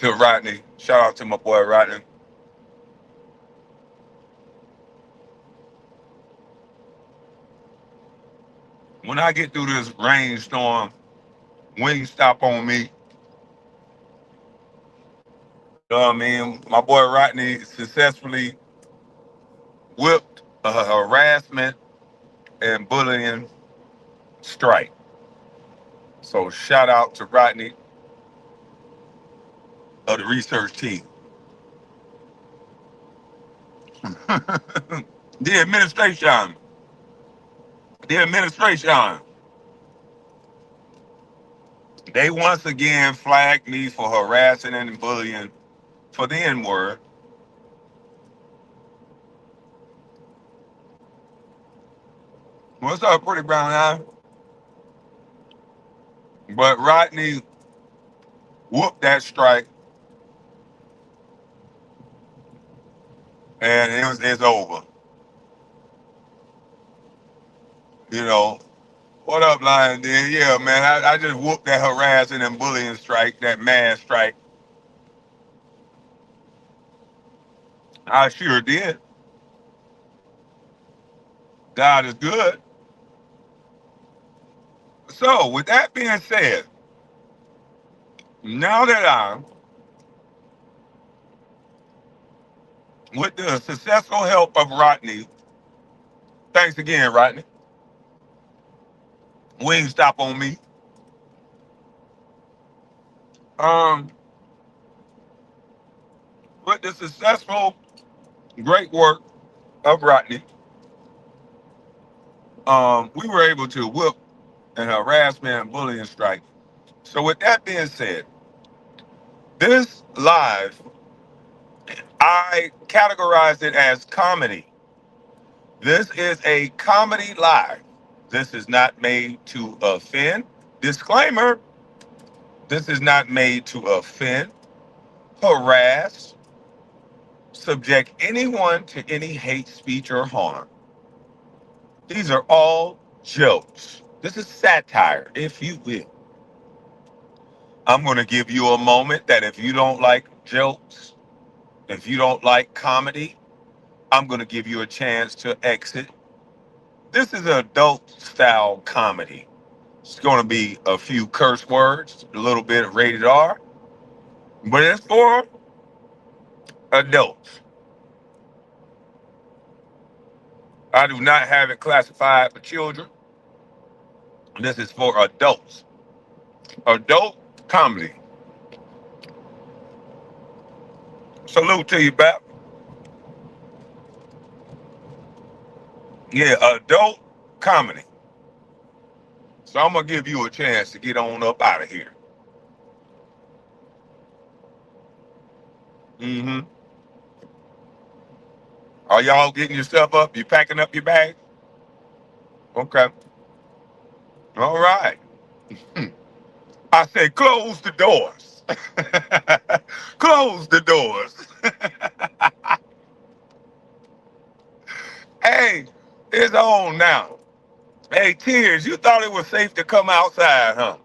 to Rodney. Shout out to my boy Rodney. When I get through this rainstorm, wing stop on me. You know what I mean? My boy Rodney successfully whipped a harassment and bullying strike. So shout out to Rodney of the research team. the administration, the administration, they once again flagged me for harassing and bullying for the N word. What's up, pretty brown eye? But Rodney whooped that strike, and it's over. You know, what up, Lion? Then yeah, man, I just whooped that harassing and bullying strike, that mad strike. I sure did. God is good. So, with that being said, now that I'm with the successful help of Rodney, thanks again, Rodney. Wing stop on me. Um, with the successful, great work of Rodney, we were able to whip an harassment and bullying strike. So, with that being said, this live, I categorized it as comedy. This is a comedy live. This is not made to offend. Disclaimer, this is not made to offend, harass, subject anyone to any hate speech or harm. These are all jokes. This is satire, if you will. I'm going to give you a moment that if you don't like jokes, if you don't like comedy, I'm going to give you a chance to exit. This is an adult style comedy. It's going to be a few curse words, a little bit of rated R, but it's for adults. I do not have it classified for children. This is for adults. Adult comedy. Salute to you, Bap. Yeah, adult comedy. So I'm gonna give you a chance to get on up out of here. Mm-hmm. Are y'all getting your stuff up? You packing up your bag? Okay. All right. I said close the doors. Close the doors. Hey, it's on now. Hey, Tearz, you thought it was safe to come outside, huh?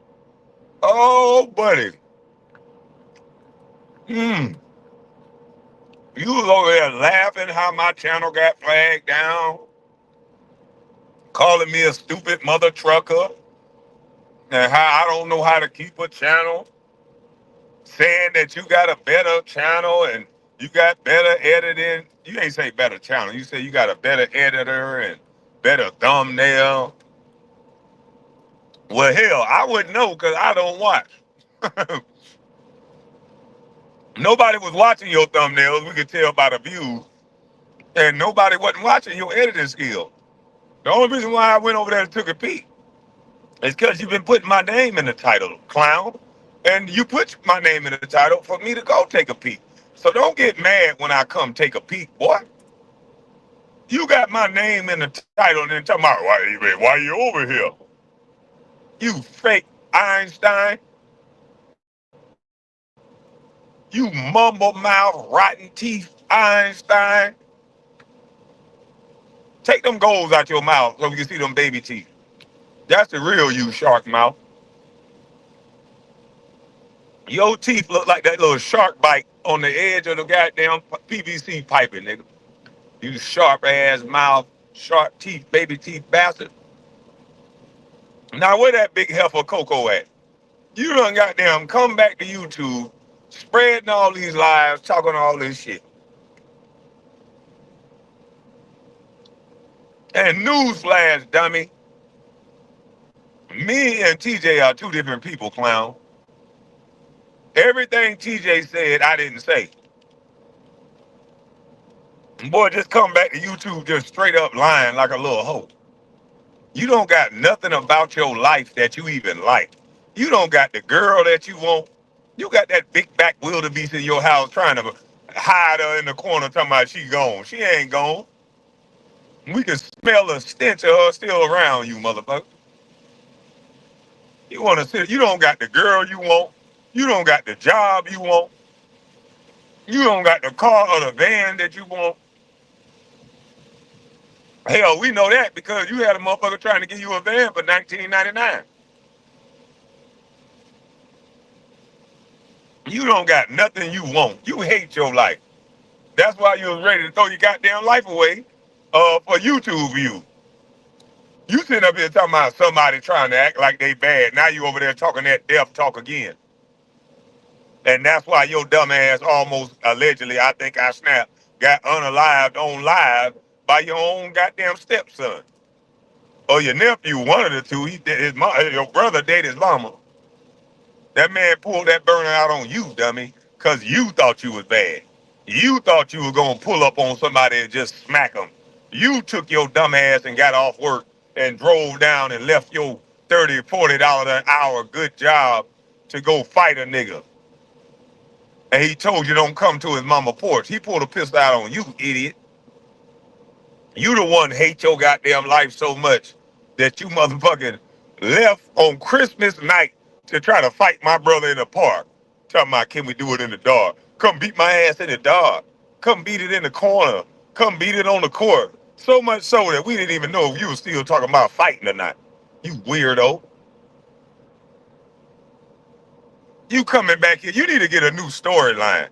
Oh, buddy. Hmm. You was over there laughing how my channel got flagged down, calling me a stupid mother trucker, and how I don't know how to keep a channel, saying that you got a better channel and you got better editing. You ain't say better channel. You say you got a better editor and better thumbnail. Well, hell, I wouldn't know because I don't watch. Nobody was watching your thumbnails. We could tell by the views. And nobody wasn't watching your editing skill. The only reason why I went over there and took a peek is because you've been putting my name in the title, clown. And you put my name in the title for me to go take a peek. So don't get mad when I come take a peek, boy. You got my name in the title and then talking about, why you over here? You fake Einstein. You mumble mouth, rotten teeth Einstein. Take them goals out your mouth so we can see them baby teeth. That's the real you, shark mouth. Your teeth look like that little shark bite on the edge of the goddamn PVC piping, nigga. You sharp ass mouth, sharp teeth, baby teeth bastard. Now where that big heifer Coco at? You done goddamn come back to YouTube, spreading all these lies, talking all this shit. And newsflash, dummy, me and TJ are two different people, clown. Everything TJ said, I didn't say. Boy, just come back to YouTube just straight up lying like a little hoe. You don't got nothing about your life that you even like. You don't got the girl that you want. You got that big back wildebeest in your house trying to hide her in the corner talking about she gone. She ain't gone. We can smell the stench of her still around you, motherfucker. You want to sit, you don't got the girl you want. You don't got the job you want. You don't got the car or the van that you want. Hell, we know that because you had a motherfucker trying to give you a van for 1999. You don't got nothing you want. You hate your life. That's why you was ready to throw your goddamn life away for YouTube views. You sitting up here talking about somebody trying to act like they bad. Now you over there talking that death talk again. And that's why your dumb ass almost allegedly, I think I snapped, got unalived on live by your own goddamn stepson. Or your nephew, one of the two. He did his mom, your brother dated his mama. That man pulled that burner out on you, dummy, because you thought you was bad. You thought you were going to pull up on somebody and just smack them. You took your dumb ass and got off work and drove down and left your $30, $40 an hour good job to go fight a nigga. And he told you don't come to his mama porch. He pulled a pistol out on you, idiot. You the one hate your goddamn life so much that you motherfucking left on Christmas night to try to fight my brother in the park. Talking about, can we do it in the dark? Come beat my ass in the dark. Come beat it in the corner. Come beat it on the court. So much so that we didn't even know if you were still talking about fighting or not. You weirdo. You coming back here. You need to get a new storyline.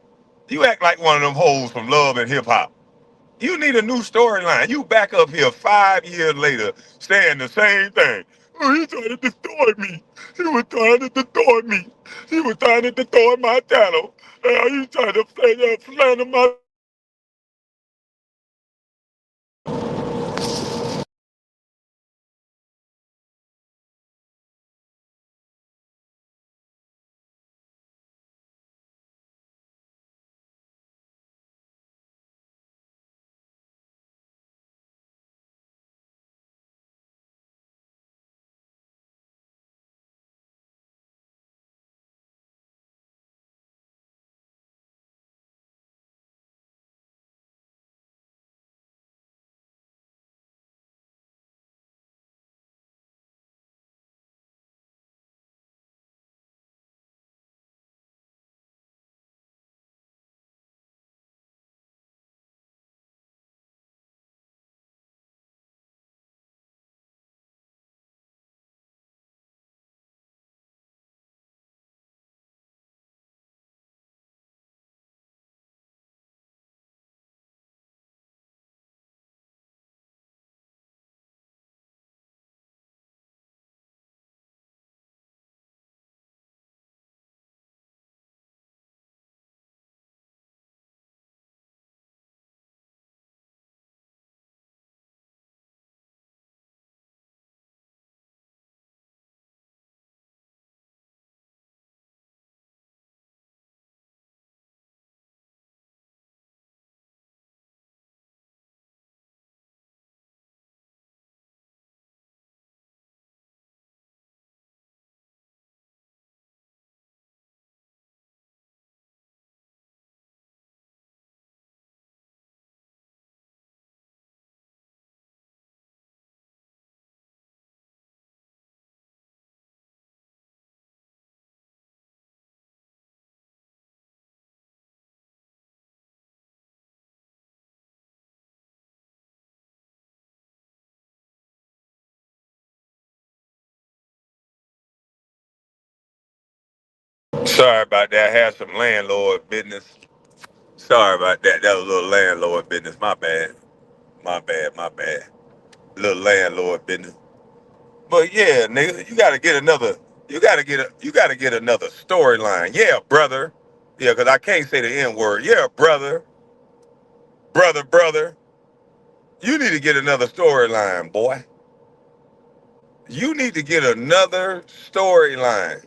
You act like one of them hoes from Love and Hip Hop. You need a new storyline. You back up here 5 years later saying the same thing. Oh, he trying to destroy me. He was trying to destroy me. He was trying to destroy my channel. He trying to slander my Sorry about that. I had some landlord business. Sorry about that. That was a little landlord business. My bad. My bad. My bad. Little landlord business. But yeah, nigga, you gotta get another. You gotta get another storyline. Yeah, brother. Yeah, because I can't say the N word. Yeah, brother. Brother. You need to get another storyline, boy. You need to get another storyline.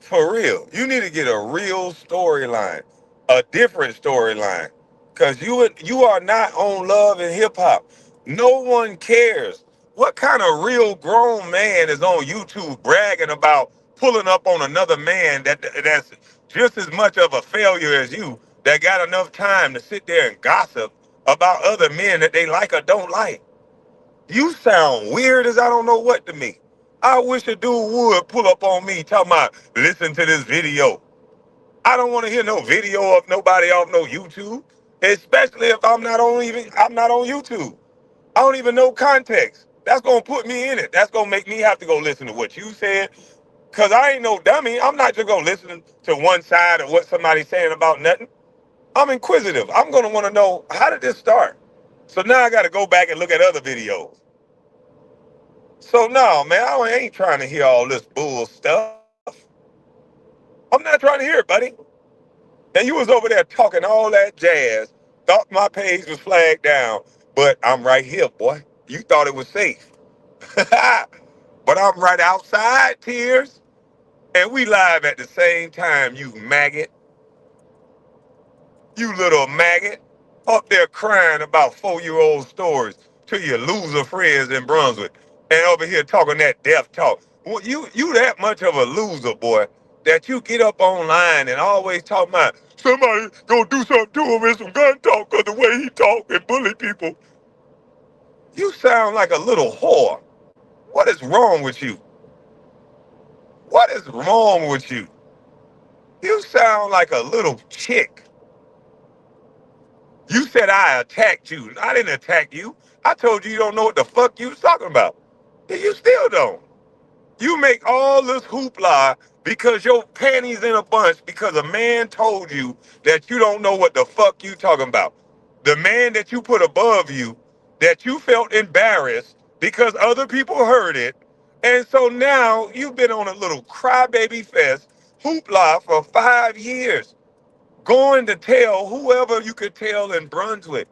For real. You need to get a real storyline, a different storyline. Cause you are not on Love and Hip Hop. No one cares. What kind of real grown man is on YouTube bragging about pulling up on another man that's just as much of a failure as you, that got enough time to sit there and gossip about other men that they like or don't like? You sound weird as I don't know what to me. I wish a dude would pull up on me talking about listen to this video. I don't want to hear no video of nobody off no YouTube, especially if I'm not on YouTube. I don't even know context. That's gonna put me in it. That's gonna make me have to go listen to what you said. Cause I ain't no dummy. I'm not just gonna listen to one side of what somebody's saying about nothing. I'm inquisitive. I'm gonna want to know how did this start. So now I gotta go back and look at other videos. So no, man, I ain't trying to hear all this bull stuff. I'm not trying to hear it, buddy. And you was over there talking all that jazz, thought my page was flagged down, but I'm right here, boy. You thought it was safe. But I'm right outside, Tears. And we live at the same time, you maggot. You little maggot. Up there crying about 4-year-old stories to your loser friends in Brunswick. And over here talking that death talk. Well, you that much of a loser, boy, that you get up online and always talk about somebody gonna do something to him in some gun talk because the way he talk and bully people. You sound like a little whore. What is wrong with you? What is wrong with you? You sound like a little chick. You said I attacked you. I didn't attack you. I told you you don't know what the fuck you was talking about. And you still don't. You make all this hoopla because your panties in a bunch because a man told you that you don't know what the fuck you talking about. The man that you put above you, that you felt embarrassed because other people heard it. And so now you've been on a little crybaby fest hoopla for 5 years, going to tell whoever you could tell in Brunswick.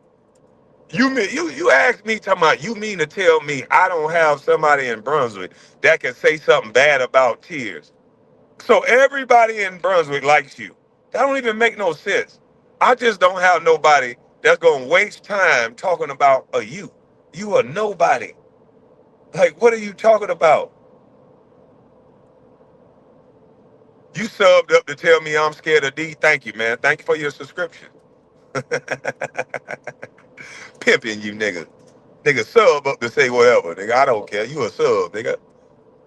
You asked me talking about you mean to tell me I don't have somebody in Brunswick that can say something bad about Tearz. So everybody in Brunswick likes you. That don't even make no sense. I just don't have nobody that's gonna waste time talking about a you. You are nobody. Like what are you talking about? You subbed up to tell me I'm scared of D. Thank you, man. Thank you for your subscription. Pimping you, nigga. Nigga, sub up to say whatever, nigga. I don't care. You a sub, nigga.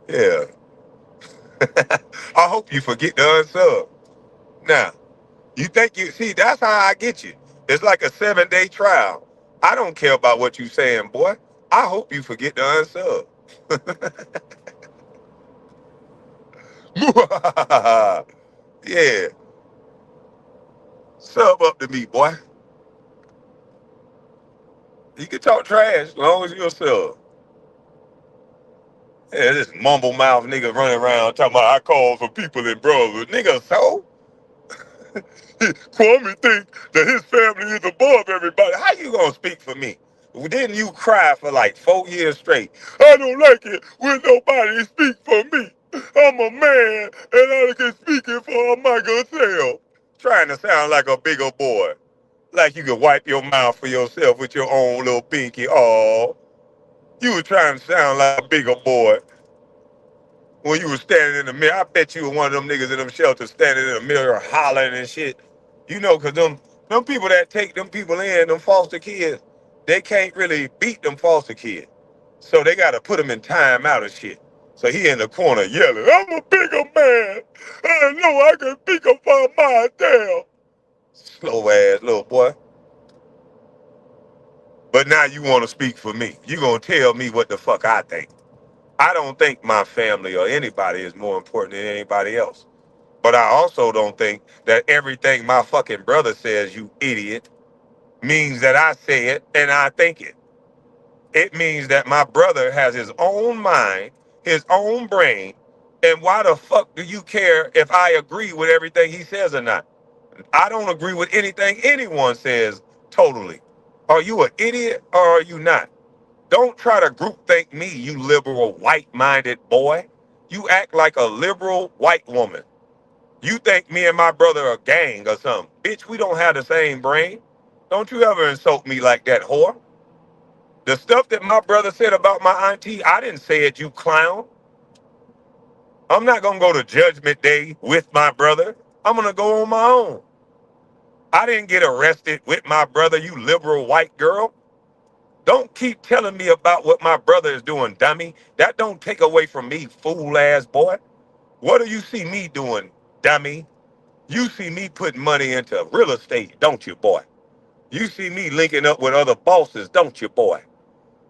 Yeah. I hope you forget to unsub. Now, you think you see that's how I get you. It's like a 7-day trial. I don't care about what you saying, boy. I hope you forget to unsub. Yeah. Sub up to me, boy. You can talk trash as long as you're a sub. Yeah, this mumble mouth nigga running around talking about I call for people in Brotherhood. Nigga, so? Kwame think that his family is above everybody. How you gonna speak for me? Didn't you cry for like 4 years straight? I don't like it when nobody speak for me. I'm a man and I can speak it for myself. Trying to sound like a bigger boy. Like you could wipe your mouth for yourself with your own little pinky. Oh, you were trying to sound like a bigger boy when you were standing in the mirror. I bet you were one of them niggas in them shelters standing in the mirror hollering and shit. You know, cause them people that take them people in, them foster kids, they can't really beat them foster kids. So they gotta put them in time out of shit. So he in the corner yelling, I'm a bigger man. I know I can speak up for myself. Slow ass little boy. But now you wanna speak for me. You gonna tell me what the fuck I think. I don't think my family or anybody is more important than anybody else. But I also don't think that everything my fucking brother says, you idiot, means that I say it and I think it. It means that my brother has his own mind, his own brain, and why the fuck do you care if I agree with everything he says or not? I don't agree with anything anyone says totally. Are you an idiot or are you not? Don't try to group think me, you liberal white minded boy. You act like a liberal white woman. You think me and my brother are a gang or something. Bitch, we don't have the same brain. Don't you ever insult me like that, whore. The stuff that my brother said about my auntie, I didn't say it, you clown. I'm not going to go to Judgment Day with my brother. I'm going to go on my own. I didn't get arrested with my brother, you liberal white girl. Don't keep telling me about what my brother is doing, dummy. That don't take away from me, fool ass boy. What do you see me doing, dummy? You see me putting money into real estate, don't you, boy? You see me linking up with other bosses, don't you, boy?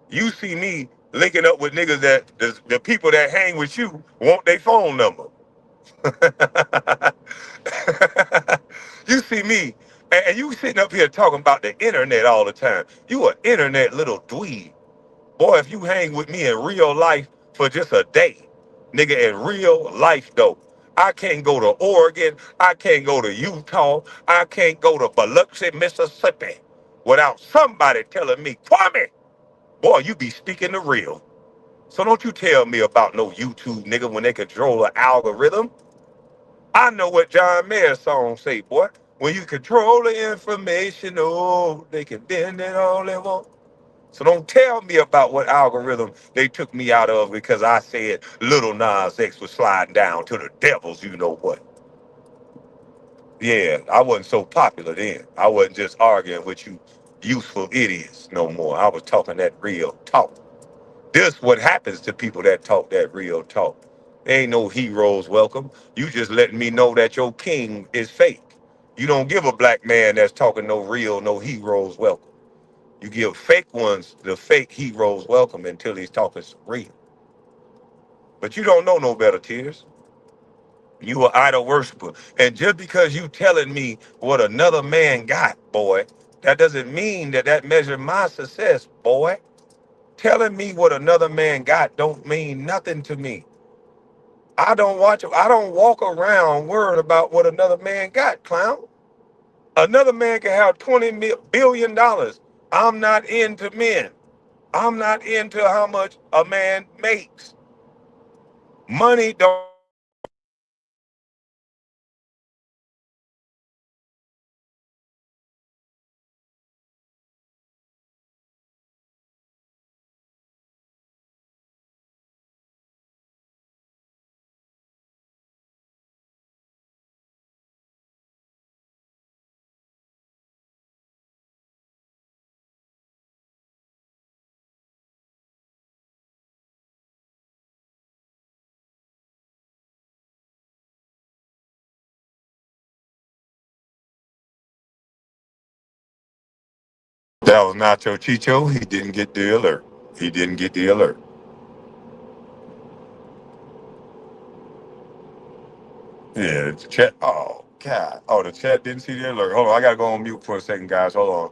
You see me linking up with niggas that the people that hang with you want their phone number. You see me, and you sitting up here talking about the internet all the time. You an internet little dweeb. Boy, if you hang with me in real life for just a day, nigga, in real life though, I can't go to Oregon, I can't go to Utah, I can't go to Biloxi, Mississippi without somebody telling me, Kwame, boy, you be speaking the real. So don't you tell me about no YouTube nigga when they control an algorithm. I know what John Mayer's song say, boy. When you control the information, oh, they can bend it all they want. So don't tell me about what algorithm they took me out of because I said Little Nas X was sliding down to the devils, you know what. Yeah, I wasn't so popular then. I wasn't just arguing with you useful idiots no more. I was talking that real talk. This what happens to people that talk that real talk. There ain't no heroes welcome. You just letting me know that your king is fake. You don't give a black man that's talking no real, no heroes welcome. You give fake ones the fake heroes welcome until he's talking some real. But you don't know no better, Tears. You are idol worshiper. And just because you telling me what another man got, boy, that doesn't mean that that measure my success, boy. Telling me what another man got don't mean nothing to me. I don't walk around worried about what another man got, clown. Another man can have $20 billion. I'm not into men. I'm not into how much a man makes. Money don't That was Nacho Chicho. He didn't get the alert. He didn't get the alert. Yeah, the chat. Oh, God. Oh, the chat didn't see the alert. Hold on. I got to go on mute for a second, guys. Hold on.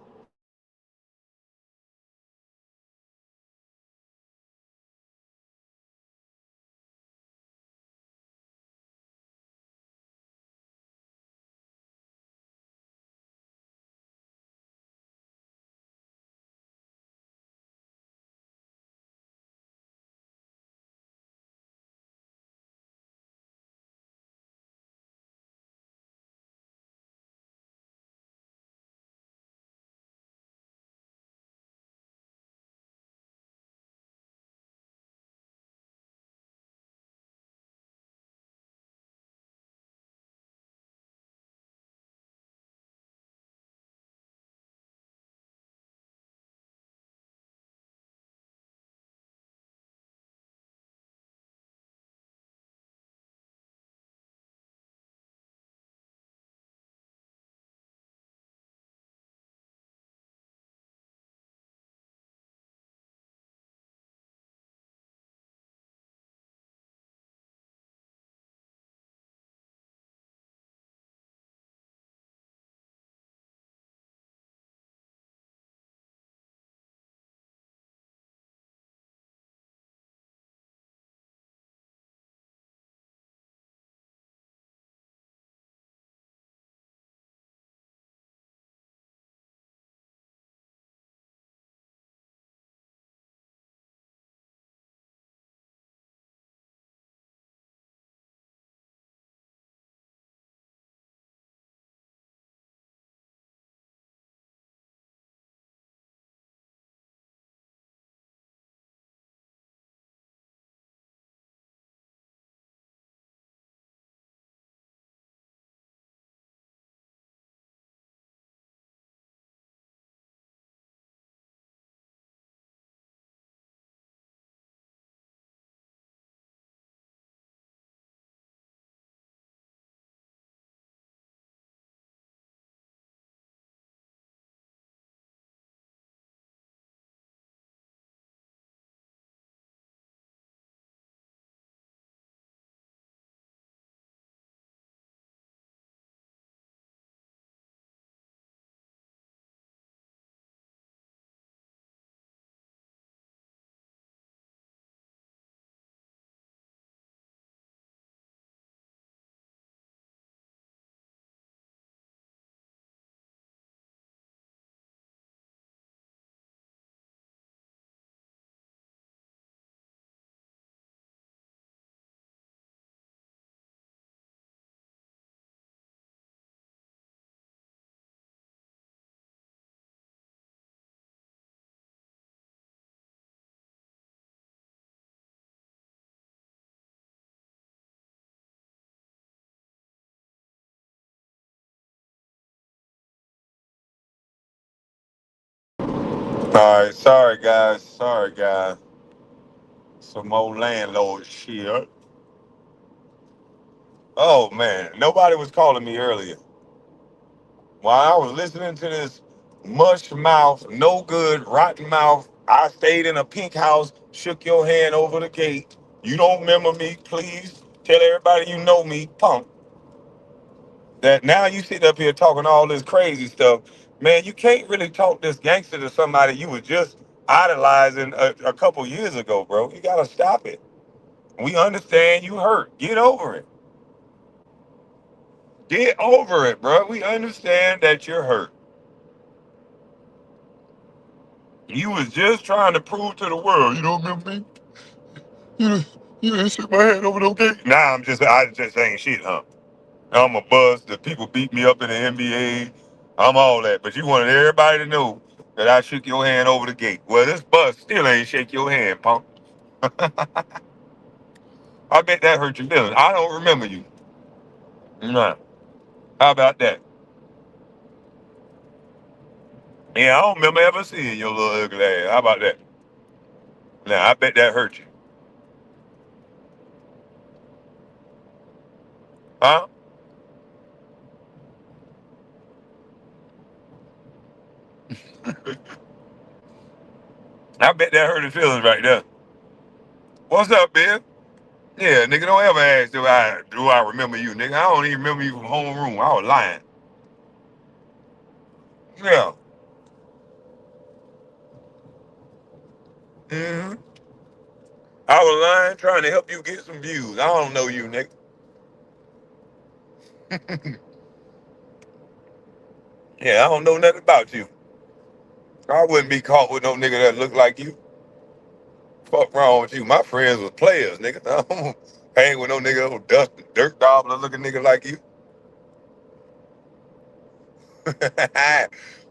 All right, sorry guys, sorry guys. Some more landlord shit. Oh man, nobody was calling me earlier. While I was listening to this mush mouth, no good, rotten mouth, I stayed in a pink house, shook your hand over the gate. You don't remember me, please tell everybody you know me, punk. That now you sit up here talking all this crazy stuff. Man, you can't really talk this gangster to somebody you was just idolizing a couple years ago, bro. You gotta stop it. We understand you hurt. Get over it. Get over it, bro. We understand that you're hurt. You was just trying to prove to the world, you don't remember me? You didn't shake my hand over no gate. Nah, I just ain't shit, huh? I'm a bust. The people beat me up in the NBA. I'm all that. But you wanted everybody to know that I shook your hand over the gate. Well, this bust still ain't shake your hand, punk. I bet that hurt your feelings. I don't remember you. Nah. How about that? Yeah, I don't remember ever seeing your little ugly ass. How about that? Nah, I bet that hurt you. Huh? I bet that hurt his feelings right there. What's up, Ben? Yeah, nigga, don't ever ask do I remember you, nigga. I don't even remember you from homeroom. I was lying. Yeah. hmm I was lying trying to help you get some views. I don't know you, nigga. Yeah, I don't know nothing about you. I wouldn't be caught with no nigga that looked like you. Fuck wrong with you? My friends was players, nigga. I don't hang with no nigga, no dust, dirt gobbler looking nigga like you.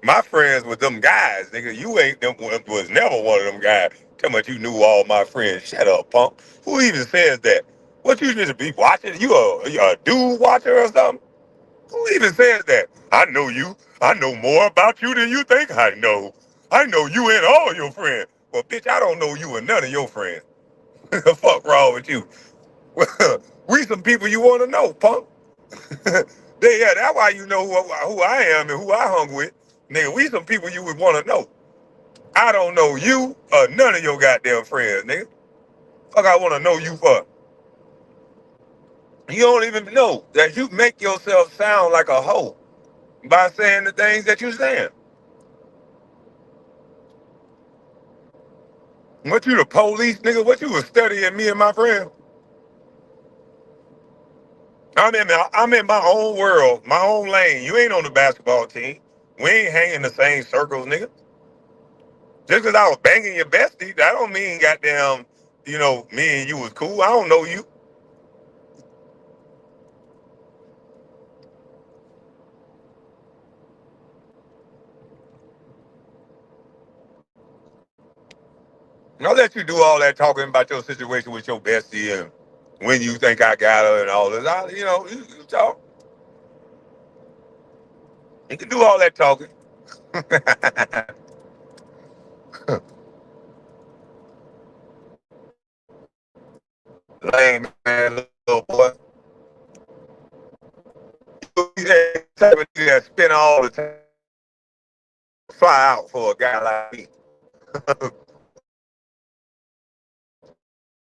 My friends with them guys, nigga. You ain't them was never one of them guys. Tell me you knew all my friends. Shut up, punk. Who even says that? What you just be watching? You a dude watcher or something? Who even says that? I know you. I know more about you than you think I know. I know you and all your friends. Well, bitch, I don't know you and none of your friends. The fuck wrong with you? We some people you want to know, punk. Yeah, that's why you know who I am and who I hung with. Nigga, we some people you would want to know. I don't know you or none of your goddamn friends, nigga. Fuck I want to know you for. You don't even know that you make yourself sound like a hoe by saying the things that you're saying. What you the police, nigga? What you was studying me and my friend? I'm in my own world, my own lane. You ain't on the basketball team. We ain't hanging the same circles, nigga. Just because I was banging your bestie, that don't mean goddamn, me and you was cool. I don't know you. I'll let you do all that talking about your situation with your bestie and when you think I got her and all this. You talk. You can do all that talking. Lame man, little boy. You that type of nigga that spend all the time fly out for a guy like me.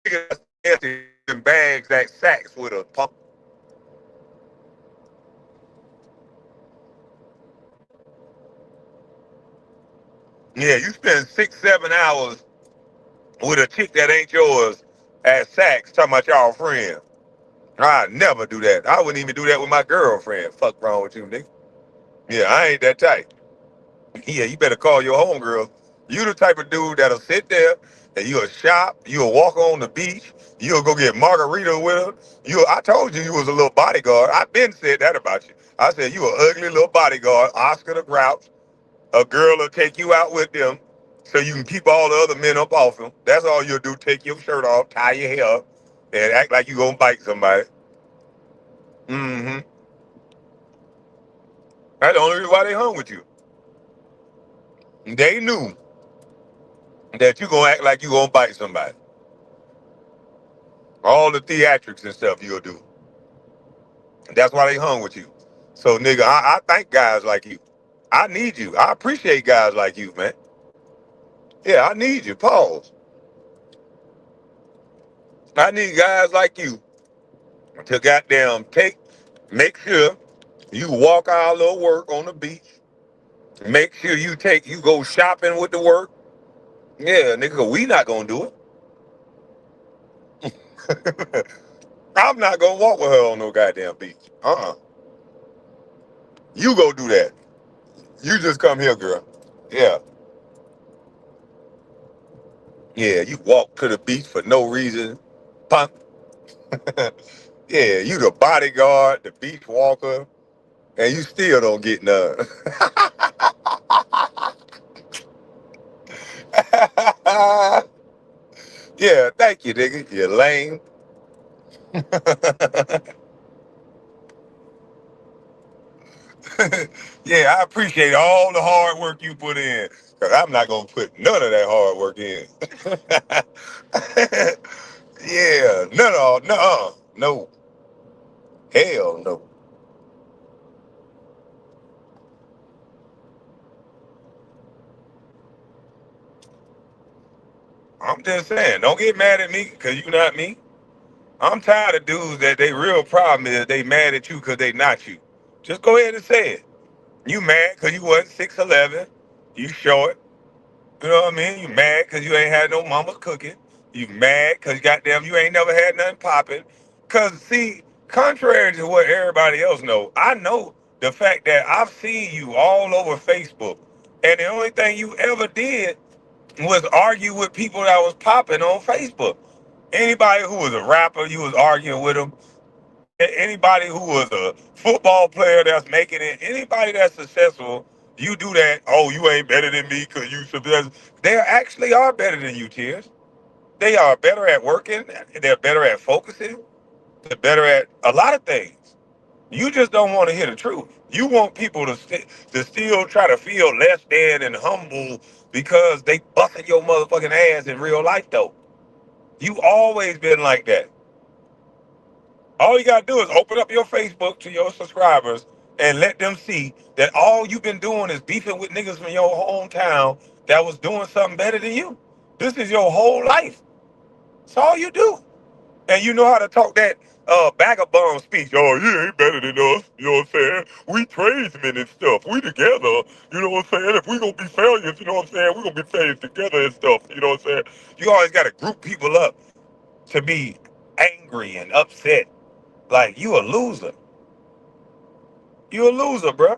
Nigga that's in bags that sacks with a pump. Yeah, you spend 6, 7 hours with a chick that ain't yours at Saks talking about y'all friends. I'd never do that. I wouldn't even do that with my girlfriend. Fuck wrong with you, nigga. Yeah, I ain't that type. Yeah, you better call your homegirl. You the type of dude that'll sit there and you'll shop, you'll walk on the beach, you'll go get margarita with her. I told you was a little bodyguard. I've been said that about you. I said you an ugly little bodyguard, Oscar the Grouch. A girl will take you out with them so you can keep all the other men up off him. That's all you'll do. Take your shirt off, tie your hair up, and act like you gonna bite somebody. Mm-hmm. That's the only reason why they hung with you. They knew. that you gonna act like you gonna bite somebody. All the theatrics and stuff you'll do. That's why they hung with you. So nigga, I thank guys like you. I need you. I appreciate guys like you, man. Yeah, I need you. Pause. I need guys like you to goddamn make sure you walk our little work on the beach. Make sure you go shopping with the work. Yeah, nigga, we not gonna do it. I'm not gonna walk with her on no goddamn beach. You go do that. You just come here, girl. Yeah. Yeah, you walk to the beach for no reason. Punk. Yeah, you the bodyguard, the beach walker, and you still don't get none. Yeah, thank you, nigga. You lame. Yeah, I appreciate all the hard work you put in. Cause I'm not gonna put none of that hard work in. Yeah, none of no. Hell no. I'm just saying, don't get mad at me because you not me. I'm tired of dudes that they real problem is they mad at you because they not you. Just go ahead and say it. You mad because you wasn't 6'11", you short. You know what I mean? You mad because you ain't had no mama's cooking. You mad because goddamn you ain't never had nothing popping. Because see, contrary to what everybody else know, I know the fact that I've seen you all over Facebook. And the only thing you ever did was argue with people that was popping on Facebook. Anybody who was a rapper, you was arguing with them. Anybody who was a football player that's making it, anybody that's successful, you do that. Oh, you ain't better than me because you successful. They actually are better than you, Tears. They are better at working. They're better at focusing. They're better at a lot of things. You just don't want to hear the truth. You want people to still try to feel less than and humble because they busting your motherfucking ass in real life, though. You always been like that. All you gotta do is open up your Facebook to your subscribers and let them see that all you've been doing is beefing with niggas from your hometown that was doing something better than you. This is your whole life. That's all you do. And you know how to talk that vagabond speech. Oh, you ain't better than us. You know what I'm saying? We tradesmen and stuff. We together. You know what I'm saying? If we gonna be failures, you know what I'm saying? We gonna be failures together and stuff. You know what I'm saying? You always gotta group people up to be angry and upset. Like you a loser. You a loser, bro.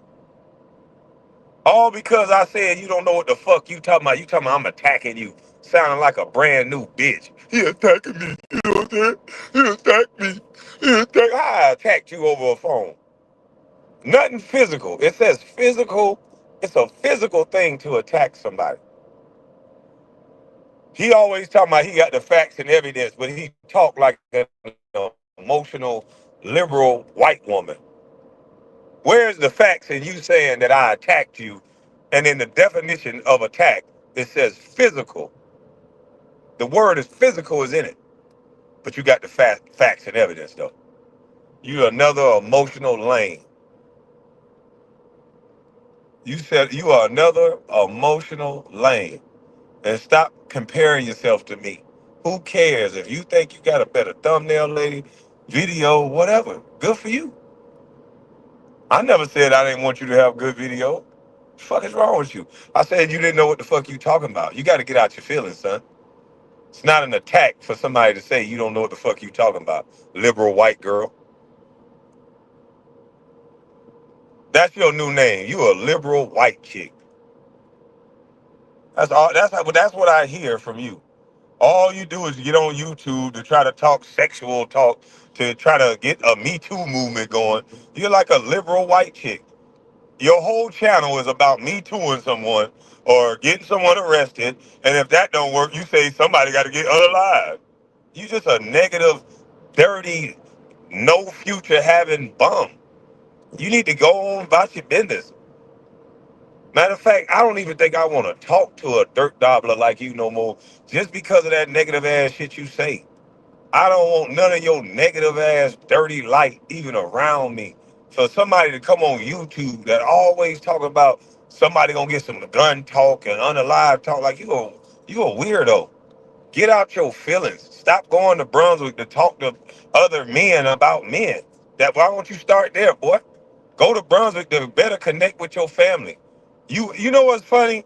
All because I said you don't know what the fuck you talking about. You talking about I'm attacking you. Sounding like a brand new bitch. He attacking me. You know what I'm saying? He attacked me. I attacked you over a phone. Nothing physical. It says physical. It's a physical thing to attack somebody. He always talking about he got the facts and evidence, but he talk like an emotional, liberal white woman. Where's the facts in you saying that I attacked you? And in the definition of attack, it says physical. The word is physical is in it, but you got the facts and evidence though. You another emotional lane. You said you are another emotional lane. And stop comparing yourself to me. Who cares if you think you got a better thumbnail, lady, video, whatever? Good for you. I never said I didn't want you to have good video. What the fuck is wrong with you? I said you didn't know what the fuck you talking about. You got to get out your feelings, son. It's not an attack for somebody to say you don't know what the fuck you talking about. Liberal white girl. That's your new name. You a liberal white chick. That's all. That's what I hear from you. All you do is get on YouTube to try to talk sexual talk to try to get a Me Too movement going. You're like a liberal white chick. Your whole channel is about Me Tooing someone or getting someone arrested. And if that don't work, you say somebody got to get unalive. You just a negative, dirty, no future having bum. You need to go on about your business. Matter of fact, I don't even think I want to talk to a dirt dabbler like you no more, just because of that negative ass shit you say. I don't want none of your negative ass dirty light even around me. For somebody to come on YouTube that always talk about somebody gonna get some gun talk and unalive talk, like you a weirdo. Get out your feelings. Stop going to Brunswick to talk to other men about men. That why don't you start there, boy? Go to Brunswick to better connect with your family. You know what's funny?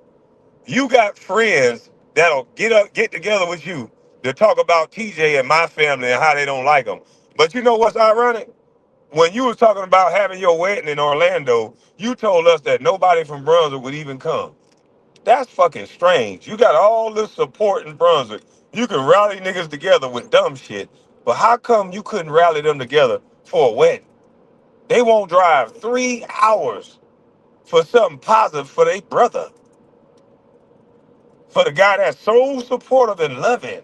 You got friends that'll get together with you to talk about TJ and my family and how they don't like them. But you know what's ironic? When you was talking about having your wedding in Orlando, you told us that nobody from Brunswick would even come. That's fucking strange. You got all this support in Brunswick. You can rally niggas together with dumb shit, but how come you couldn't rally them together for a wedding? They won't drive 3 hours for something positive for their brother, for the guy that's so supportive and loving.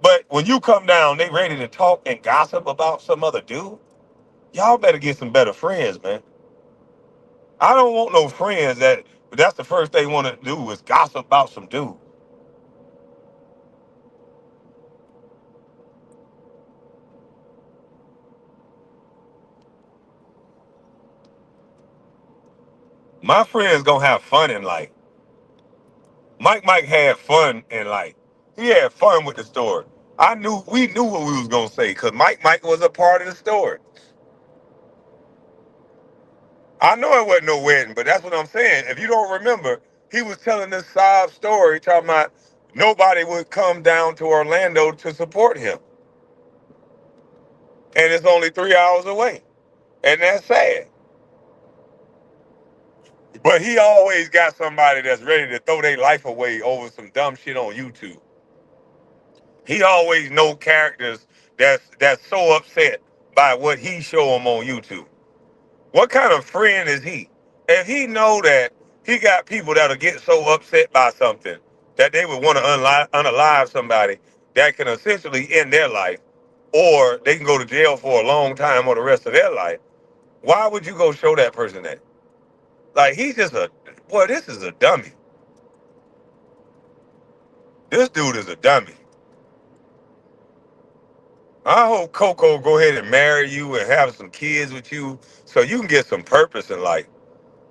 But when you come down, they ready to talk and gossip about some other dude. Y'all better get some better friends, man. I don't want no friends that's the first they want to do is gossip about some dude. My friends gonna have fun in life. Mike had fun in life. He had fun with the story. We knew what we was gonna say because Mike was a part of the story. I know it wasn't no wedding, but that's what I'm saying. If you don't remember, he was telling this sob story talking about nobody would come down to Orlando to support him. And it's only 3 hours away. And that's sad. But he always got somebody that's ready to throw their life away over some dumb shit on YouTube. He always know characters that's so upset by what he show them on YouTube. What kind of friend is he? If he know that he got people that'll get so upset by something that they would want to unalive somebody that can essentially end their life, or they can go to jail for a long time or the rest of their life, why would you go show that person that? Like he's just a boy. This is a dummy. This dude is a dummy. I hope Coco go ahead and marry you and have some kids with you so you can get some purpose in life.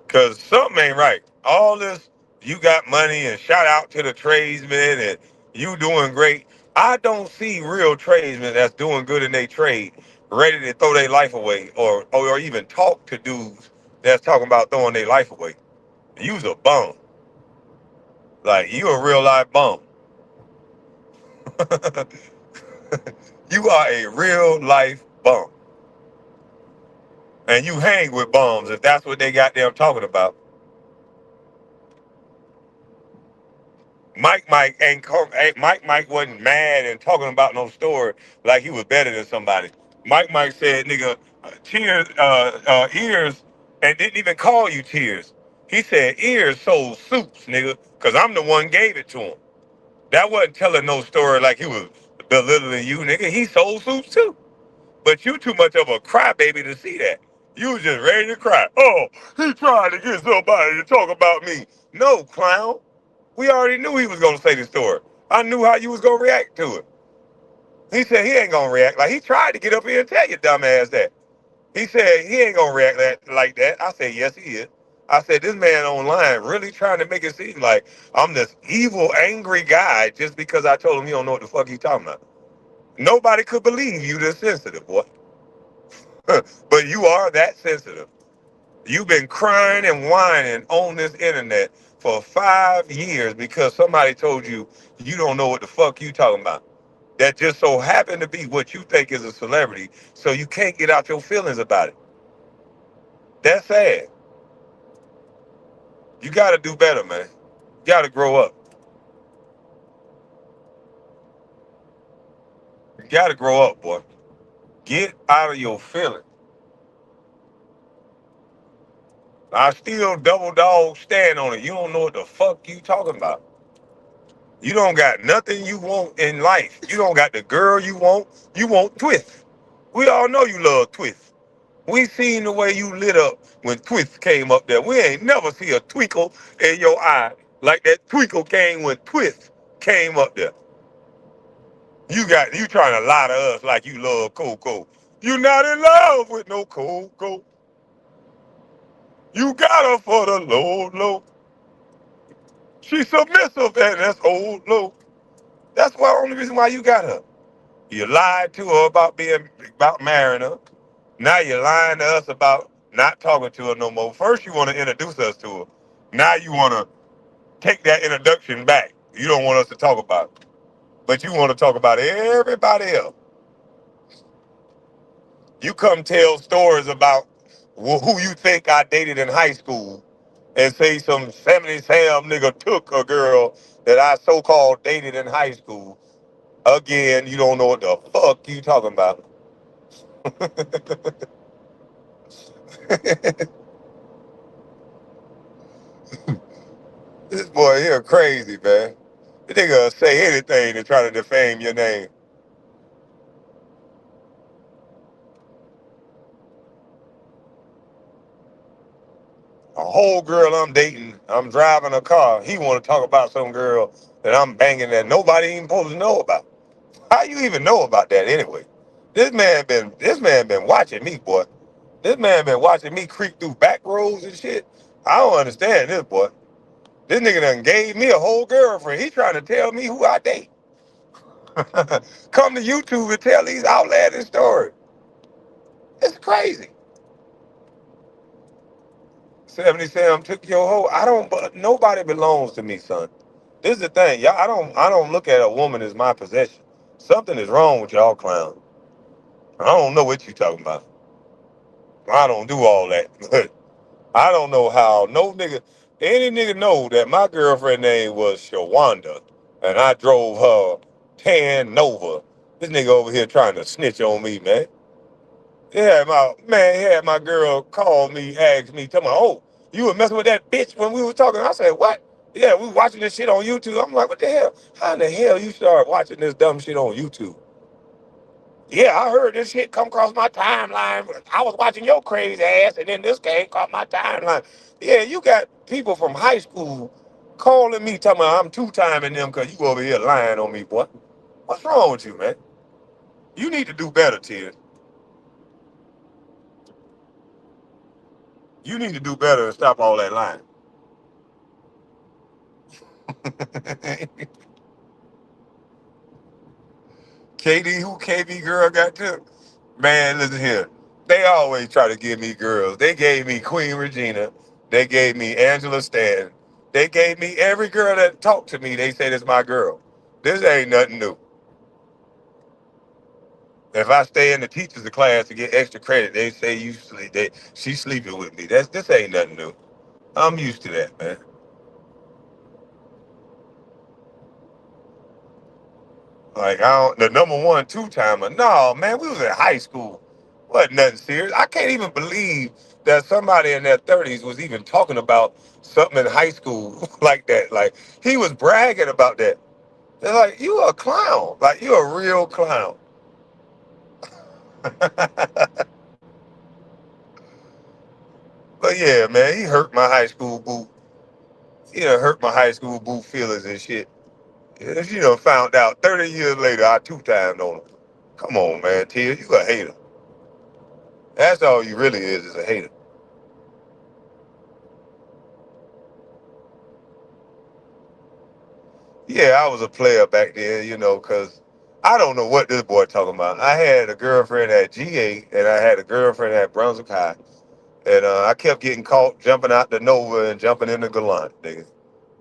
Cause something ain't right. All this, you got money and shout out to the tradesmen and you doing great. I don't see real tradesmen that's doing good in their trade, ready to throw their life away or even talk to dudes that's talking about throwing their life away. You's a bum. Like you a real life bum. You are a real life bum. And you hang with bums if that's what they got them talking about. Mike wasn't mad and talking about no story like he was better than somebody. Mike said, nigga, Tears, ears, and didn't even call you Tears. He said ears sold suits, nigga, because I'm the one gave it to him. That wasn't telling no story like he was belittling you, nigga. He sold suits too. But you too much of a crybaby to see that. You was just ready to cry. Oh, he tried to get somebody to talk about me. No, clown. We already knew he was gonna say the story. I knew how you was gonna react to it. He said he ain't gonna react. Like he tried to get up here and tell your dumb ass that. He said he ain't gonna react like that. I said, yes, he is. I said, this man online really trying to make it seem like I'm this evil, angry guy just because I told him he don't know what the fuck he talking about. Nobody could believe you this sensitive, boy. But you are that sensitive. You've been crying and whining on this internet for 5 years because somebody told you you don't know what the fuck you talking about. That just so happened to be what you think is a celebrity, so you can't get out your feelings about it. That's sad. You got to do better, man. You got to grow up. You got to grow up, boy. Get out of your feelings. I still double dog stand on it. You don't know what the fuck you talking about. You don't got nothing you want in life. You don't got the girl you want. You want twist. We all know you love twist. We seen the way you lit up when Twist came up there. We ain't never see a twinkle in your eye like that twinkle came when Twist came up there. You trying to lie to us like you love Coco. You not in love with no Coco. You got her for the low, low. She's submissive and that's old low. That's the only reason why you got her. You lied to her about marrying her. Now you're lying to us about not talking to her no more. First you want to introduce us to her. Now you want to take that introduction back. You don't want us to talk about it. But you want to talk about everybody else. You come tell stories about who you think I dated in high school and say some 70 Sam nigga took a girl that I so-called dated in high school. Again, you don't know what the fuck you talking about. This boy here crazy, man. This nigga say anything to try to defame your name. A whole girl I'm dating, I'm driving a car. He want to talk about some girl that I'm banging that nobody even supposed to know about. How you even know about that anyway? This man been watching me, boy. This man been watching me creep through back roads and shit. I don't understand this, boy. This nigga done gave me a whole girlfriend. He trying to tell me who I date. Come to YouTube and tell these outlandish stories. It's crazy. 77 took your hoe. I don't. But nobody belongs to me, son. This is the thing, y'all. I don't look at a woman as my possession. Something is wrong with y'all clowns. I don't know what you talking about. I don't do all that. But I don't know how no nigga, any nigga know that my girlfriend name was Shawanda, and I drove her tan Nova. This nigga over here trying to snitch on me, man. He had my girl call me, ask me, tell me, oh, you were messing with that bitch when we were talking. I said, what? Yeah, we watching this shit on YouTube. I'm like, what the hell? How in the hell you start watching this dumb shit on YouTube? Yeah, I heard this shit come across my timeline. I was watching your crazy ass, and then this came across my timeline. Yeah, you got people from high school calling me, telling me I'm two-timing them because you over here lying on me, boy. What's wrong with you, man? You need to do better, Tearz. You need to do better and stop all that lying. KD, who KB girl got took? Man, listen here. They always try to give me girls. They gave me Queen Regina. They gave me Angela Stanton. They gave me every girl that talked to me. They said it's my girl. This ain't nothing new. If I stay in the teachers' class to get extra credit, they say you sleep. She's sleeping with me. This ain't nothing new. I'm used to that, man. Like I don't, the number one two timer. No, man, we was in high school. Wasn't nothing serious. I can't even believe that somebody in their 30s was even talking about something in high school like that. Like he was bragging about that. They're like, you a clown. Like you a real clown. But yeah, man, he hurt my high school boo. He done hurt my high school boo feelings and shit. Yeah, she done found out 30 years later I two-timed on him. Come on, man, Tia, you a hater. That's all you really is a hater. Yeah, I was a player back then, because I don't know what this boy talking about. I had a girlfriend at GA and I had a girlfriend at Brunswick High. And I kept getting caught jumping out the Nova and jumping in the Gallant, nigga.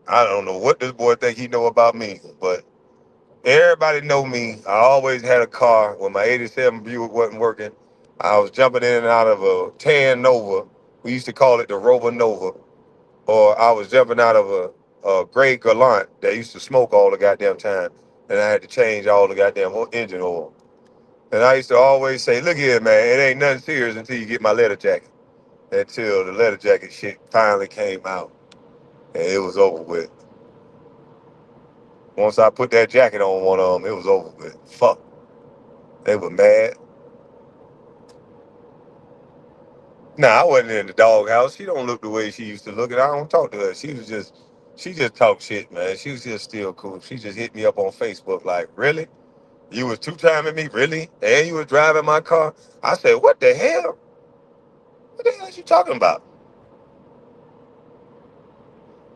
I don't know what this boy think he know about me, but everybody know me. I always had a car. When my 87 Buick wasn't working, I was jumping in and out of a tan Nova. We used to call it the Rover Nova. Or I was jumping out of a gray Gallant that used to smoke all the goddamn time, and I had to change all the goddamn engine oil. And I used to always say, "Look here, man, it ain't nothing serious until you get my leather jacket." Until the leather jacket shit finally came out, and it was over with. Once I put that jacket on one of them, it was over with. Fuck, they were mad. Nah, I wasn't in the doghouse. She don't look the way she used to look, and I don't talk to her. She just talk shit, man. She was just still cool. She just hit me up on Facebook like, really? You was two-timing me, really? And you was driving my car? I said, what the hell? What the hell is you talking about?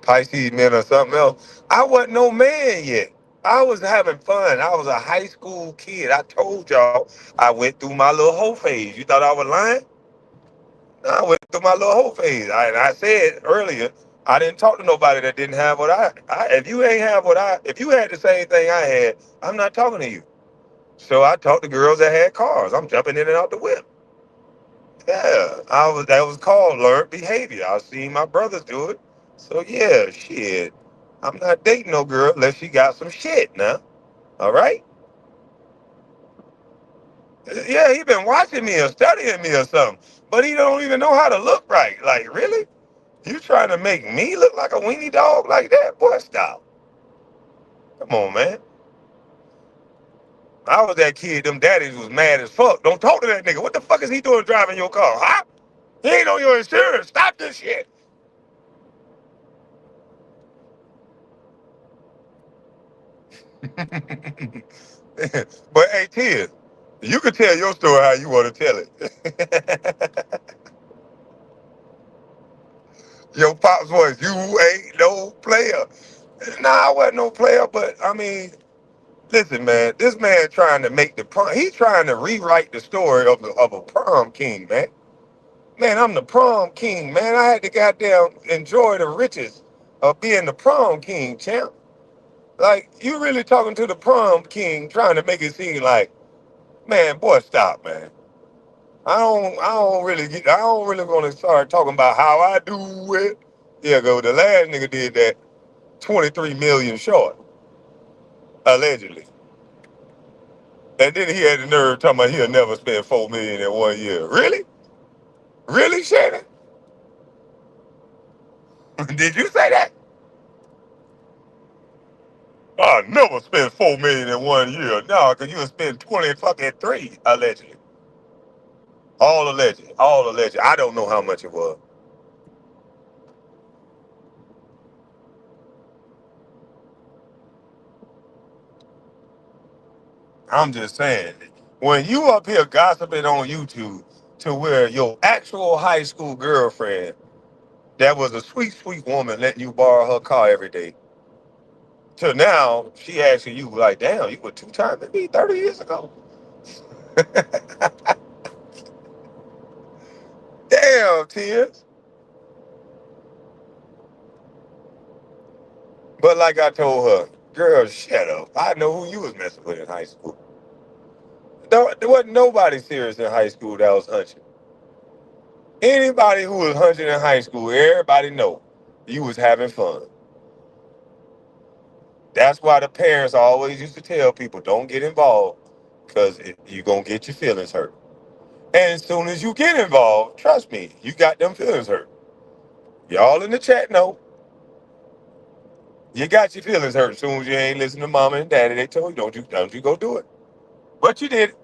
Pisces men or something else. I wasn't no man yet. I was having fun. I was a high school kid. I told y'all I went through my little hoe phase. You thought I was lying? No, I went through my little hoe phase. I said earlier, I didn't talk to nobody that didn't have what I. If you ain't have what if you had the same thing I had, I'm not talking to you. So I talked to girls that had cars. I'm jumping in and out the whip. Yeah, that was called learned behavior. I seen my brothers do it. So yeah, shit. I'm not dating no girl unless she got some shit now. All right? Yeah, he been watching me or studying me or something. But he don't even know how to look right. Like, really? You trying to make me look like a weenie dog like that? Boy, stop. Come on, man. I was that kid, them daddies was mad as fuck. Don't talk to that nigga. What the fuck is he doing driving your car? Huh? He ain't on your insurance. Stop this shit. But hey, Tearz, you can tell your story how you want to tell it. Your pop's voice, you ain't no player. Nah, I wasn't no player, but I mean, listen, man, this man trying to make the prom, he's trying to rewrite the story of a prom king, man. Man, I'm the prom king, man. I had to goddamn enjoy the riches of being the prom king, champ. Like, you really talking to the prom king, trying to make it seem like, man, boy, stop, man. I don't really want to start talking about how I do it. Yeah, go. The last nigga did that 23 million short, allegedly. And then he had the nerve talking about he'll never spend 4 million in 1 year. Really? Really, Shannon? Did you say that? I never spent 4 million in 1 year. No, because you would spend 20 fucking three, allegedly. All alleged. All alleged. I don't know how much it was. I'm just saying, when you up here gossiping on YouTube to where your actual high school girlfriend that was a sweet, sweet woman letting you borrow her car every day, till now she asking you like, damn, you were two times me 30 years ago. Damn, Tears. But like I told her, girl, shut up. I know who you was messing with in high school. There wasn't nobody serious in high school that was hunching. Anybody who was hunching in high school, everybody know you was having fun. That's why the parents always used to tell people, don't get involved because you're going to get your feelings hurt. And as soon as you get involved, trust me, you got them feelings hurt. Y'all in the chat know you got your feelings hurt as soon as you ain't listen to mama and daddy. They told you, don't you go do it. But you did it.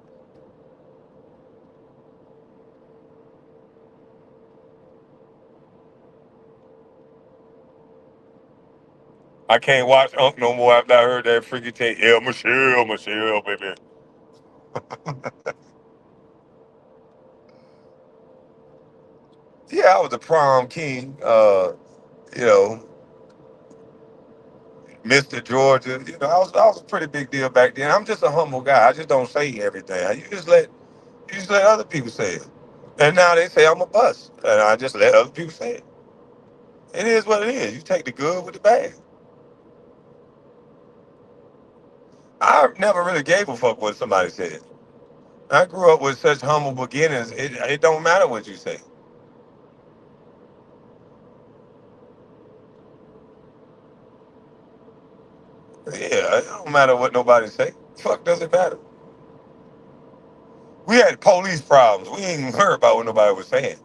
I can't watch Unc no more after I heard that freaky tape. Yeah, Michelle, Michelle, baby. Yeah, I was a prom king. You know, Mr. Georgia. You know, I was a pretty big deal back then. I'm just a humble guy. I just don't say everything. You just let other people say it. And now they say I'm a bust. And I just let other people say it. It is what it is. You take the good with the bad. I never really gave a fuck what somebody said. I grew up with such humble beginnings. It don't matter what you say. Yeah, it don't matter what nobody say. Fuck does it matter? We had police problems. We ain't even heard about what nobody was saying.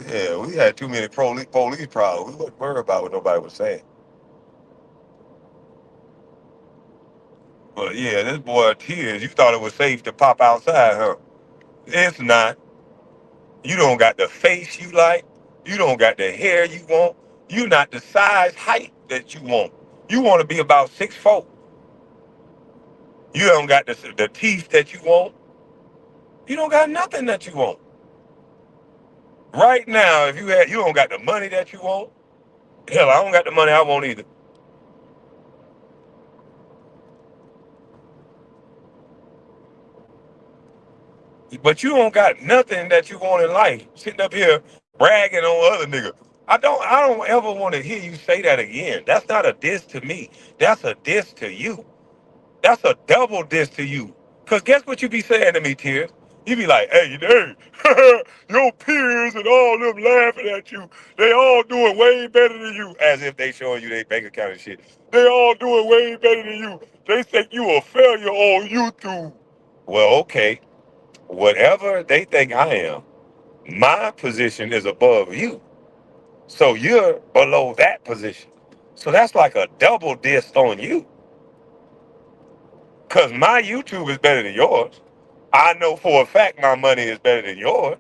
Yeah, we had too many police problems. We wasn't worried about what nobody was saying. But yeah, this boy Tears, you thought it was safe to pop outside, huh? It's not. You don't got the face you like. You don't got the hair you want. You not the size, height that you want. You want to be about 6'4". You don't got the teeth that you want. You don't got nothing that you want. Right now, if you don't got the money that you want. Hell, I don't got the money I want either. But you don't got nothing that you want in life. Sitting up here bragging on other niggas. I don't ever want to hear you say that again. That's not a diss to me. That's a diss to you. That's a double diss to you. Cause guess what you be saying to me, Tears? You be like, hey, your peers and all them laughing at you. They all doing way better than you. As if they showing you their bank account and shit. They all doing way better than you. They think you a failure on YouTube. Well, okay. Whatever they think I am, my position is above you. So you're below that position. So that's like a double diss on you. Because my YouTube is better than yours. I know for a fact my money is better than yours.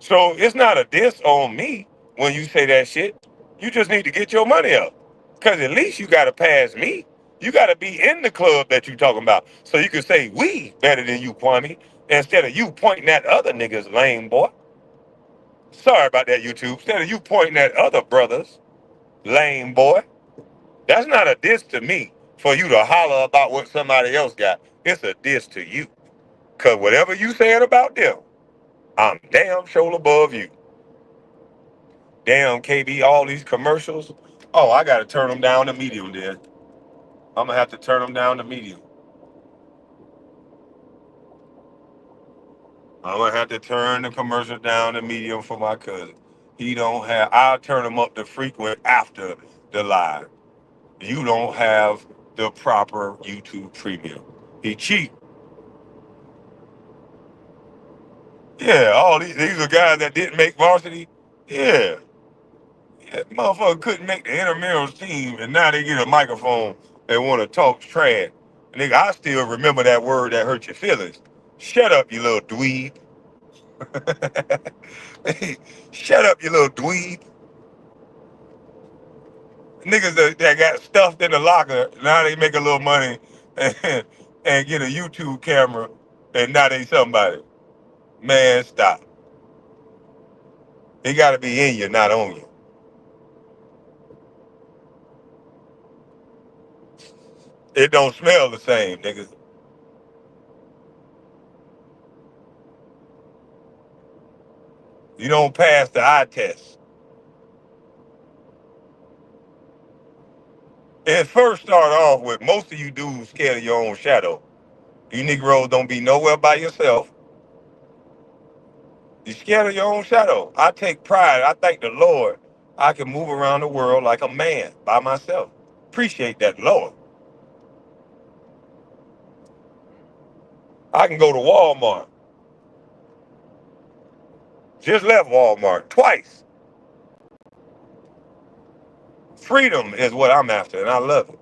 So it's not a diss on me when you say that shit. You just need to get your money up. Because at least you got to pass me. You got to be in the club that you talking about. So you can say we better than you, Kwame, instead of you pointing at other niggas, lame boy. Sorry about that, YouTube. Instead of you pointing at other brothers, lame boy. That's not a diss to me for you to holler about what somebody else got. It's a diss to you. Cause whatever you saying about them, I'm damn sure above you. Damn KB, all these commercials. Oh, I gotta turn them down to medium then. I'm gonna have to turn them down to medium. I'm gonna have to turn the commercial down to medium for my cousin. He don't have. I'll turn them up to frequent after the live. You don't have the proper YouTube premium. He cheap. Yeah, all these are guys that didn't make varsity. Yeah. Yeah, motherfucker couldn't make the intramurals team, and now they get a microphone and want to talk trash. Nigga, I still remember that word that hurt your feelings. Shut up, you little dweeb. Shut up, you little dweeb. Niggas that got stuffed in the locker, now they make a little money and, and get a YouTube camera, and now they somebody. Man, stop. It got to be in you, not on you. It don't smell the same, niggas. You don't pass the eye test. It first start off with most of you dudes scared of your own shadow. You Negroes don't be nowhere by yourself. You scared of your own shadow. I take pride. I thank the Lord I can move around the world like a man by myself. Appreciate that, Lord. I can go to Walmart. Just left Walmart twice. Freedom is what I'm after, and I love it.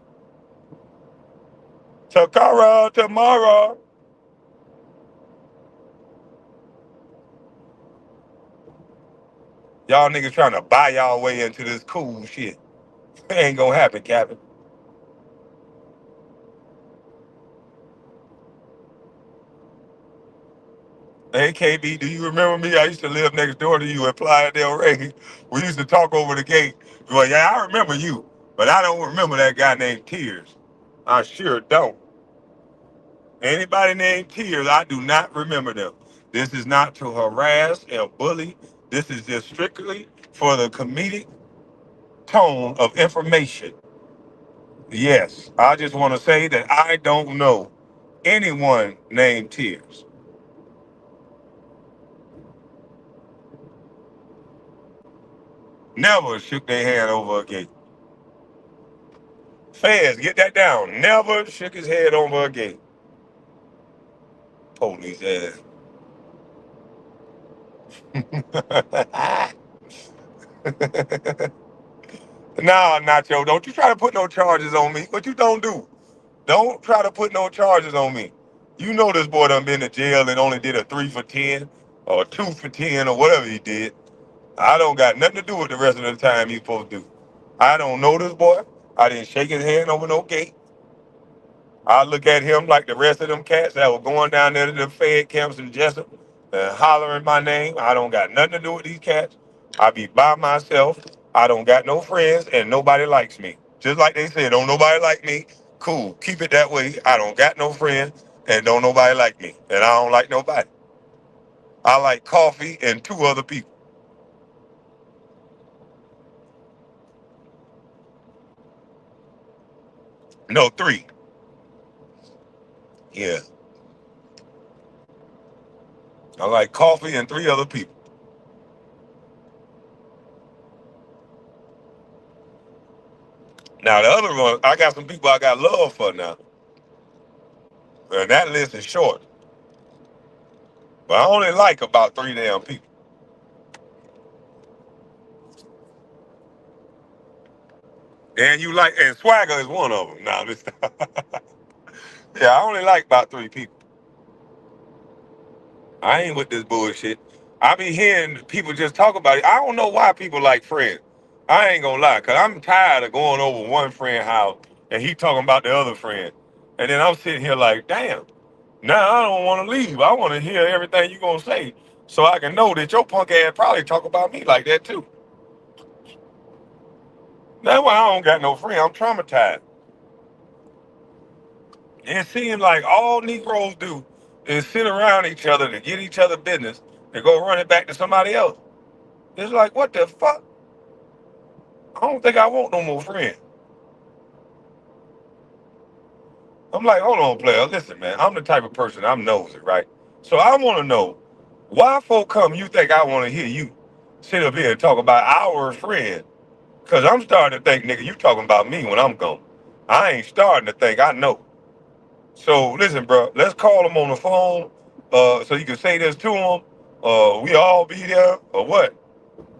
Takara tomorrow. Y'all niggas trying to buy y'all way into this cool shit. It ain't gonna happen, Captain. Hey KB, do you remember me? I used to live next door to you at Playa del Rey. We used to talk over the gate. Well, yeah, I remember you, but I don't remember that guy named Tearz. I sure don't. Anybody named Tearz, I do not remember them. This is not to harass and bully. This is just strictly for the comedic tone of information. Yes, I just want to say that I don't know anyone named Tearz. Never shook their hand over a gate. Feds, get that down. Never shook his head over a gate. Police ass. Nah, Nacho, don't you try to put no charges on me. What you don't do? Don't try to put no charges on me. You know this boy done been to jail and only did a 3 for 10 or a 2 for 10 or whatever he did. I don't got nothing to do with the rest of the time he's supposed to do. I don't know this boy. I didn't shake his hand over no gate. I look at him like the rest of them cats that were going down there to the Fed camps in Jessup and hollering my name. I don't got nothing to do with these cats. I be by myself. I don't got no friends and nobody likes me. Just like they said, don't nobody like me. Cool, keep it that way. I don't got no friends and don't nobody like me. And I don't like nobody. I like coffee and two other people. No, three. Yeah. I like coffee and three other people. Now the other one, I got some people I got love for now. And that list is short. But I only like about three damn people. And you like, and Swagger is one of them. Now, this, yeah, I only like about three people. I ain't with this bullshit. I be hearing people just talk about it. I don't know why people like friends. I ain't gonna lie, cause I'm tired of going over one friend house and he talking about the other friend, and then I'm sitting here like, damn. Now I don't want to leave. I want to hear everything you gonna say, so I can know that your punk ass probably talk about me like that too. That's why I don't got no friend. I'm traumatized. It seems like all Negroes do is sit around each other to get each other business and go run it back to somebody else. It's like, what the fuck? I don't think I want no more friends. I'm like, hold on, player. Listen, man, I'm the type of person, I'm nosy, right? So I want to know why folk come you think I want to hear you sit up here and talk about our friend? Because I'm starting to think, nigga, you talking about me when I'm gone. I ain't starting to think I know. So listen, bro, let's call him on the phone so you can say this to him. We all be there or what?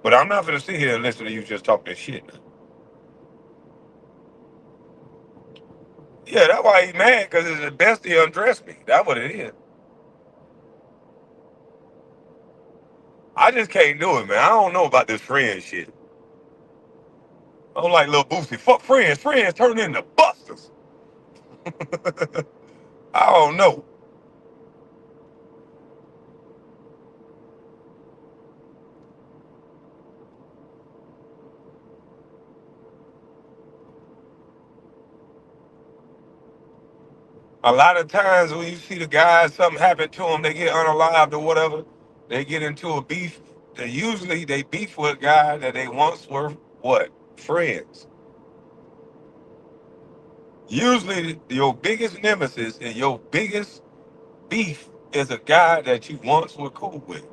But I'm not gonna sit here and listen to you just talk this shit. Yeah, that's why he mad because it's the best he undressed me. That's what it is. I just can't do it, man. I don't know about this friend shit. I'm like little Boosie. Fuck friends. Friends turn into busters. I don't know. A lot of times when you see the guys, something happen to them, they get unalived or whatever, they get into a beef. Usually they beef with a guy that they once were what? Friends. Usually your biggest nemesis and your biggest beef is a guy that you once were cool with.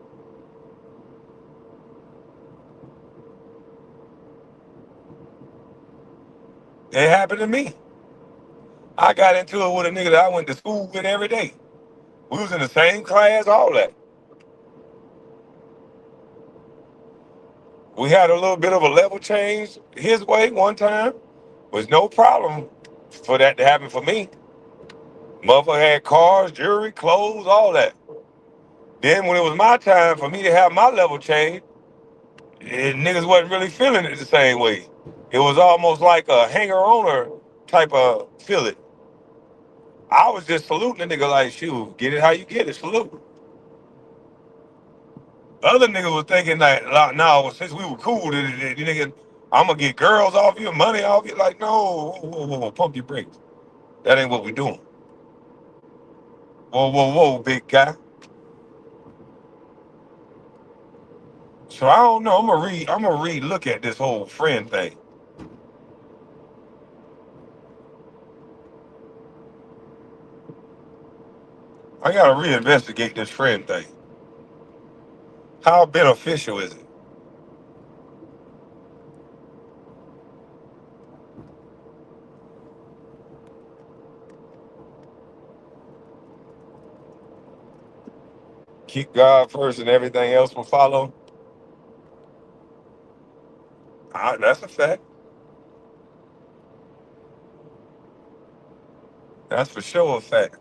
It happened to me. I got into it with a nigga that I went to school with every day. We was in the same class, all that. We had a little bit of a level change his way one time. Was no problem for that to happen for me. Motherfucker had cars, jewelry, clothes, all that. Then when it was my time for me to have my level change, niggas wasn't really feeling it the same way. It was almost like a hanger-oner type of feeling. I was just saluting the nigga like, shoot, get it how you get it, salute. Other niggas was thinking like, no, since we were cool, the nigga, I'm gonna get girls off you, money off you. Like, no, whoa, pump your brakes. That ain't what we doing. Whoa, big guy. So I don't know. I'm gonna look at this whole friend thing. I gotta reinvestigate this friend thing. How beneficial is it? Keep God first and everything else will follow. That's a fact. That's for sure a fact.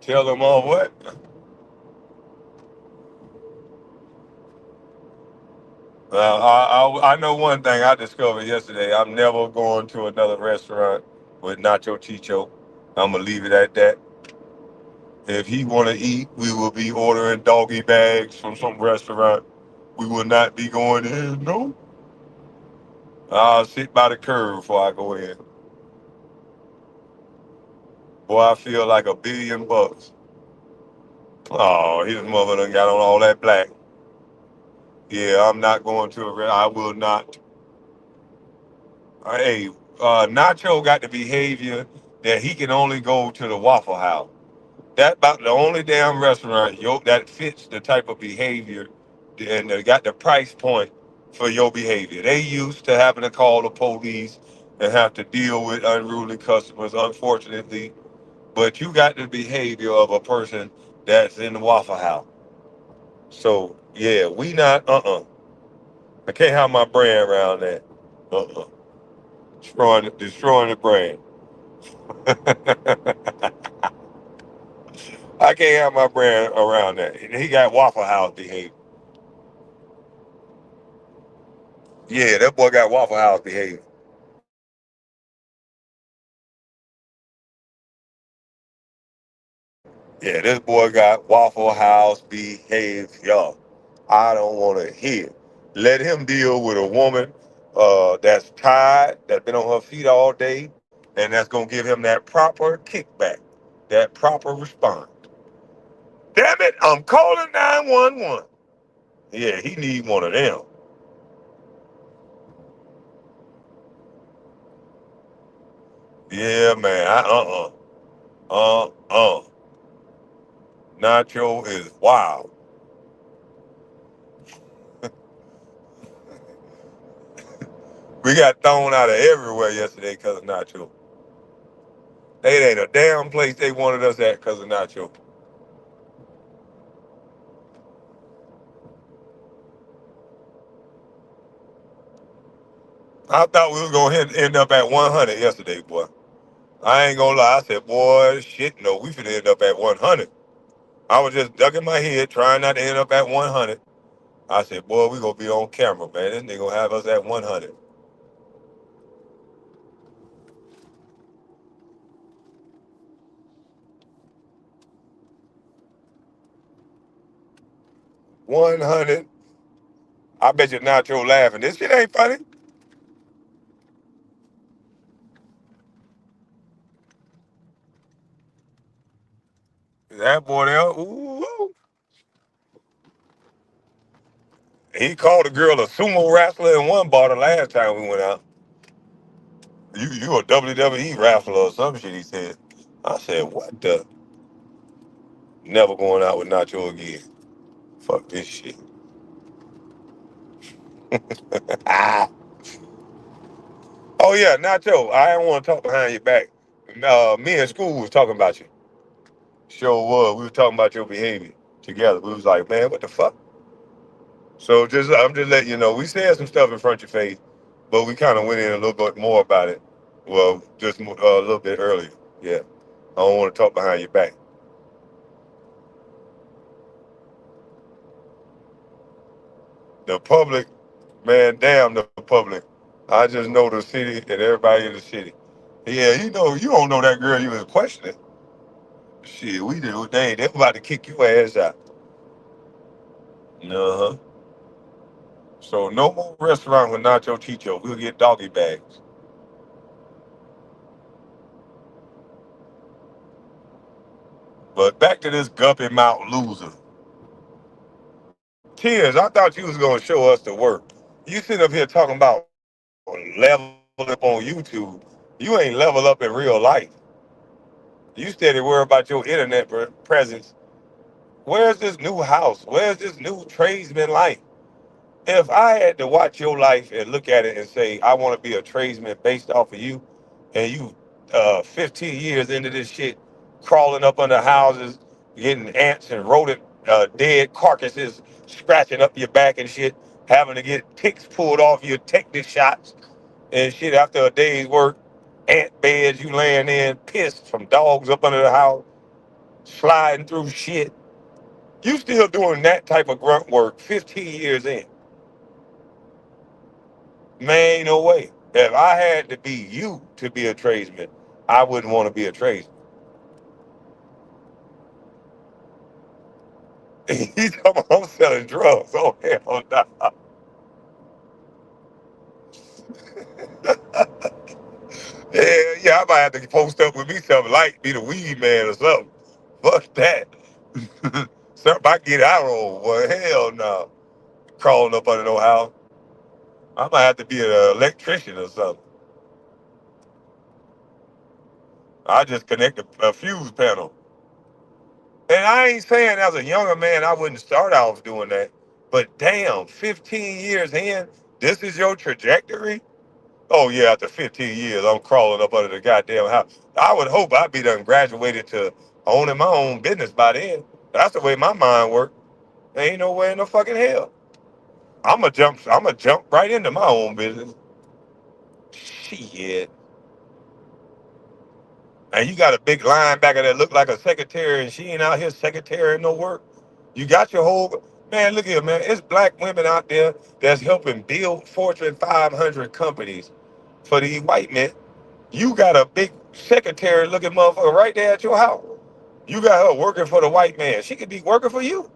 Tell them all what? I know one thing I discovered yesterday. I'm never going to another restaurant with Nacho Chicho. I'm gonna leave it at that. If he want to eat, we will be ordering doggy bags from some restaurant. We will not be going in. No, I'll sit by the curb before I go in. Boy, I feel like $1 billion. Oh, his mother done got on all that black. Yeah, I'm not going to a. I will not. Hey, Nacho got the behavior that he can only go to the Waffle House. That about the only damn restaurant that fits the type of behavior and they got the price point for your behavior. They used to having to call the police and have to deal with unruly customers, unfortunately. But you got the behavior of a person that's in the Waffle House. So yeah, we not I can't have my brand around that. Uh-uh. Destroying the brand. I can't have my brand around that. He got Waffle House behavior. Yeah, that boy got Waffle House behavior. Yeah, this boy got Waffle House behavior. I don't want to hear. Let him deal with a woman that's tired, that's been on her feet all day, and that's gonna give him that proper kickback, that proper response. Damn it, I'm calling 911. Yeah, he need one of them. Yeah, man. Uh. Nacho is wild. We got thrown out of everywhere yesterday because of Nacho. It ain't a damn place they wanted us at because of Nacho. I thought we was gonna end up at 100 yesterday, boy. I ain't gonna lie. I said, boy, shit, no, we finna end up at 100. I was just ducking my head, trying not to end up at 100. I said, boy, we gonna be on camera, man. This nigga gonna have us at 100. 100. I bet you Nacho laughing. This shit ain't funny. That boy there, ooh, he called a girl a sumo wrestler in one bar the last time we went out. You a WWE wrestler or some shit, he said. I said, what the? Never going out with Nacho again. Fuck this shit. Ah. Oh yeah, Nacho, I don't want to talk behind your back. Me in school was talking about you. Sure was. We was talking about your behavior together. We was like, man, what the fuck? So I'm just letting you know, we said some stuff in front of your face, but we kind of went in a little bit more about it. Well, just a little bit earlier. Yeah. I don't want to talk behind your back. The public, man, damn the public. I just know the city and everybody in the city. Yeah, you don't know that girl you was questioning. Shit, we do. They about to kick your ass out. Uh-huh. So no more restaurant with Nacho Chicho. We'll get doggy bags. But back to this guppy mouth loser. Tears, I thought you was gonna show us the work. You sit up here talking about level up on YouTube. You ain't level up in real life. You steady worry about your internet presence. Where's this new house? Where's this new tradesman life? If I had to watch your life and look at it and say, I want to be a tradesman based off of you, and you 15 years into this shit, crawling up under houses, getting ants and rodent dead carcasses scratching up your back and shit, having to get ticks pulled off your tetanus shots and shit after a day's work, ant beds you laying in, pissed from dogs up under the house, sliding through shit. You still doing that type of grunt work 15 years in. Man, ain't no way. If I had to be you to be a tradesman, I wouldn't want to be a tradesman. He's talking about I'm selling drugs. Oh, hell no. Yeah, yeah, I might have to post up with me something like be the weed man or something. Fuck that. Something I get out on. Well, hell no. Crawling up under no house. I might have to be an electrician or something. I just connect a fuse panel. And I ain't saying as a younger man I wouldn't start off doing that. But damn, 15 years in, this is your trajectory? Oh yeah, after 15 years, I'm crawling up under the goddamn house. I would hope I'd be done graduated to owning my own business by then. That's the way my mind works. There ain't no way in the fucking hell. I'm a jump right into my own business. Shit. And you got a big linebacker that look like a secretary and she ain't out here secretary no work. You got your whole man, look here, man. It's black women out there that's helping build Fortune 500 companies for these white men. You got a big secretary looking motherfucker right there at your house. You got her working for the white man. She could be working for you.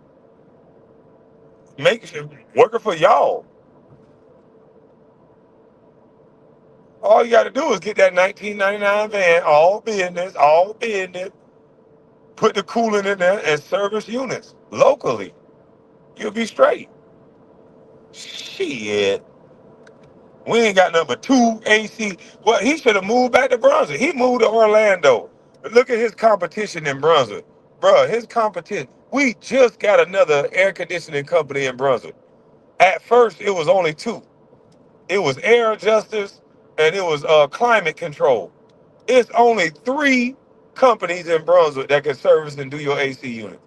Make sure working for y'all. All you got to do is get that 1999 van, all business, put the coolant in there and service units locally. You'll be straight. Shit. We ain't got number two AC. Well, he should have moved back to Brunswick. He moved to Orlando. But look at his competition in Brunswick. Bruh, his competition. We just got another air conditioning company in Brunswick. At first, it was only two. It was air adjusters and it was climate control. It's only three companies in Brunswick that can service and do your AC unit.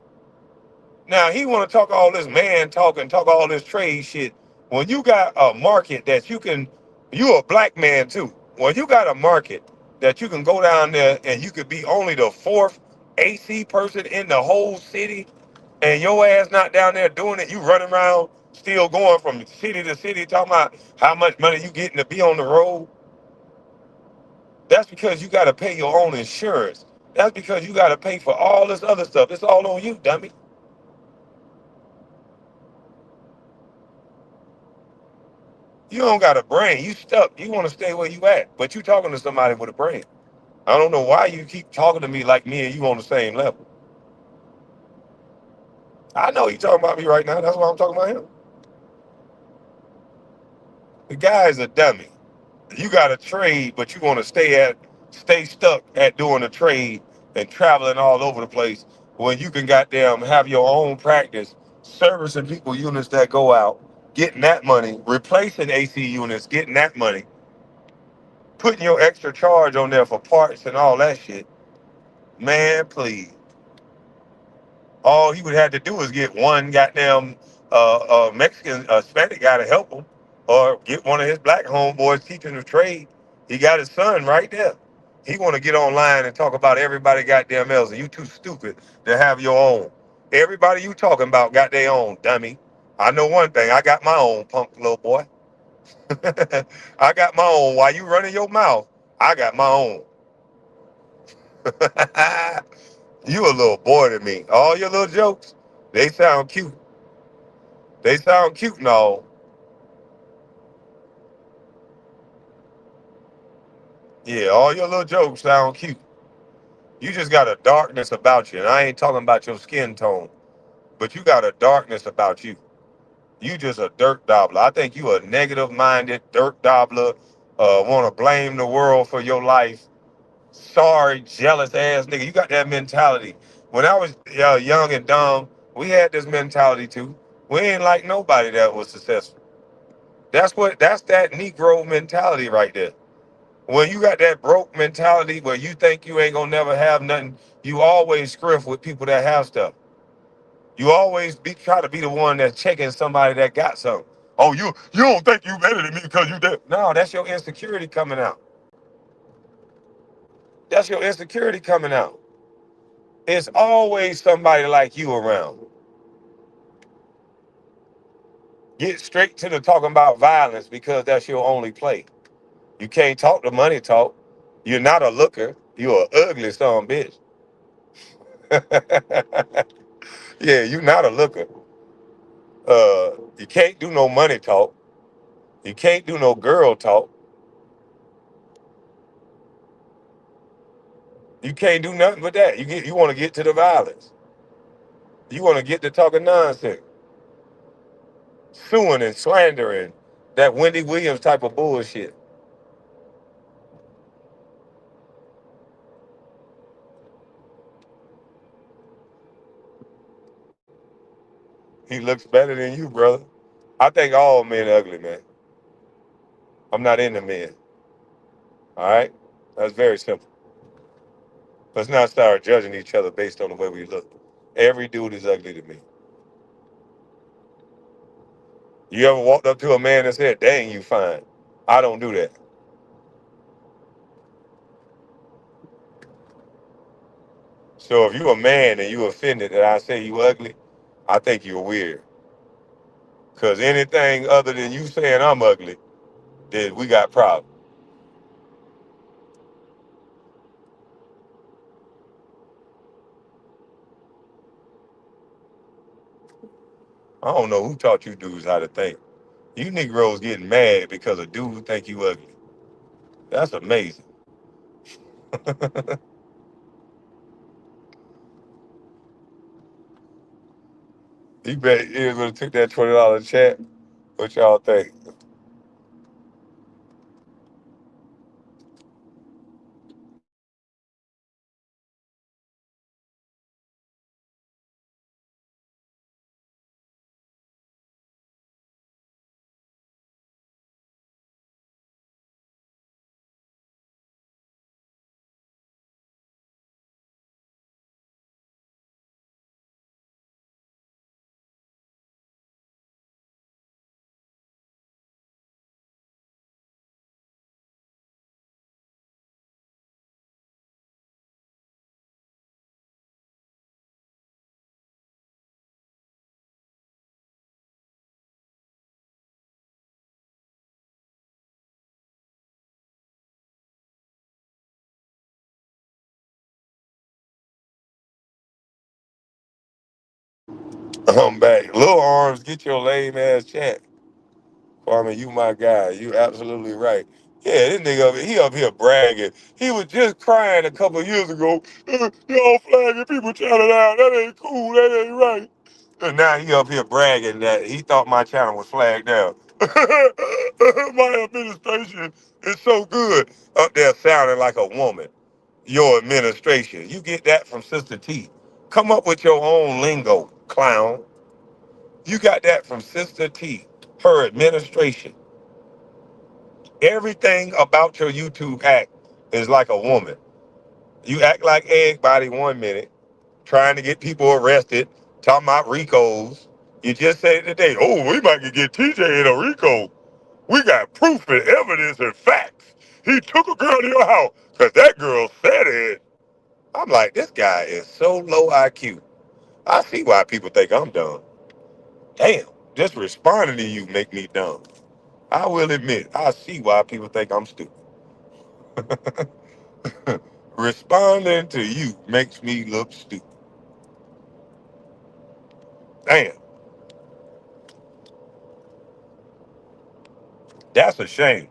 Now he want to talk all this man talk and talk all this trade shit. When you got a market that you a black man too. When you got a market that you can go down there and you could be only the fourth AC person in the whole city, and your ass not down there doing it, you running around still going from city to city talking about how much money you getting to be on the road. That's because you got to pay your own insurance. That's because you got to pay for all this other stuff. It's all on you, dummy. You don't got a brain. You stuck. You want to stay where you at, but you talking to somebody with a brain. I don't know why you keep talking to me like me and you on the same level. I know you talking about me right now. That's why I'm talking about him. The guy is a dummy. You got a trade, but you want to stay stuck at doing a trade and traveling all over the place when you can goddamn have your own practice, servicing people units that go out, getting that money, replacing AC units, getting that money, putting your extra charge on there for parts and all that shit. Man, please. All he would have to do is get one goddamn Mexican, Hispanic guy to help him, or get one of his black homeboys teaching the trade. He got his son right there. He want to get online and talk about everybody goddamn else, and you too stupid to have your own. Everybody you talking about got their own, dummy. I know one thing. I got my own, punk little boy. I got my own. While you running your mouth, I got my own. You a little boy to me. All your little jokes, they sound cute. They sound cute and all. Yeah, all your little jokes sound cute. You just got a darkness about you. And I ain't talking about your skin tone, but you got a darkness about you. You just a dirt dabbler. I think you a negative minded dirt dabbler. Want to blame the world for your life. Sorry, jealous ass nigga. You got that mentality. When I was young and dumb, we had this mentality too. We ain't like nobody that was successful. That's that Negro mentality right there. When you got that broke mentality where you think you ain't gonna never have nothing, you always scriff with people that have stuff. You always try to be the one that's checking somebody that got something. Oh, you don't think you better than me because you did. No, that's your insecurity coming out. That's your insecurity coming out. It's always somebody like you around. Get straight to the talking about violence because that's your only play. You can't talk the money talk. You're not a looker. You're an ugly son of a bitch. Yeah, you're not a looker. You can't do no money talk. You can't do no girl talk. You can't do nothing but that. You want to get to the violence. You want to get to talking nonsense, suing and slandering, that Wendy Williams type of bullshit. He looks better than you, brother. I think all men ugly, man. I'm not into men. All right? That's very simple. Let's not start judging each other based on the way we look. Every dude is ugly to me. You ever walked up to a man and said, dang, you fine? I don't do that. So if you a man and you offended that I say you ugly, I think you're weird. Because anything other than you saying I'm ugly, then we got problems. I don't know who taught you dudes how to think. You Negroes getting mad because a dude think you ugly. That's amazing. You bet you gonna take that $20 chat. What y'all think? I'm back. Little arms, get your lame ass chat. Kwame, you my guy. You absolutely right. Yeah, this nigga he up here bragging. He was just crying a couple of years ago. Y'all flagging people channel out. That ain't cool. That ain't right. And now he up here bragging that he thought my channel was flagged down. My administration is so good. Up there sounding like a woman. Your administration. You get that from Sister T. Come up with your own lingo, clown. You got that from Sister T. Her administration. Everything about your YouTube act is like a woman. You act like egg body 1 minute, trying to get people arrested, talking about Ricos. You just said today, oh, we might could get TJ in a Rico. We got proof and evidence and facts. He took a girl to your house because that girl said it. I'm like, this guy is so low IQ. I see why people think I'm dumb. Damn, just responding to you make me dumb. I will admit, I see why people think I'm stupid. Responding to you makes me look stupid. Damn, that's a shame.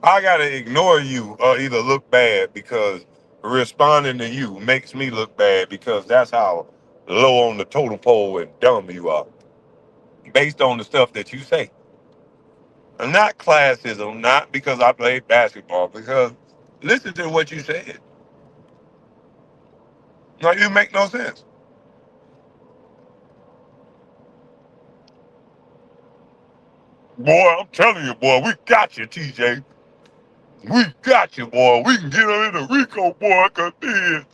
I gotta ignore you or either look bad because responding to you makes me look bad because that's how low on the totem pole and dumb you are based on the stuff that you say. And not classism, not because I played basketball, because listen to what you said. Like, you make no sense. Boy, I'm telling you, boy, we got you, TJ. We got you, boy. We can get her in the Rico, boy, cause this.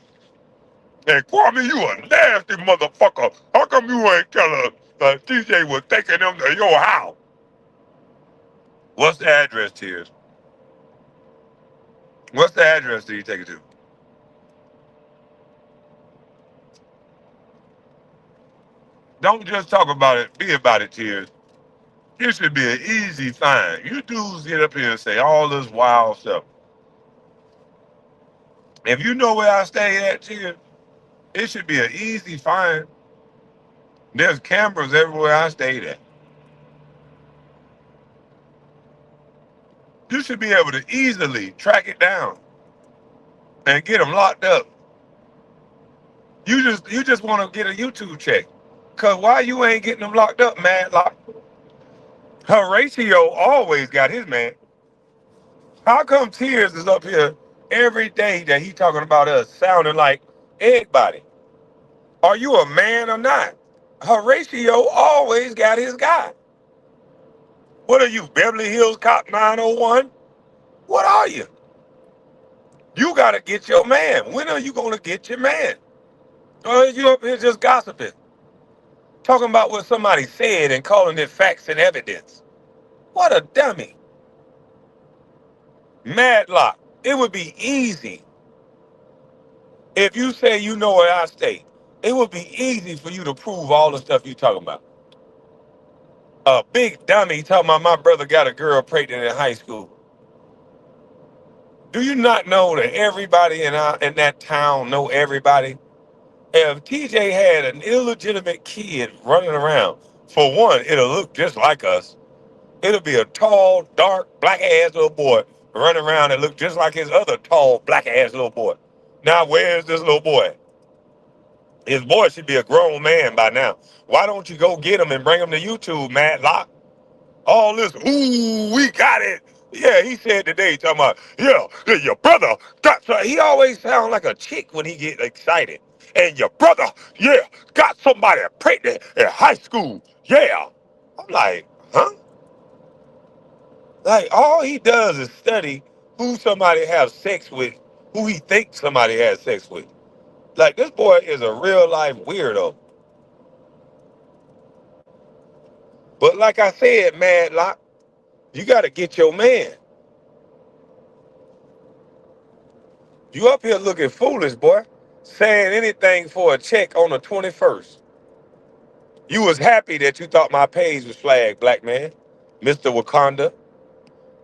And Kwame, you a nasty motherfucker. How come you ain't tell her? TJ was taking them to your house. What's the address, Tearz? What's the address that you take it to? Don't just talk about it, be about it, Tearz. It should be an easy find. You dudes get up here and say all this wild stuff. If you know where I stay at, Tearz, it should be an easy find. There's cameras everywhere I stayed at. You should be able to easily track it down and get them locked up. You just want to get a YouTube check. Cause why you ain't getting them locked up, man? Like Horatio always got his man. How come Tearz is up here every day that he talking about us sounding like everybody? Are you a man or not? Horatio always got his guy. What are you, Beverly Hills Cop 901? What are you? You gotta get your man. When are you gonna get your man? Or are you up here just gossiping? Talking about what somebody said and calling it facts and evidence. What a dummy. Madlock. It would be easy if you say you know where I stay. It would be easy for you to prove all the stuff you talking about. A big dummy talking about my brother got a girl pregnant in high school. Do you not know that everybody in that town know everybody? If TJ had an illegitimate kid running around, for one, it'll look just like us. It'll be a tall, dark, black ass little boy running around and look just like his other tall, black ass little boy. Now, where's this little boy? His boy should be a grown man by now. Why don't you go get him and bring him to YouTube, Matlock? All this, ooh, we got it. Yeah, he said today, talking about, yeah, your brother got, so he always sound like a chick when he get excited. And your brother, yeah, got somebody pregnant in high school. Yeah. I'm like, huh? Like, all he does is study who somebody has sex with, who he thinks somebody has sex with. Like, this boy is a real life weirdo. But like I said, Madlock, you got to get your man. You up here looking foolish, boy, saying anything for a check on the 21st. You was happy that you thought my page was flagged, black man. Mr. Wakanda,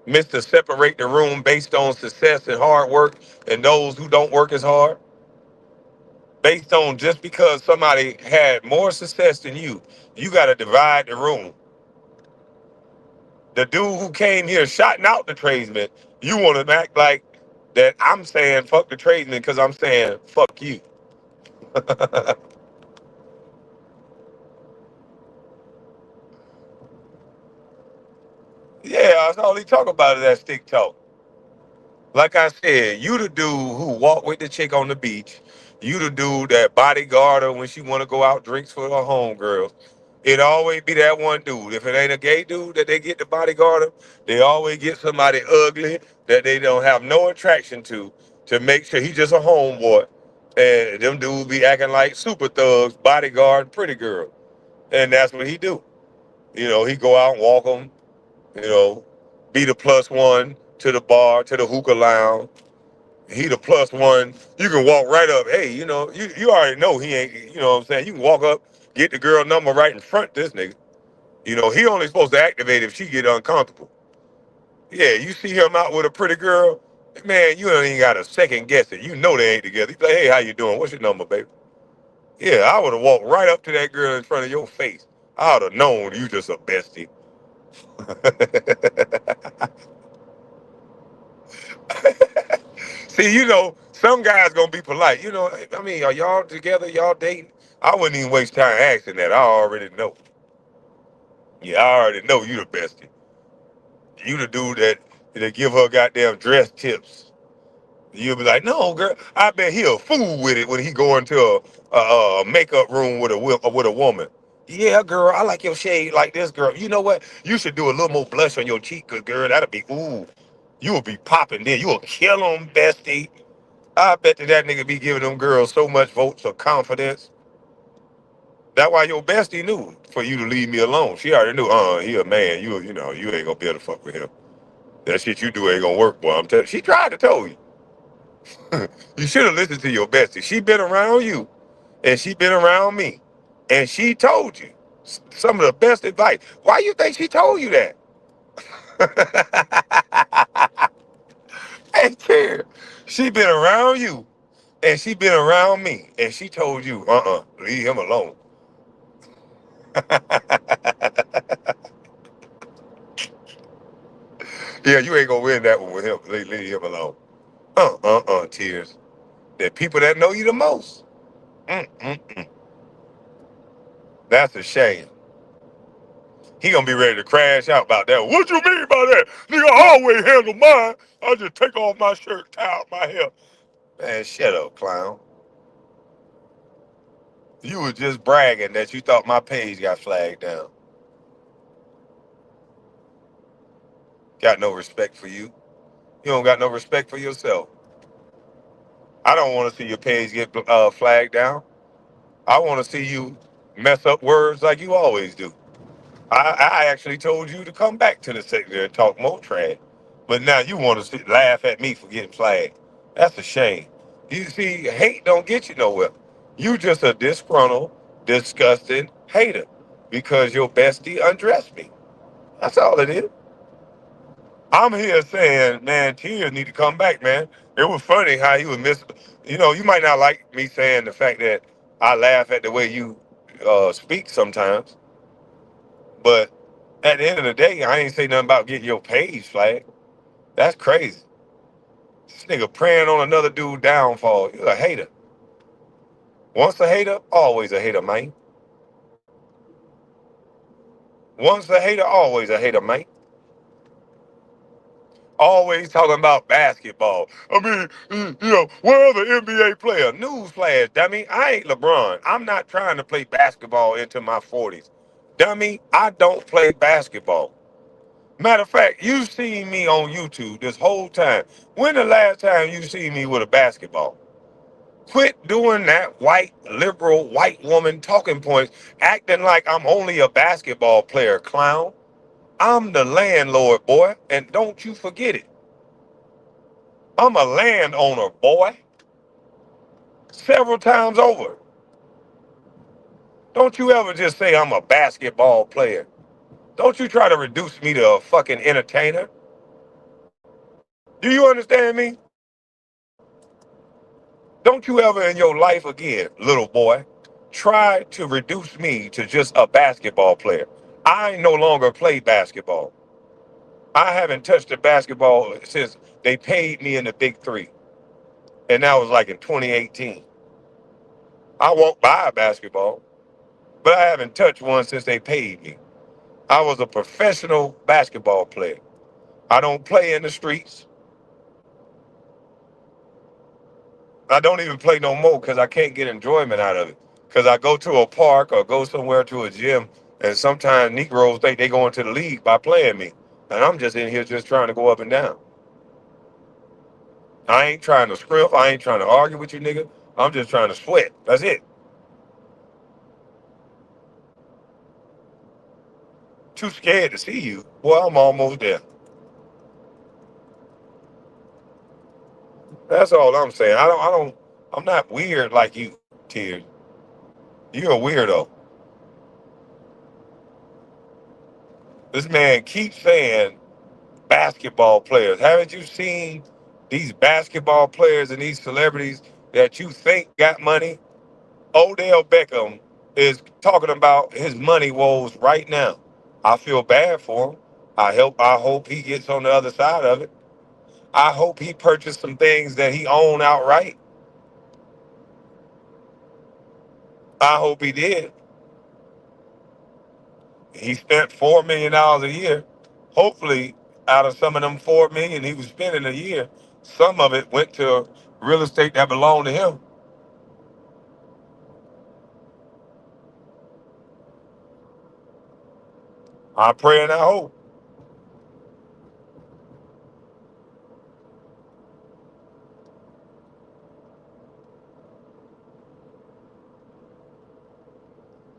Mr. Separate the room based on success and hard work and those who don't work as hard. Based on just because somebody had more success than you got to divide the room. The dude who came here shouting out the tradesman, you want to act like that I'm saying fuck the tradesman because I'm saying fuck you. Yeah, that's all he talk about is that stick talk. Like I said, you the dude who walk with the chick on the beach. You the dude that bodyguard her when she want to go out drinks for her homegirls. It always be that one dude. If it ain't a gay dude that they get to bodyguard him, they always get somebody ugly that they don't have no attraction to make sure he just a homeboy. And them dudes be acting like super thugs, bodyguard, pretty girl. And that's what he do. He go out and walk them, you know, be the plus one to the bar, to the hookah lounge. He the plus one. You can walk right up. Hey, you already know he ain't, you know what I'm saying? You can walk up, get the girl number right in front of this nigga. He only supposed to activate if she get uncomfortable. Yeah, you see him out with a pretty girl, man, you ain't got a second guess it. You know they ain't together. He's like, hey, how you doing? What's your number, baby? Yeah, I would have walked right up to that girl in front of your face. I would have known you just a bestie. See, some guys gonna be polite. I mean, are y'all together? Y'all dating? I wouldn't even waste time asking that. I already know. Yeah, I already know you the bestie. You the dude that give her goddamn dress tips. You'll be like, no, girl. I bet he a fool with it when he go into a makeup room with a woman. Yeah, girl, I like your shade like this, girl. You know what? You should do a little more blush on your cheek, cause girl, that'll be ooh. You will be popping then. You will kill them, bestie. I bet that nigga be giving them girls so much votes of confidence. That's why your bestie knew for you to leave me alone. She already knew, he a man. You ain't gonna be able to fuck with him. That shit you do ain't gonna work, boy. I'm telling you. She tried to tell you. You should have listened to your bestie. She been around you, and she been around me, and she told you some of the best advice. Why you think she told you that? Hey, Tearz, she been around you, and she been around me, and she told you, leave him alone. Yeah, you ain't gonna win that one with him. Leave him alone. Tears. The people that know you the most. Mm-mm-mm. That's a shame. He gonna be ready to crash out about that. What you mean by that? Nigga, I always handle mine. I just take off my shirt, tie out my hair. Man, shut up, clown. You was just bragging that you thought my page got flagged down. Got no respect for you. You don't got no respect for yourself. I don't want to see your page get flagged down. I want to see you mess up words like you always do. I actually told you to come back to the sector and talk more trash. But now you want to laugh at me for getting flagged. That's a shame. You see, hate don't get you nowhere. You just a disgruntled, disgusted hater because your bestie undressed me. That's all it is. I'm here saying, man, Tears need to come back, man. It was funny how he was you might not like me saying the fact that I laugh at the way you speak sometimes, but at the end of the day, I ain't say nothing about getting your page flagged. That's crazy. This nigga praying on another dude downfall. You're a hater. Once a hater, always a hater, man. Once a hater, always a hater, man. Always talking about basketball. I mean, where the NBA player? Newsflash, dummy. I ain't LeBron. I'm not trying to play basketball into my 40s. Dummy, I don't play basketball. Matter of fact, you've seen me on YouTube this whole time. When the last time you seen me with a basketball? Quit doing that white, liberal, white woman talking points, acting like I'm only a basketball player, clown. I'm the landlord, boy, and don't you forget it. I'm a landowner, boy, several times over. Don't you ever just say I'm a basketball player. Don't you try to reduce me to a fucking entertainer. Do you understand me? Don't you ever in your life again, little boy, try to reduce me to just a basketball player. I no longer play basketball. I haven't touched a basketball since they paid me in the Big Three. And that was like in 2018. I won't buy a basketball, but I haven't touched one since they paid me. I was a professional basketball player. I don't play in the streets. I don't even play no more because I can't get enjoyment out of it. Because I go to a park or go somewhere to a gym, and sometimes Negroes think they go into the league by playing me. And I'm just in here just trying to go up and down. I ain't trying to scrimp. I ain't trying to argue with you, nigga. I'm just trying to sweat. That's it. Too scared to see you. Well, I'm almost there. That's all I'm saying. I'm not weird like you, Tears. You're a weirdo. This man keeps saying basketball players. Haven't you seen these basketball players and these celebrities that you think got money? Odell Beckham is talking about his money woes right now. I feel bad for him. I hope he gets on the other side of it. I hope he purchased some things that he owned outright. I hope he did. He spent $4 million a year. Hopefully, out of some of them $4 million he was spending a year, some of it went to real estate that belonged to him. I pray and I hope.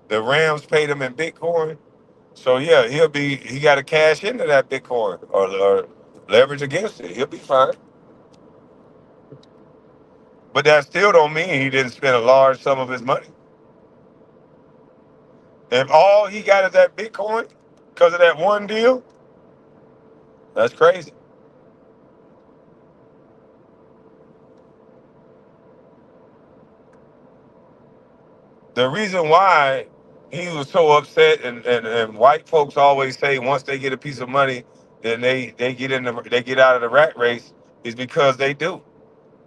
The Rams paid him in Bitcoin. So yeah, he got to cash into that Bitcoin or leverage against it. He'll be fine. But that still don't mean he didn't spend a large sum of his money. If all he got is that Bitcoin because of that one deal, that's crazy. The reason why he was so upset, and white folks always say once they get a piece of money, then they get out of the rat race, is because they do.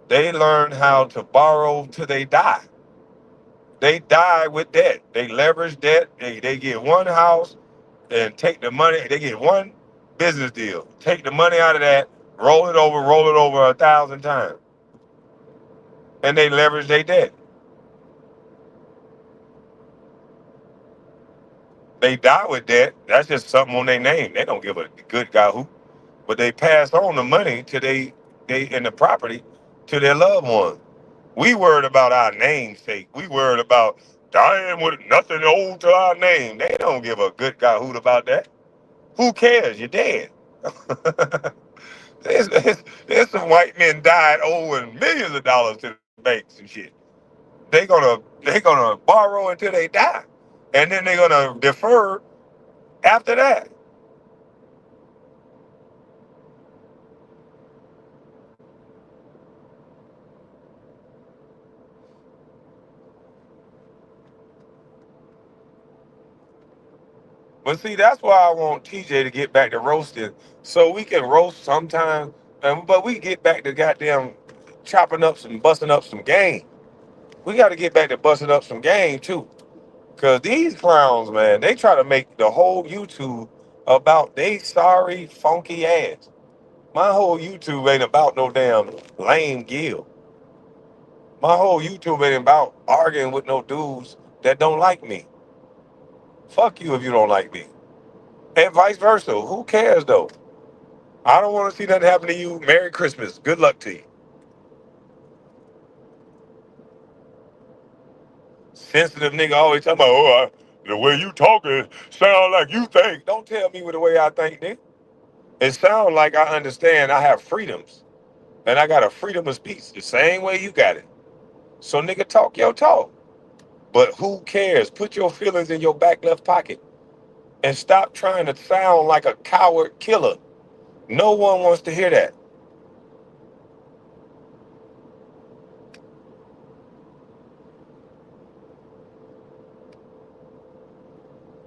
They learn how to borrow till they die. They die with debt. They leverage debt. They get one house and take the money. They get one business deal. Take the money out of that, roll it over 1,000 times, and they leverage their debt. They die with debt. That's just something on their name. They don't give a good guy who, but they pass on the money to they and the property to their loved ones. We worried about our namesake. We worried about dying with nothing owed to our name. They don't give a good guy hoot about that. Who cares? You're dead. There's some white men died owing millions of dollars to the banks and shit. They gonna borrow until they die, and then they're gonna defer after that. But see, that's why I want TJ to get back to roasting, so we can roast sometimes, but we get back to goddamn chopping up some, busting up some game. We got to get back to busting up some game too. Cause these clowns, man, they try to make the whole YouTube about they sorry funky ass. My whole YouTube ain't about no damn lame Gil. My whole YouTube ain't about arguing with no dudes that don't like me. Fuck you if you don't like me. And vice versa. Who cares though? I don't want to see nothing happen to you. Merry Christmas. Good luck to you. Sensitive nigga always talking about, the way you talking sound like you think. Don't tell me with the way I think, nigga. It sounds like I understand I have freedoms. And I got a freedom of speech the same way you got it. So nigga, talk your talk. But who cares? Put your feelings in your back left pocket and stop trying to sound like a coward killer. No one wants to hear that.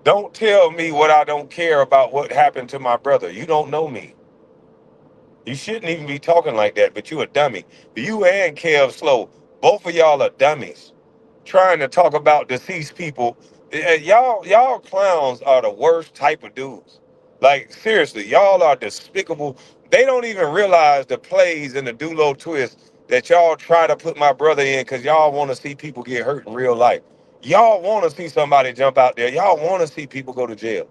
Don't tell me what I don't care about what happened to my brother. You don't know me. You shouldn't even be talking like that, but you a dummy. You and Kev Slow, both of y'all are dummies. Trying to talk about deceased people. Y'all clowns are the worst type of dudes. Like seriously, y'all are despicable. They don't even realize the plays and the Dulo twist that y'all try to put my brother in because y'all want to see people get hurt in real life. Y'all want to see somebody jump out there. Y'all want to see people go to jail.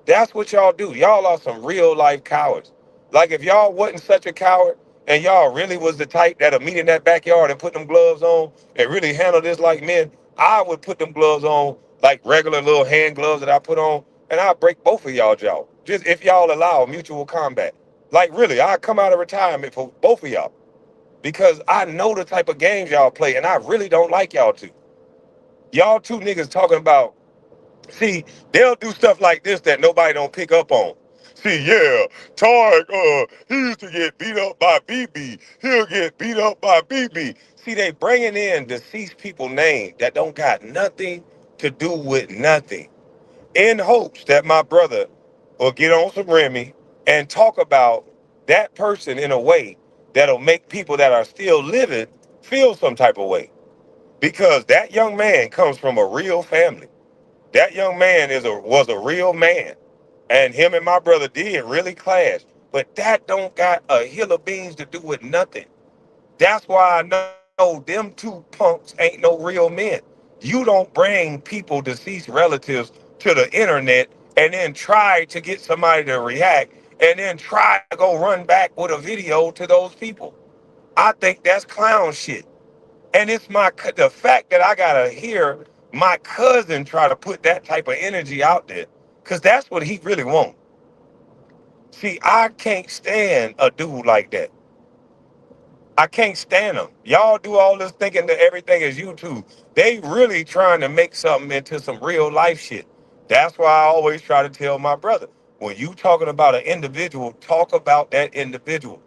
That's what y'all do. Y'all are some real life cowards. Like if y'all wasn't such a coward and y'all really was the type that'll meet in that backyard and put them gloves on and really handle this like men, I would put them gloves on like regular little hand gloves that I put on, and I'll break both of y'all jaw. Just if y'all allow mutual combat. Like really, I come out of retirement for both of y'all because I know the type of games y'all play, and I really don't like y'all two. Y'all two niggas talking about. See, they'll do stuff like this that nobody don't pick up on. See, yeah, Tarek, he used to get beat up by BB. He'll get beat up by BB. See, they bringing in deceased people names that don't got nothing to do with nothing in hopes that my brother will get on some Remy and talk about that person in a way that'll make people that are still living feel some type of way. Because that young man comes from a real family. That young man was a real man. And him and my brother did really clash. But that don't got a hill of beans to do with nothing. That's why I know them two punks ain't no real men. You don't bring people, deceased relatives, to the internet and then try to get somebody to react and then try to go run back with a video to those people. I think that's clown shit. And it's the fact that I gotta hear My cousin try to put that type of energy out there because that's what he really wants. See, I can't stand a dude like that. I can't stand them. Y'all do all this thinking that everything is YouTube. They really trying to make something into some real life shit. That's why I always try to tell my brother, when you talking about an individual, talk about that individual.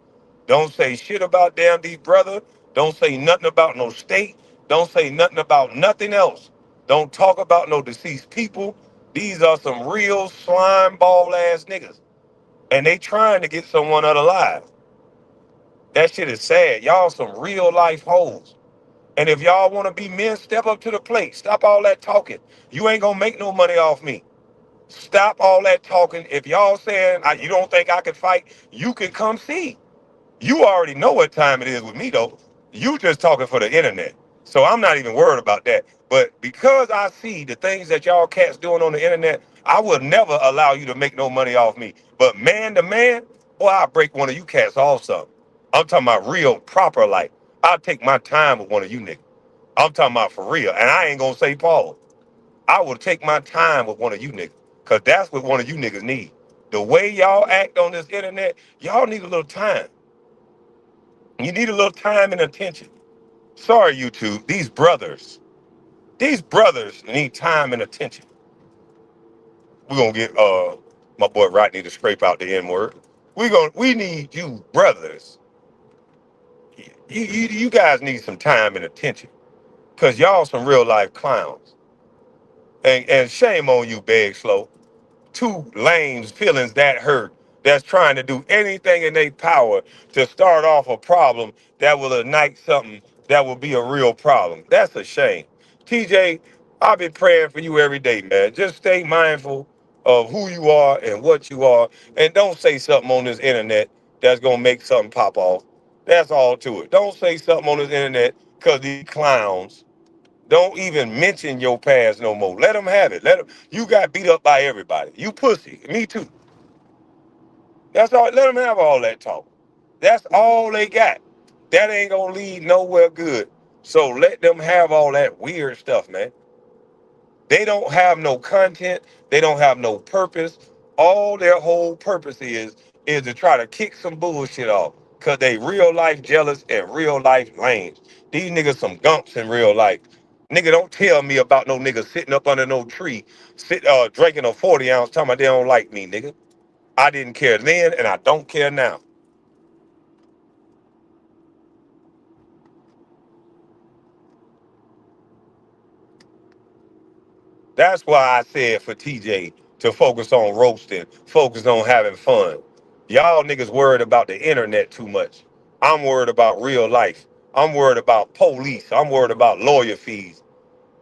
Don't say shit about damn deep brother. Don't say nothing about no state. Don't say nothing about nothing else. Don't talk about no deceased people. These are some real slime ball ass niggas. And they trying to get someone unalive. That shit is sad. Y'all some real life hoes. And if y'all want to be men, step up to the plate. Stop all that talking. You ain't gonna make no money off me. Stop all that talking. If y'all saying you don't think I can fight, you can come see. You already know what time it is with me though. You just talking for the internet. So I'm not even worried about that. But because I see the things that y'all cats doing on the internet, I will never allow you to make no money off me. But man to man, boy, I'll break one of you cats off something. I'm talking about real proper life. I'll take my time with one of you niggas. I'm talking about for real. And I ain't gonna say Paul. I will take my time with one of you niggas. Cause that's what one of you niggas need. The way y'all act on this internet, y'all need a little time. You need a little time and attention. Sorry, YouTube. These brothers need time and attention. We're gonna get my boy Rodney to scrape out the N word. We need you brothers. You guys need some time and attention. Cause y'all some real life clowns. And shame on you, Big Slow. Two lames feelings that hurt that's trying to do anything in their power to start off a problem that will ignite something that will be a real problem. That's a shame. TJ, I've been praying for you every day, man. Just stay mindful of who you are and what you are, and don't say something on this internet that's gonna make something pop off. That's all to it. Don't say something on this internet because these clowns don't even mention your past no more. Let them have it. Let them. You got beat up by everybody. You pussy. Me too. That's all. Let them have all that talk. That's all they got. That ain't gonna lead nowhere good. So let them have all that weird stuff, man. They don't have no content. They don't have no purpose. All their whole purpose is to try to kick some bullshit off. Cause they real life jealous and real life lames. These niggas some gumps in real life. Nigga, don't tell me about no nigga sitting up under no tree, drinking a 40 ounce, talking about they don't like me, nigga. I didn't care then and I don't care now. That's why I said for TJ to focus on roasting, focus on having fun. Y'all niggas worried about the internet too much. I'm worried about real life. I'm worried about police. I'm worried about lawyer fees.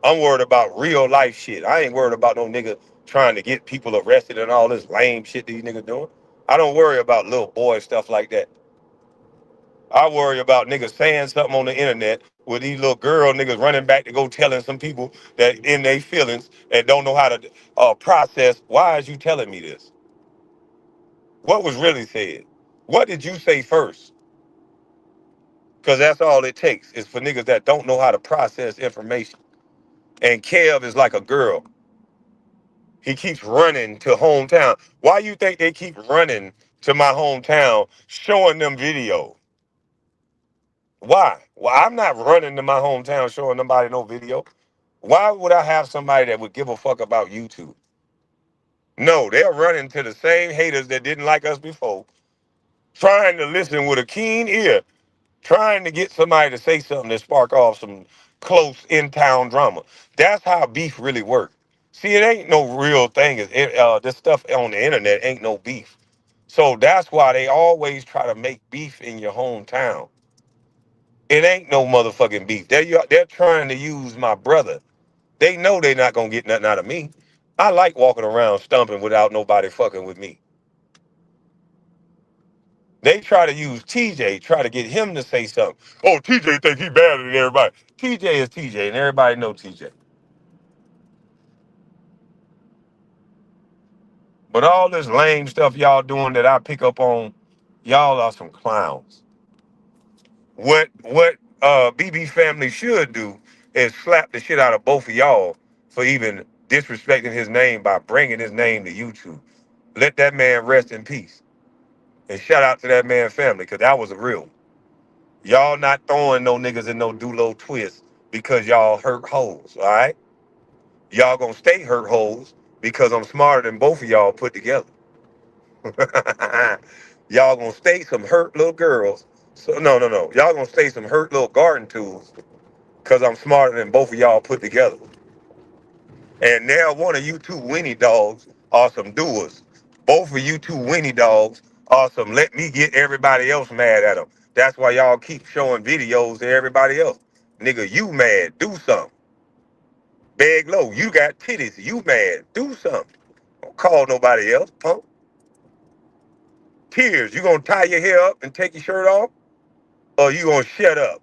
I'm worried about real life shit. I ain't worried about no nigga trying to get people arrested and all this lame shit these niggas doing. I don't worry about little boy stuff like that. I worry about niggas saying something on the internet with these little girl niggas running back to go telling some people that in their feelings and don't know how to process. Why is you telling me this? What was really said? What did you say first? Because that's all it takes is for niggas that don't know how to process information. And Kev is like a girl. He keeps running to hometown. Why you think they keep running to my hometown showing them video? Why? Well, I'm not running to my hometown showing nobody no video. Why would I have somebody that would give a fuck about YouTube? No, they're running to the same haters that didn't like us before, trying to listen with a keen ear, trying to get somebody to say something that spark off some close in-town drama. That's how beef really works. See, it ain't no real thing. This stuff on the internet ain't no beef. So that's why they always try to make beef in your hometown. It ain't no motherfucking beef. They're trying to use my brother. They know they're not gonna get nothing out of me. I like walking around stumping without nobody fucking with me. They try to use TJ, try to get him to say something. Oh, TJ think he better than everybody. TJ is TJ, and everybody know TJ. But all this lame stuff y'all doing that I pick up on, y'all are some clowns. What BB family should do is slap the shit out of both of y'all for even disrespecting his name by bringing his name to YouTube. Let that man rest in peace. And shout out to that man's family, because that was a real one. Y'all not throwing no niggas in no dulo twist because y'all hurt hoes, all right? Y'all gonna stay hurt hoes because I'm smarter than both of y'all put together. Y'all gonna stay some hurt little girls. So no, no, no. Y'all gonna stay some hurt little garden tools because I'm smarter than both of y'all put together. And now one of you two Winnie dogs are some doers. Both of you two Winnie dogs are some let me get everybody else mad at them. That's why y'all keep showing videos to everybody else. Nigga, you mad, do something. Beg low, you got titties, you mad, do something. Don't call nobody else, punk. Tears, you gonna tie your hair up and take your shirt off? Or you gonna shut up?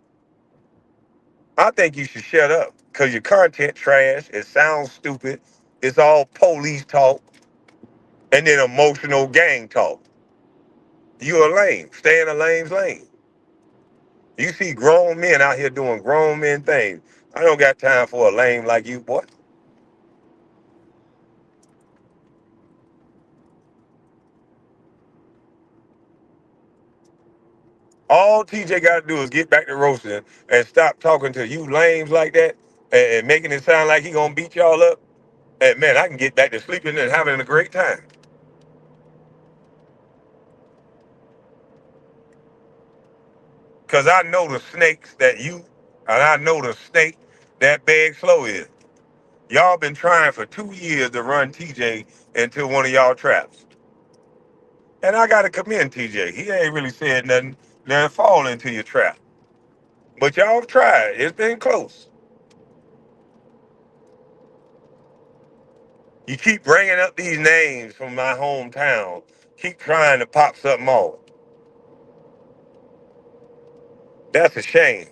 I think you should shut up. Cause your content trash, it sounds stupid, it's all police talk, and then emotional gang talk. You a lame. Stay in a lame's lane. You see grown men out here doing grown men things. I don't got time for a lame like you, boy. All TJ got to do is get back to roasting and stop talking to you lames like that and making it sound like he gonna beat y'all up. And man, I can get back to sleeping and having a great time. Cause I know the snakes that you and I know the snake that Big Slow is. Y'all been trying for 2 years to run TJ into one of y'all traps. And I gotta commend TJ. He ain't really said nothing, nothing fall into your trap. But y'all have tried. It's been close. You keep bringing up these names from my hometown. Keep trying to pop something off. That's a shame.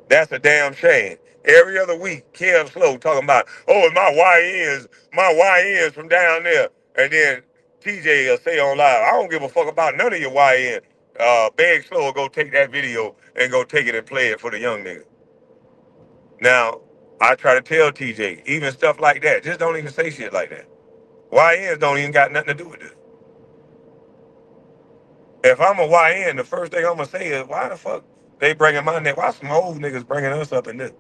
That's a damn shame. Every other week, Kev Slow talking about, oh, my YNs from down there. And then TJ will say on live, I don't give a fuck about none of your YN. Big Slow will go take that video and go take it and play it for the young nigga. Now, I try to tell TJ, even stuff like that, just don't even say shit like that. YNs don't even got nothing to do with this. If I'm a YN, the first thing I'm gonna say is, why the fuck they bringing my name? Why some old niggas bringing us up in this?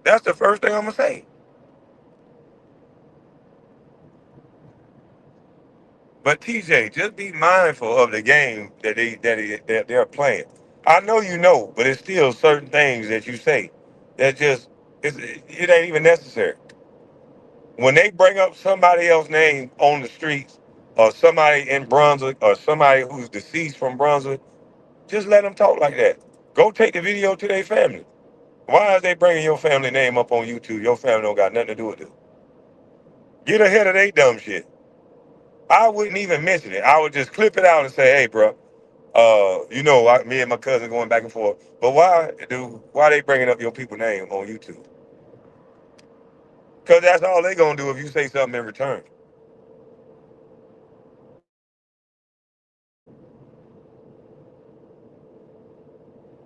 That's the first thing I'm gonna say. But TJ, just be mindful of the game that they're playing. I know you know, but it's still certain things that you say that just it ain't even necessary. When they bring up somebody else's name on the streets, or somebody in Brunswick, or somebody who's deceased from Brunswick, just let them talk like that. Go take the video to their family. Why is they bringing your family name up on YouTube? Your family don't got nothing to do with it. Get ahead of they dumb shit. I wouldn't even mention it. I would just clip it out and say, "Hey, bro, me and my cousin going back and forth. But why they bringing up your people name on YouTube? Because that's all they gonna do if you say something in return.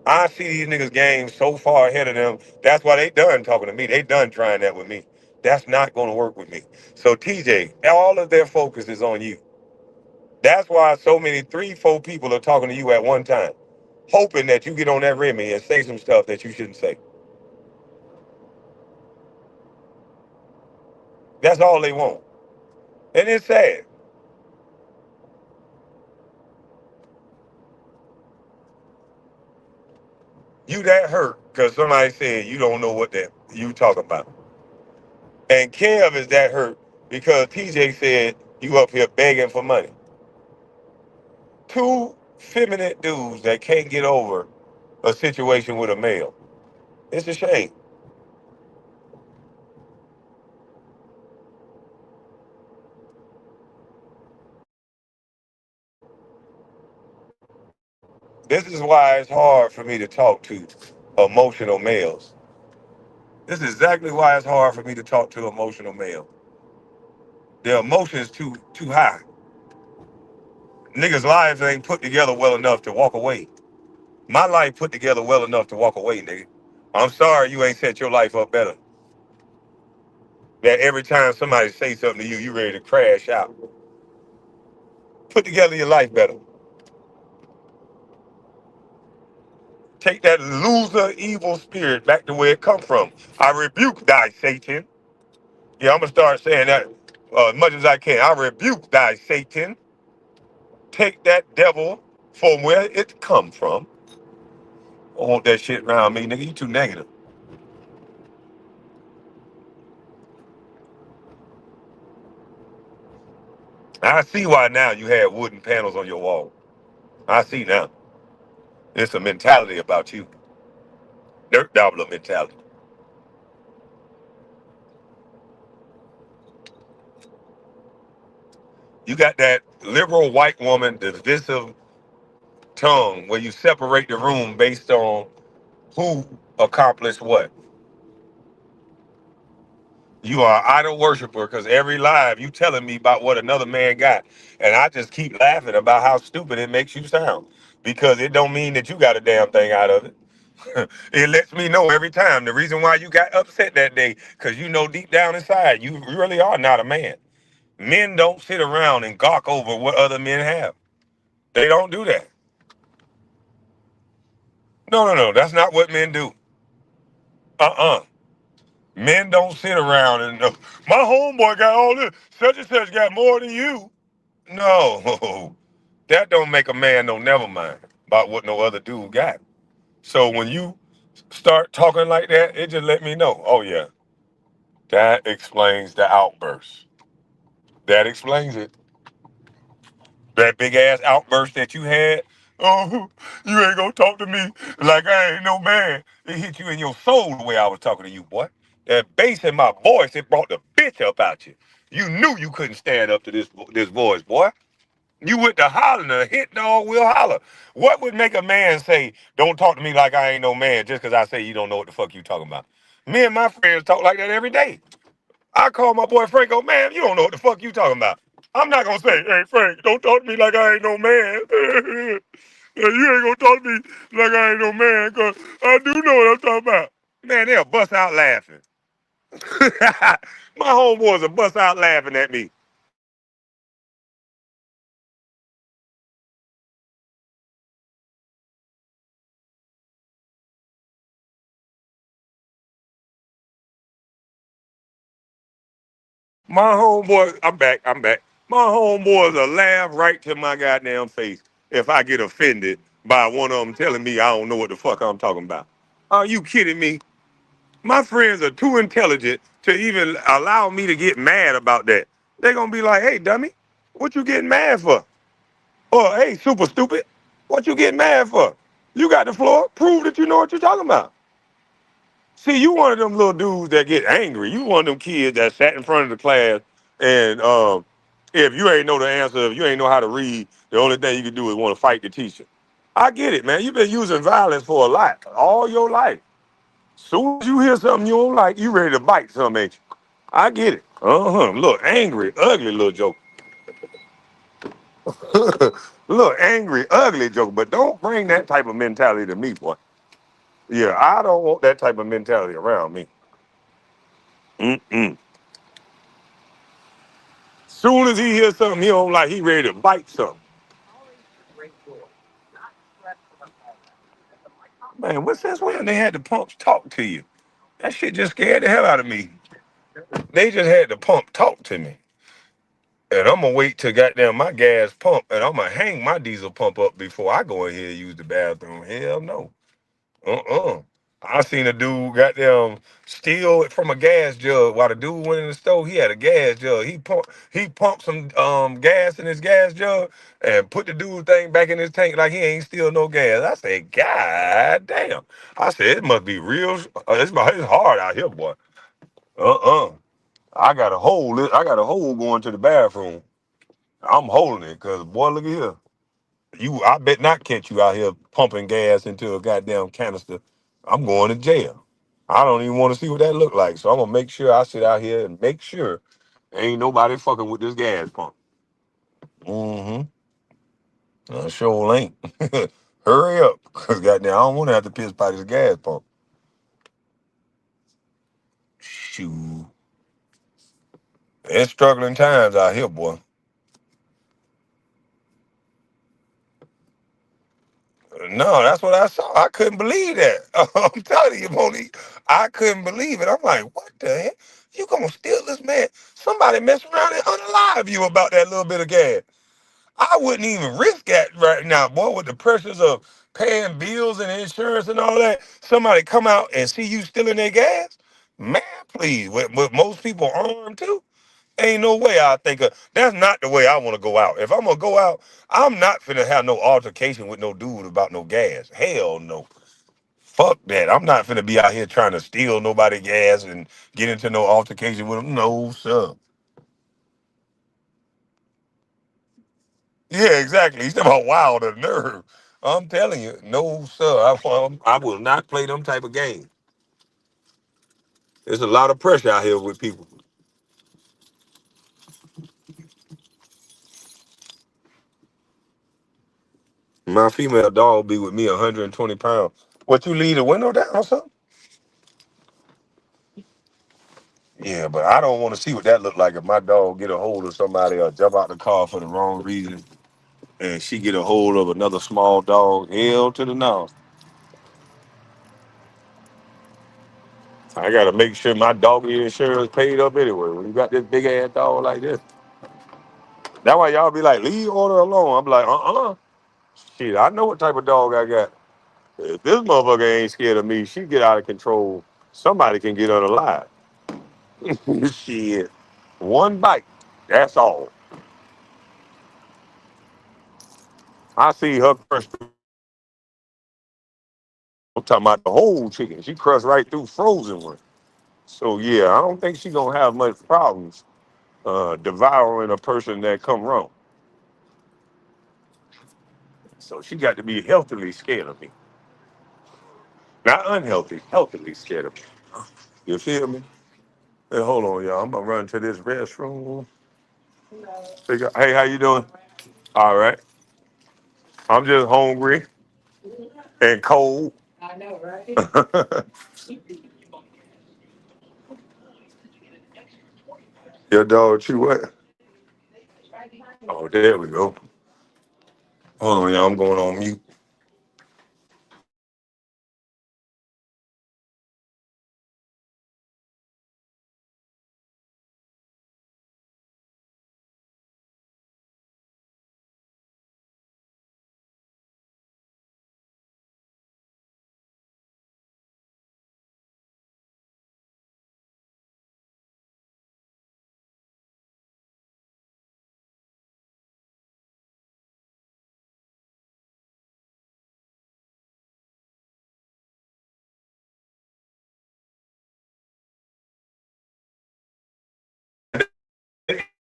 I see these niggas games so far ahead of them. That's why they done talking to me. They done trying that with me. That's not gonna work with me. So TJ, all of their focus is on you. That's why so many 3, 4 people are talking to you at one time, hoping that you get on that Remy and say some stuff that you shouldn't say. That's all they want. And it's sad. You that hurt because somebody said you don't know what that you talking about. And Kev is that hurt because TJ said you up here begging for money. Two feminine dudes that can't get over a situation with a male. It's a shame. This is why it's hard for me to talk to emotional males. This is exactly why it's hard for me to talk to emotional males. Their emotions too high. Niggas' lives ain't put together well enough to walk away. My life put together well enough to walk away, nigga. I'm sorry you ain't set your life up better. That every time somebody say something to you, you ready to crash out. Put together your life better. Take that loser evil spirit back to where it come from. I rebuke thy Satan. Yeah, I'm gonna start saying that as much as I can. I rebuke thy Satan. Take that devil from where it come from. I don't want that shit around me, nigga. You too negative. I see why now you had wooden panels on your wall. I see now. It's a mentality about you. Dirt dabbler mentality. You got that liberal white woman divisive tongue where you separate the room based on who accomplished what. You are an idol worshiper because every live you telling me about what another man got. And I just keep laughing about how stupid it makes you sound. Because it don't mean that you got a damn thing out of it. It lets me know every time the reason why you got upset that day, because you know deep down inside you really are not a man. Men don't sit around and gawk over what other men have. They don't do that. No, no, no. That's not what men do. Uh-uh. Men don't sit around and my homeboy got all this. Such and such got more than you. No, that don't make a man no never mind about what no other dude got. So when you start talking like that, it just let me know. Oh yeah, that explains the outburst. That explains it. That big ass outburst that you had. Oh, you ain't gonna talk to me like I ain't no man. It hit you in your soul the way I was talking to you, boy. That bass in my voice, it brought the bitch up out you. You knew you couldn't stand up to this voice, boy. You went to hollering, a hit dog will holler. What would make a man say, don't talk to me like I ain't no man just because I say you don't know what the fuck you talking about? Me and my friends talk like that every day. I call my boy Franco, man, you don't know what the fuck you talking about. I'm not gonna say, hey Frank, don't talk to me like I ain't no man. You ain't gonna talk to me like I ain't no man, cause I do know what I'm talking about. Man, they'll bust out laughing. My homeboys will bust out laughing at me. My homeboy, I'm back, I'm back. My homeboys will laugh right to my goddamn face if I get offended by one of them telling me I don't know what the fuck I'm talking about. Are you kidding me? My friends are too intelligent to even allow me to get mad about that. They're gonna be like, hey, dummy, what you getting mad for? Or hey, super stupid, what you getting mad for? You got the floor, prove that you know what you're talking about. See, you one of them little dudes that get angry. You one of them kids that sat in front of the class and if you ain't know the answer, if you ain't know how to read, the only thing you can do is want to fight the teacher. I get it, man. You've been using violence for a lot, all your life. Soon as you hear something you don't like, you ready to bite something, ain't you? I get it. Look, angry, ugly little joke. Look, angry, ugly joke. But don't bring that type of mentality to me, boy. Yeah, I don't want that type of mentality around me. Mm-mm. Soon as he hears something he don't like, he ready to bite something. Man, what since when they had the pumps talk to you? That shit just scared the hell out of me. They just had the pump talk to me. And I'm gonna wait till goddamn my gas pump and I'm gonna hang my diesel pump up before I go in here and use the bathroom. Hell no. Uh-uh. I seen a dude goddamn steal it from a gas jug while the dude went in the store. He had a gas jug. He pumped some gas in his gas jug and put the dude thing back in his tank like he ain't steal no gas. I said, God damn. I said, it must be real. It's hard out here, boy. Uh-uh. I got a hole going to the bathroom. I'm holding it because boy, look at here. I bet not catch you out here pumping gas into a goddamn canister. I'm going to jail. I don't even want to see what that look like. So I'm gonna make sure I sit out here and make sure ain't nobody fucking with this gas pump. Mm-hmm. Sure ain't. Hurry up, cause goddamn, I don't want to have to piss by this gas pump. Shoot, it's struggling times out here, boy. No, that's what I saw. I couldn't believe that. I'm telling you, Monique, I couldn't believe it. I'm like, what the heck? You gonna steal this man? Somebody mess around and unalive you about that little bit of gas. I wouldn't even risk that right now, boy, with the pressures of paying bills and insurance and all that. Somebody come out and see you stealing their gas? Man, please. With most people armed too. Ain't no way I think that's not the way I want to go out. If I'm gonna go out, I'm not finna have no altercation with no dude about no gas. Hell no. Fuck that. I'm not finna be out here trying to steal nobody gas and get into no altercation with them. No, sir. Yeah, exactly. He's talking about wild or nerve. I'm telling you, no, sir. I will not play them type of games. There's a lot of pressure out here with people. My female dog be with me 120 pounds. What, you leave the window down or something? Yeah, but I don't want to see what that look like if my dog get a hold of somebody or jump out the car for the wrong reason and she get a hold of another small dog. Hell to the no. I gotta make sure my doggy insurance paid up anyway. When you got this big ass dog like this. That's why y'all be like, leave order alone. I'm like, shit, I know what type of dog I got. If this motherfucker ain't scared of me, she get out of control. Somebody can get unalive. Shit. One bite. That's all. I see her crush. I'm talking about the whole chicken. She crushed right through frozen one. So yeah, I don't think she gonna have much problems devouring a person that come wrong. So she got to be healthily scared of me. Not unhealthy, healthily scared of me. You feel me? Hey, hold on, y'all. I'm gonna run to this restroom. Hey, how you doing? All right. I'm just hungry and cold. Your dog chew what? Oh, there we go. Hold on, y'all. I'm going on mute.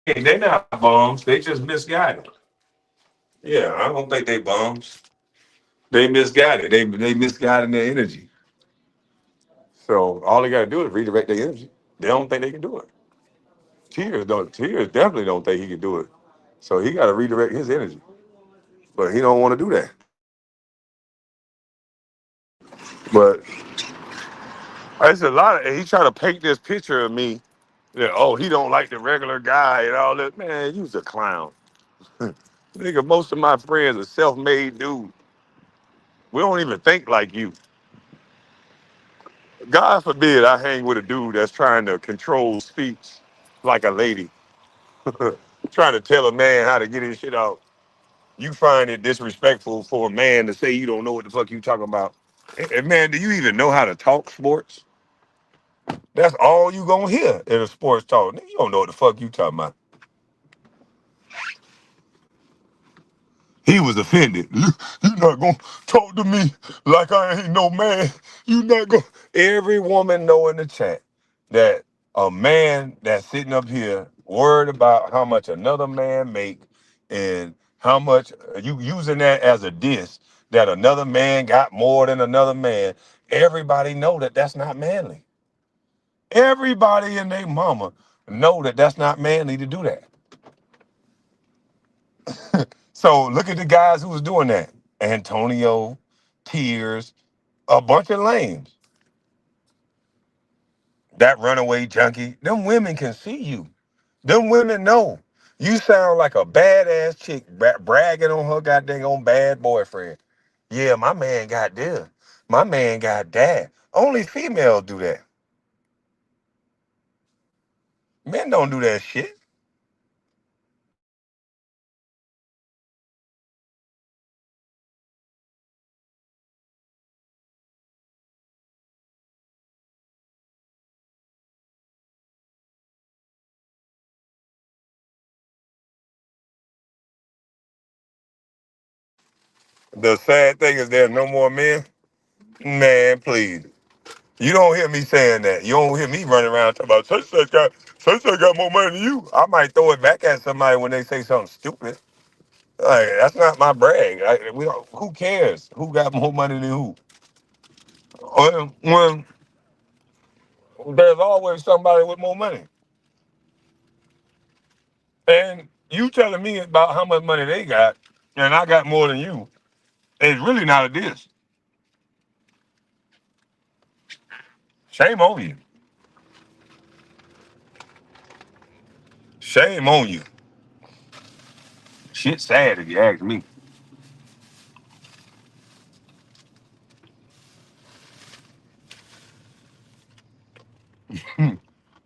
Hey, they not bums. They just misguided. Yeah, I don't think they bums. They misguided. They misguided their energy. So all they gotta do is redirect their energy. They don't think they can do it. Tears definitely don't think he can do it. So he gotta redirect his energy. But he don't want to do that. But it's a lot of he trying to paint this picture of me that oh he don't like the regular guy and all that. Man, you's a clown. Nigga, most of my friends are self-made dudes. We don't even think like you. God forbid I hang with a dude that's trying to control speech like a lady, trying to tell a man how to get his shit out. You find it disrespectful for a man to say you don't know what the fuck you talking about. And man, do you even know how to talk sports? That's all you gonna hear in a sports talk. Nigga, you don't know what the fuck you talking about. He was offended. You not gonna talk to me like I ain't no man. You not gonna. Every woman know in the chat that a man that's sitting up here worried about how much another man make and how much you using that as a diss that another man got more than another man. Everybody know that that's not manly. Everybody and their mama know that that's not manly to do that. So look at the guys who was doing that. Antonio, Tearz, a bunch of lames. that runaway junkie. Them women can see you. Them women know. You sound like a badass chick bragging on her goddamn on bad boyfriend. Yeah, my man got this. My man got that. Only females do that. Men don't do that shit. The sad thing is there are no more men. Man, please. You don't hear me saying that. You don't hear me running around talking about such got more money than you. I might throw it back at somebody when they say something stupid. Like that's not my brag. Who cares? Who got more money than who? When there's always somebody with more money, and you telling me about how much money they got, and I got more than you. It's really not a diss. Shame on you. Shame on you. Shit sad if you ask me.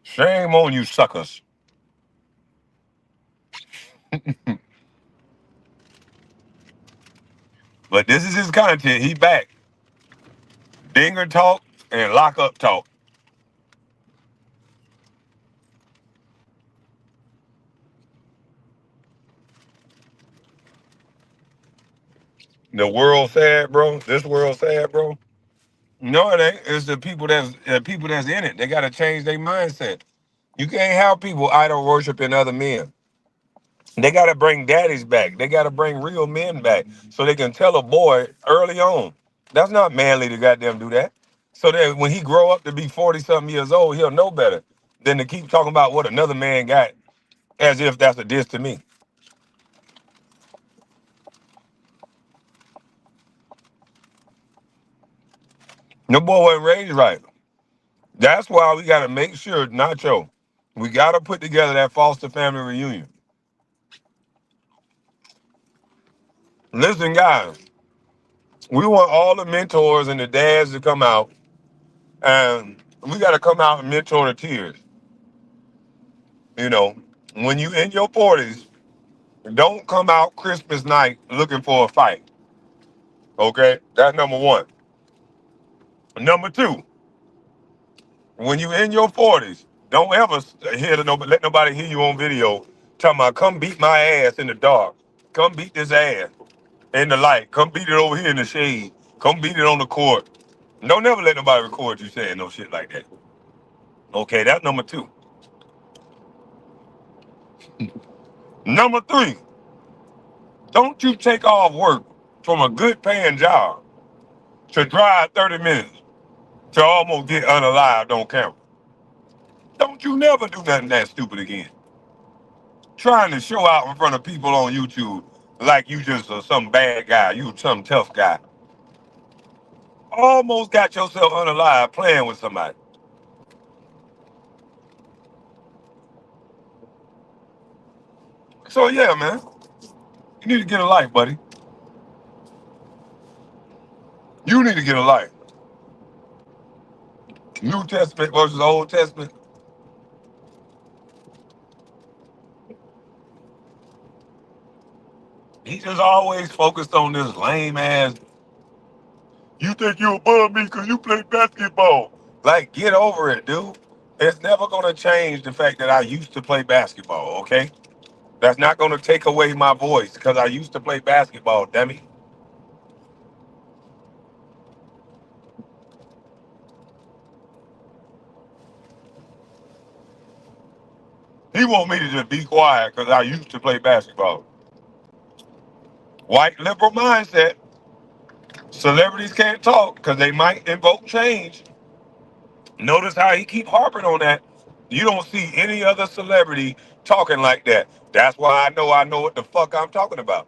Shame on you suckers. But this is his content. He back. Dinger talk and lock up talk. The world sad, bro. This world sad, bro. No, it ain't. It's the people that's in it. They gotta change their mindset. You can't have people idol worshiping other men. They gotta bring daddies back. They gotta bring real men back so they can tell a boy early on. That's not manly to goddamn do that. So that when he grow up to be 40 something years old, he'll know better than to keep talking about what another man got as if that's a diss to me. No boy wasn't raised right. That's why we gotta make sure, Nacho, we gotta put together that foster family reunion. Listen, guys, we want all the mentors and the dads to come out, and we gotta come out and mentor the Tears. You know, when you in your 40s, don't come out Christmas night looking for a fight. Okay, that's number one. Number two, when you in your 40s, don't ever let nobody hear you on video talking about come beat my ass in the dark. Come beat this ass in the light. Come beat it over here in the shade. Come beat it on the court. Don't never let nobody record you saying no shit like that. Okay, that's number two. Number three, don't you take off work from a good paying job to drive 30 minutes to almost get unalived on camera. Don't you never do nothing that stupid again. Trying to show out in front of people on YouTube like you just some bad guy, you some tough guy. Almost got yourself unalive playing with somebody. So yeah, man, you need to get a life, buddy. You need to get a life. New Testament versus Old Testament. He just always focused on this lame ass. You think you above me because you play basketball. Like, get over it, dude. It's never gonna change the fact that I used to play basketball, okay? That's not gonna take away my voice because I used to play basketball, dummy. He want me to just be quiet because I used to play basketball. White liberal mindset. Celebrities can't talk because they might invoke change. Notice how he keep harping on that. You don't see any other celebrity talking like that. That's why I know what the fuck I'm talking about.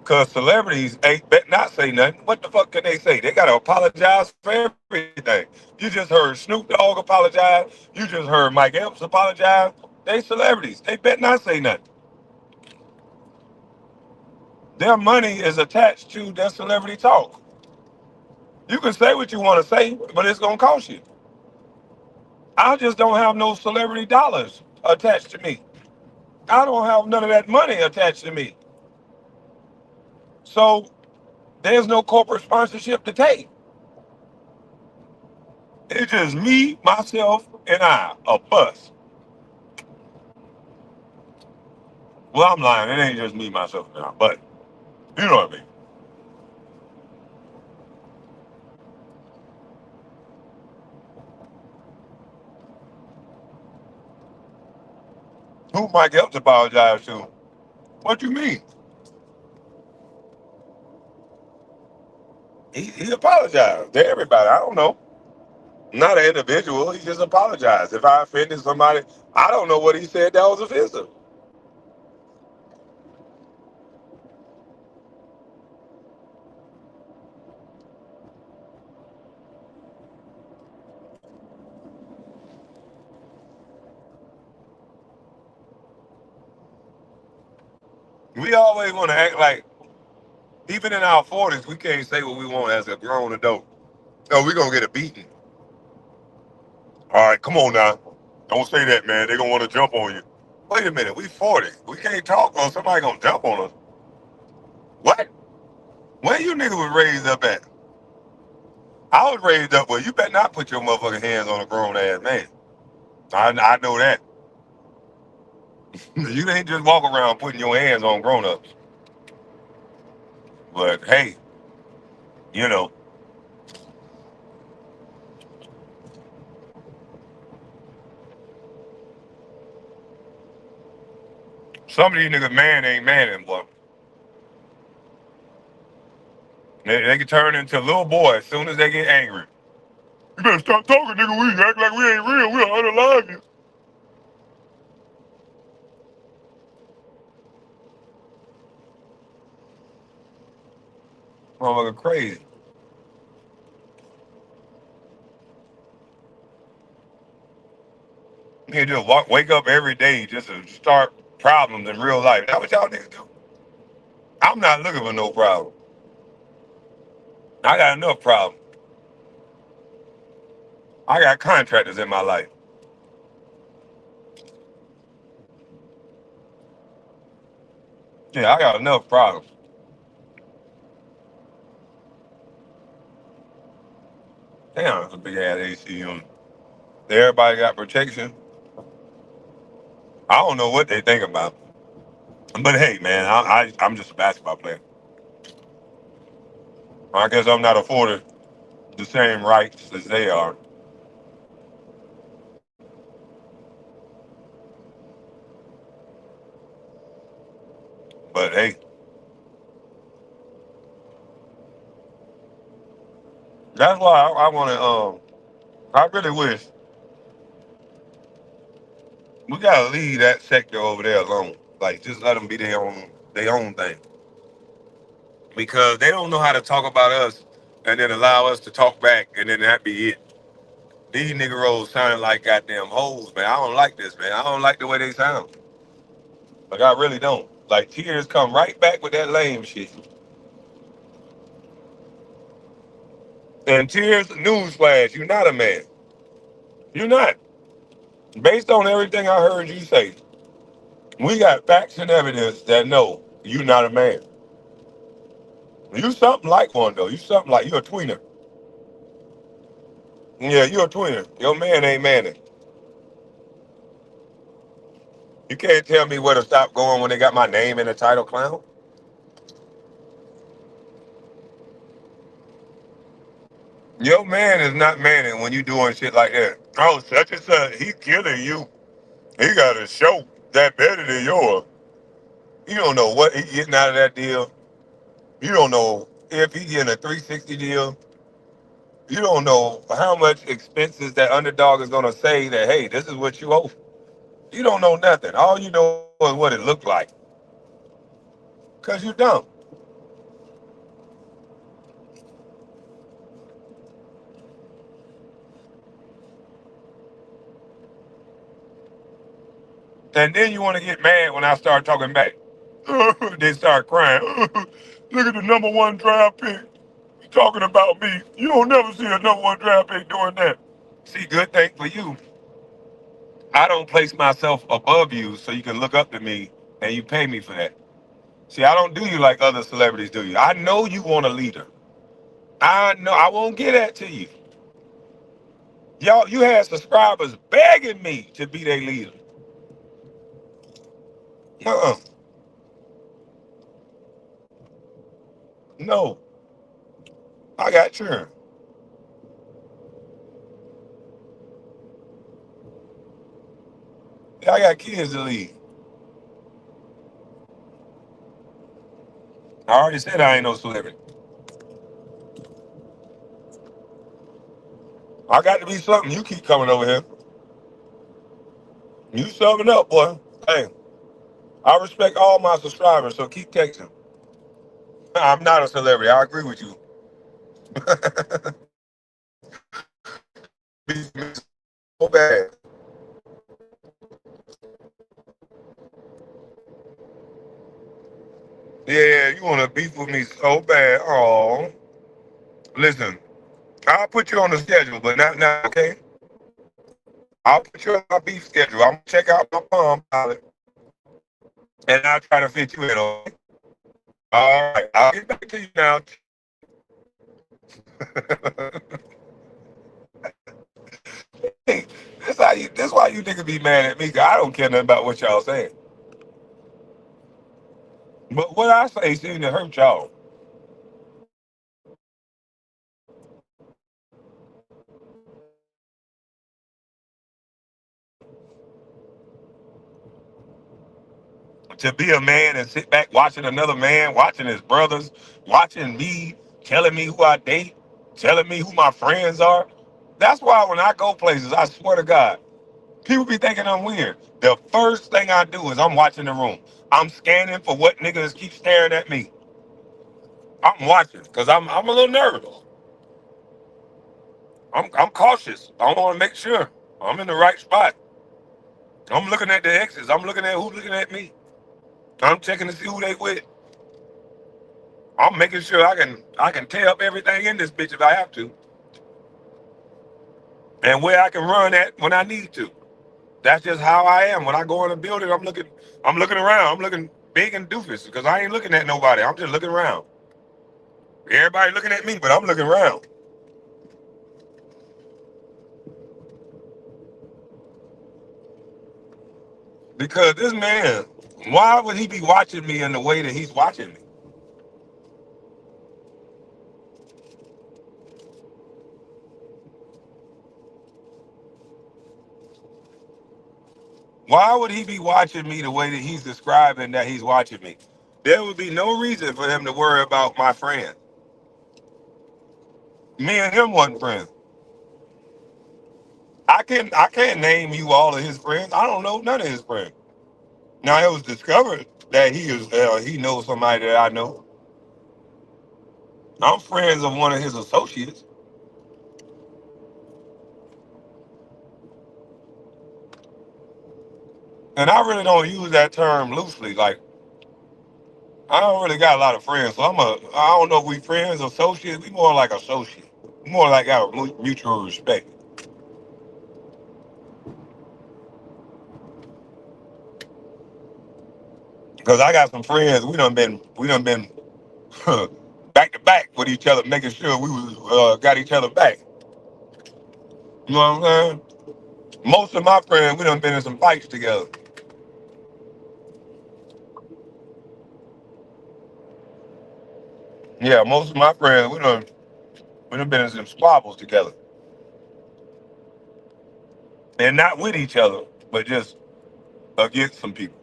Cause celebrities ain't bet not say nothing. What the fuck can they say? They gotta apologize for everything. You just heard Snoop Dogg apologize. You just heard Mike Epps apologize. They celebrities. They bet not say nothing. Their money is attached to their celebrity talk. You can say what you want to say, but it's gonna cost you. I just don't have no celebrity dollars attached to me. I don't have none of that money attached to me. So there's no corporate sponsorship to take. It's just me, myself, and I, a bus. Well, I'm lying. It ain't just me, myself, and I, but you know what I mean. Who Mike Epps apologize to? What you mean? He apologized to everybody. I don't know. Not an individual. He just apologized. If I offended somebody, I don't know what he said that was offensive. We always want to act like, even in our 40s, we can't say what we want as a grown adult. Oh, we gonna get a beating. All right, come on now. Don't say that, man. They gonna want to jump on you. Wait a minute, we 40. We can't talk or somebody gonna jump on us. What? Where you nigga was raised up at? I was raised up where you better not put your motherfucking hands on a grown ass man. I know that. You ain't just walk around putting your hands on grown ups. But hey, you know, some of these niggas man ain't manning, boy. They can turn into a little boy as soon as they get angry. You better stop talking, nigga. We act like we ain't real. We'll unalive you. Motherfucker crazy. You can just wake up every day just to start problems in real life. That what y'all niggas do? I'm not looking for no problem. I got enough problems. I got contractors in my life. Yeah, I got enough problems. Damn, it's a big ass AC on. Everybody got protection. I don't know what they think about. But hey, man, I'm just a basketball player. I guess I'm not afforded the same rights as they are. But hey, that's why I want to. I really wish we gotta leave that sector over there alone. Like, just let them be their own thing, because they don't know how to talk about us and then allow us to talk back, and then that be it. These niggeros sounding like goddamn hoes, man. I don't like this, man. I don't like the way they sound. Like, I really don't. Like, Tears come right back with that lame shit. And Tears, newsflash, you're not a man. You're not. Based on everything I heard you say, we got facts and evidence that no, you're not a man. You something like one though. You something like you're a tweener. Yeah, you're a tweener. Your man ain't manning. You can't tell me where to stop going when they got my name in the title, clown. Your man is not manning when you doing shit like that. Oh, such and such, he killing you. He got a show that better than yours. You don't know what he getting out of that deal. You don't know if he getting a 360 deal. You don't know how much expenses that underdog is gonna say that, hey, this is what you owe. You don't know nothing. All you know is what it looked like. Cause you dumb. And then you want to get mad when I start talking back. They start crying. Look at the number one draft pick talking about me. You don't never see a number one draft pick doing that. See, good thing for you, I don't place myself above you so you can look up to me and you pay me for that. See, I don't do you like other celebrities do you. I know you want a leader. I know I won't get that to you. Y'all, you had subscribers begging me to be their leader. Uh-uh. No, I got children. I got kids to lead. I already said I ain't no celebrity. I got to be something. You keep coming over here. You summing up, boy. Hey, I respect all my subscribers, so keep texting. I'm not a celebrity. I agree with you. Beef me so bad. Yeah, you want to beef with me so bad. Oh, listen, I'll put you on the schedule, but not now, okay? I'll put you on my beef schedule. I'm gonna check out my palm pilot, and I'll try to fit you in. Okay? All right, I'll get back to you now. This how you. This why you niggas be mad at me. 'Cause I don't care nothing about what y'all saying. But what I say seems to hurt y'all. To be a man and sit back watching another man, watching his brothers, watching me, telling me who I date, telling me who my friends are. That's why when I go places, I swear to God, people be thinking I'm weird. The first thing I do is I'm watching the room. I'm scanning for what niggas keep staring at me. I'm watching because I'm a little nervous. I'm cautious. I want to make sure I'm in the right spot. I'm looking at the exes. I'm looking at who's looking at me. I'm checking to see who they with. I'm making sure I can tear up everything in this bitch if I have to, and where I can run at when I need to. That's just how I am. When I go in a building, I'm looking around. I'm looking big and doofus because I ain't looking at nobody. I'm just looking around. Everybody looking at me, but I'm looking around because this man. Why would he be watching me in the way that he's watching me? Why would he be watching me the way that he's describing that he's watching me? There would be no reason for him to worry about my friend. Me and him wasn't friends. I can't name you all of his friends. I don't know none of his friends. Now it was discovered that he knows somebody that I know. I'm friends of one of his associates, and I really don't use that term loosely. Like I don't really got a lot of friends, so I don't know if we friends, associates. We more like associates. More like our mutual respect. Because I got some friends. We done been back to back with each other, making sure we was got each other back. You know what I'm saying? Most of my friends, we done been in some fights together. Yeah, most of my friends, we done been in some squabbles together, and not with each other, but just against some people.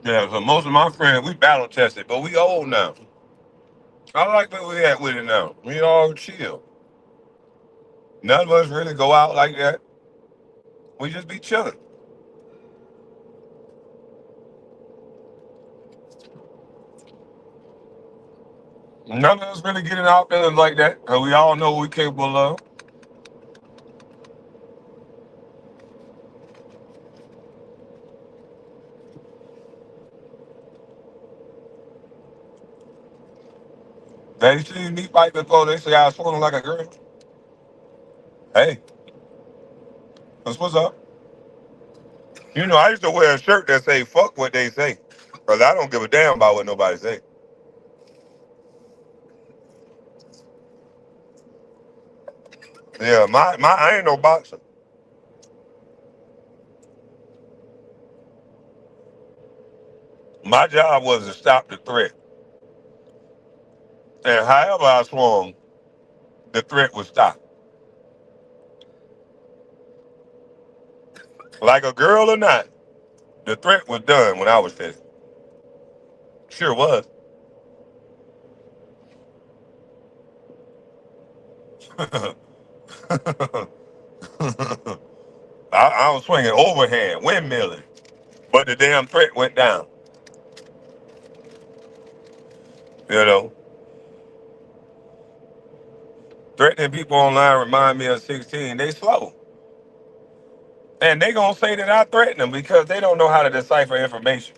Yeah, so most of my friends, we battle tested, but we old now. I like where we at with it now. We all chill. None of us really go out like that. We just be chilling. None of us really getting our feelings like that. And we all know what we're capable of. They see me fight before they say I swung like a girl. Hey, that's what's up. You know, I used to wear a shirt that say "fuck what they say," cause I don't give a damn about what nobody say. Yeah, my I ain't no boxer. My job was to stop the threat, and however I swung, the threat would stop. Like a girl or not, the threat was done when I was finished. Sure was. I was swinging overhand, windmilling, but the damn threat went down. You know, threatening people online remind me of 16. They slow, and they gonna say that I threaten them because they don't know how to decipher information.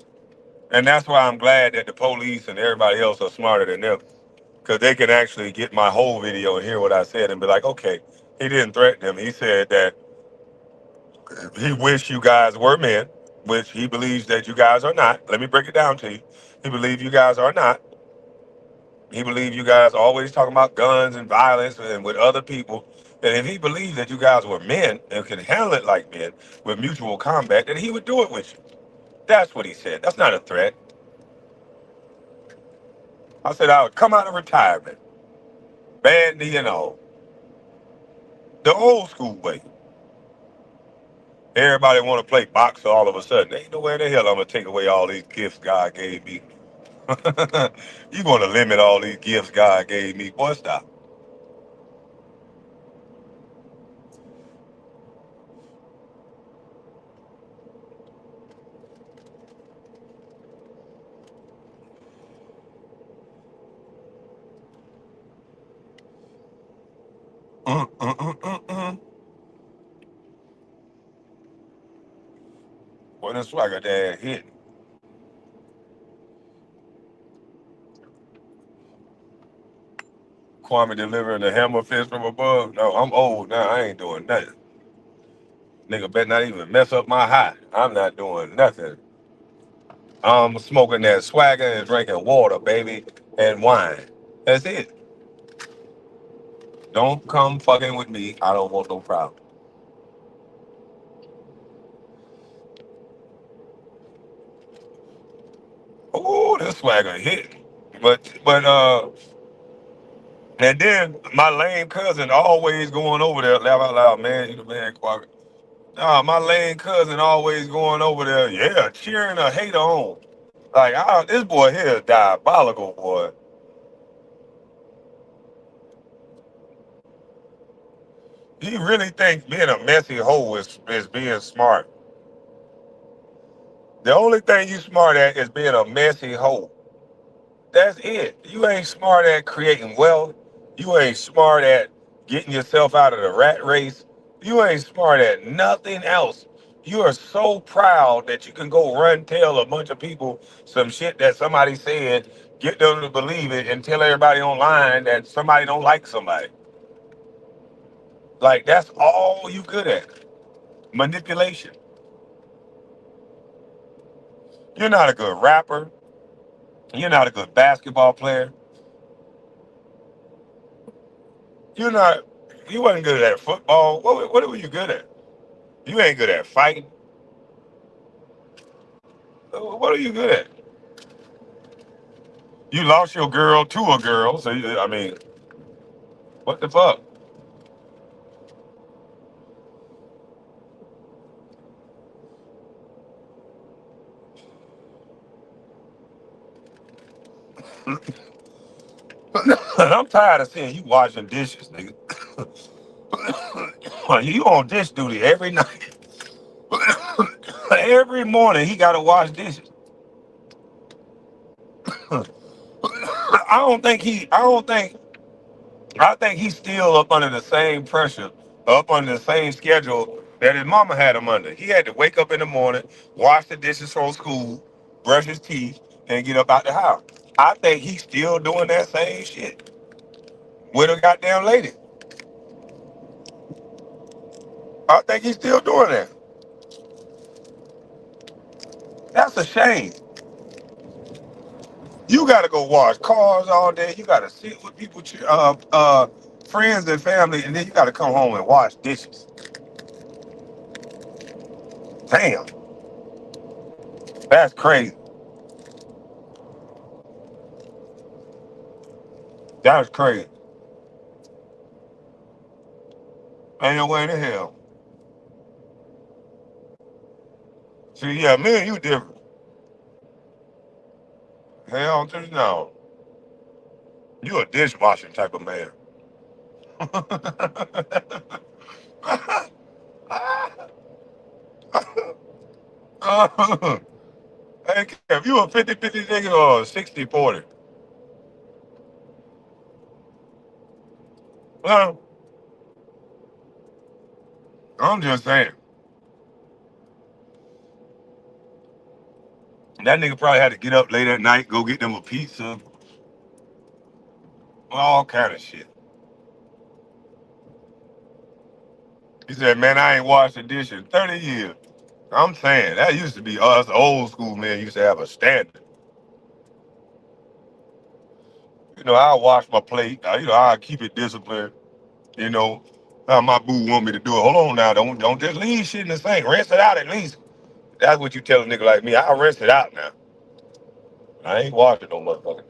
And that's why I'm glad that the police and everybody else are smarter than them, because they can actually get my whole video and hear what I said and be like, okay, he didn't threaten them. He said that he wished you guys were men, which he believes that you guys are not. Let me break it down to you. He believes you guys are not. He believes you guys always talking about guns and violence and with other people. And if he believed that you guys were men and could handle it like men with mutual combat, then he would do it with you. That's what he said. That's not a threat. I said I would come out of retirement, bandy and all, the old school way. Everybody want to play boxer all of a sudden. Ain't no way in the hell I'm gonna take away all these gifts God gave me. You want to limit all these gifts God gave me? Boy, stop. Mm, mm, mm, mm, mm. Boy, that swagger dad hit. Kwame delivering the hammer fist from above. No, I'm old now. I ain't doing nothing. Nigga better not even mess up my high. I'm not doing nothing. I'm smoking that swagger and drinking water, baby, and wine. That's it. Don't come fucking with me. I don't want no problem. Ooh, this swagger hit. But and then my lame cousin always going over there, laugh out loud, man, you the man, Kwame. Nah, my lame cousin always going over there, yeah, cheering a hater on. Like, this boy here is diabolical, boy. He really thinks being a messy hoe is being smart. The only thing you smart at is being a messy hoe. That's it. You ain't smart at creating wealth. You ain't smart at getting yourself out of the rat race. You ain't smart at nothing else. You are so proud that you can go run tell a bunch of people some shit that somebody said, get them to believe it, and tell everybody online that somebody don't like somebody. Like that's all you good at. Manipulation. You're not a good rapper. You're not a good basketball player. You're not. You wasn't good at football. What were you good at? You ain't good at fighting. What are you good at? You lost your girl to a girl. So I mean, what the fuck? I'm tired of seeing you washing dishes, nigga. You on dish duty every night. Every morning he got to wash dishes. I think he's still up under the same pressure, up under the same schedule that his mama had him under. He had to wake up in the morning, wash the dishes from school, brush his teeth, and get up out the house. I think he's still doing that same shit with a goddamn lady. I think he's still doing that. That's a shame. You got to go wash cars all day. You got to sit with people, friends and family, and then you got to come home and wash dishes. Damn, that's crazy. That's crazy. Ain't no way in the hell. See, yeah, me and you different. Hell to the no. You a dishwashing type of man. Hey, if you a 50-50 nigga or 60-40? Well, I'm just saying. That nigga probably had to get up late at night, go get them a pizza, all kind of shit. He said, man, I ain't washed a dish in 30 years. I'm saying, that used to be us old school men used to have a standard. I wash my plate. I keep it disciplined. You know, how my boo want me to do it. Hold on now. Don't just leave shit in the sink. Rinse it out at least. That's what you tell a nigga like me. I'll rinse it out now. I ain't washing no motherfucker.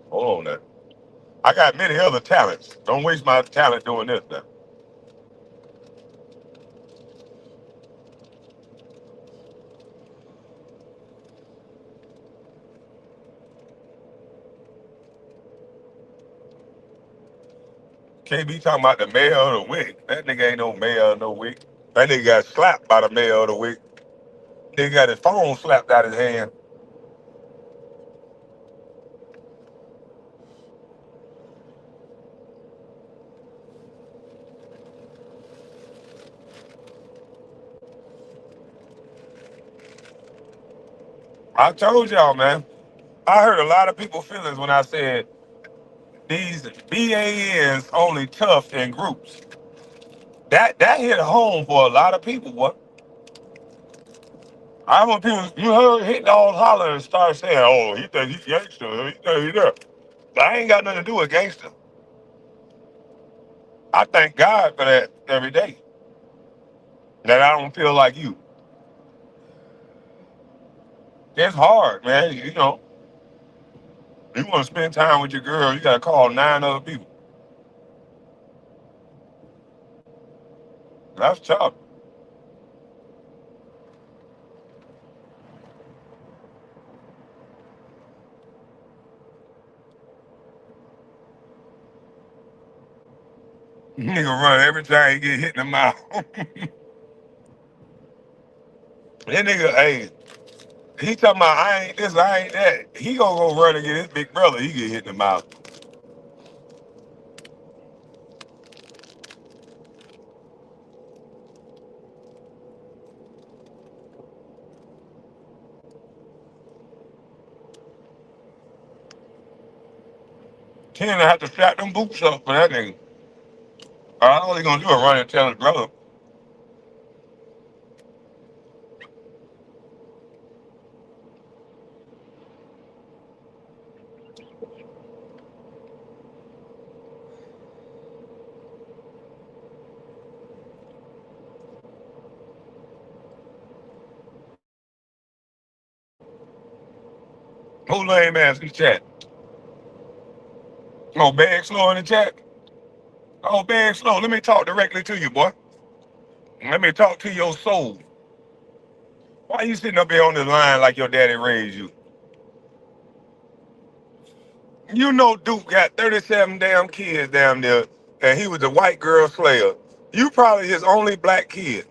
Hold on now. I got many other talents. Don't waste my talent doing this now. Can't be talking about the mayor of the week. That nigga ain't no mayor of no week. That nigga got slapped by the mayor of the week. Nigga got his phone slapped out his hand. I told y'all, man. I hurt a lot of people's feelings when I said these BANs only tough in groups. That hit home for a lot of people, boy. I want people, you heard hit dogs holler and start saying, oh, he think he gangster, he think he there. I ain't got nothing to do with gangster. I thank God for that every day. That I don't feel like you. It's hard, man. You want to spend time with your girl, you got to call 9 other people. That's tough. Nigga run every time he get hit in the mouth. That nigga, hey, he talking about I ain't this, I ain't that. He gonna go run and get his big brother. He get hit in the mouth. Ten to have to strap them boots up for that nigga. All he gonna do is run and tell his brother. Who lame ass in the chat? Oh, bag slow in the chat. Oh, bag slow. Let me talk directly to you, boy. Let me talk to your soul. Why you sitting up here on this line like your daddy raised you? You know Duke got 37 damn kids down there, and he was a white girl slayer. You probably his only black kid.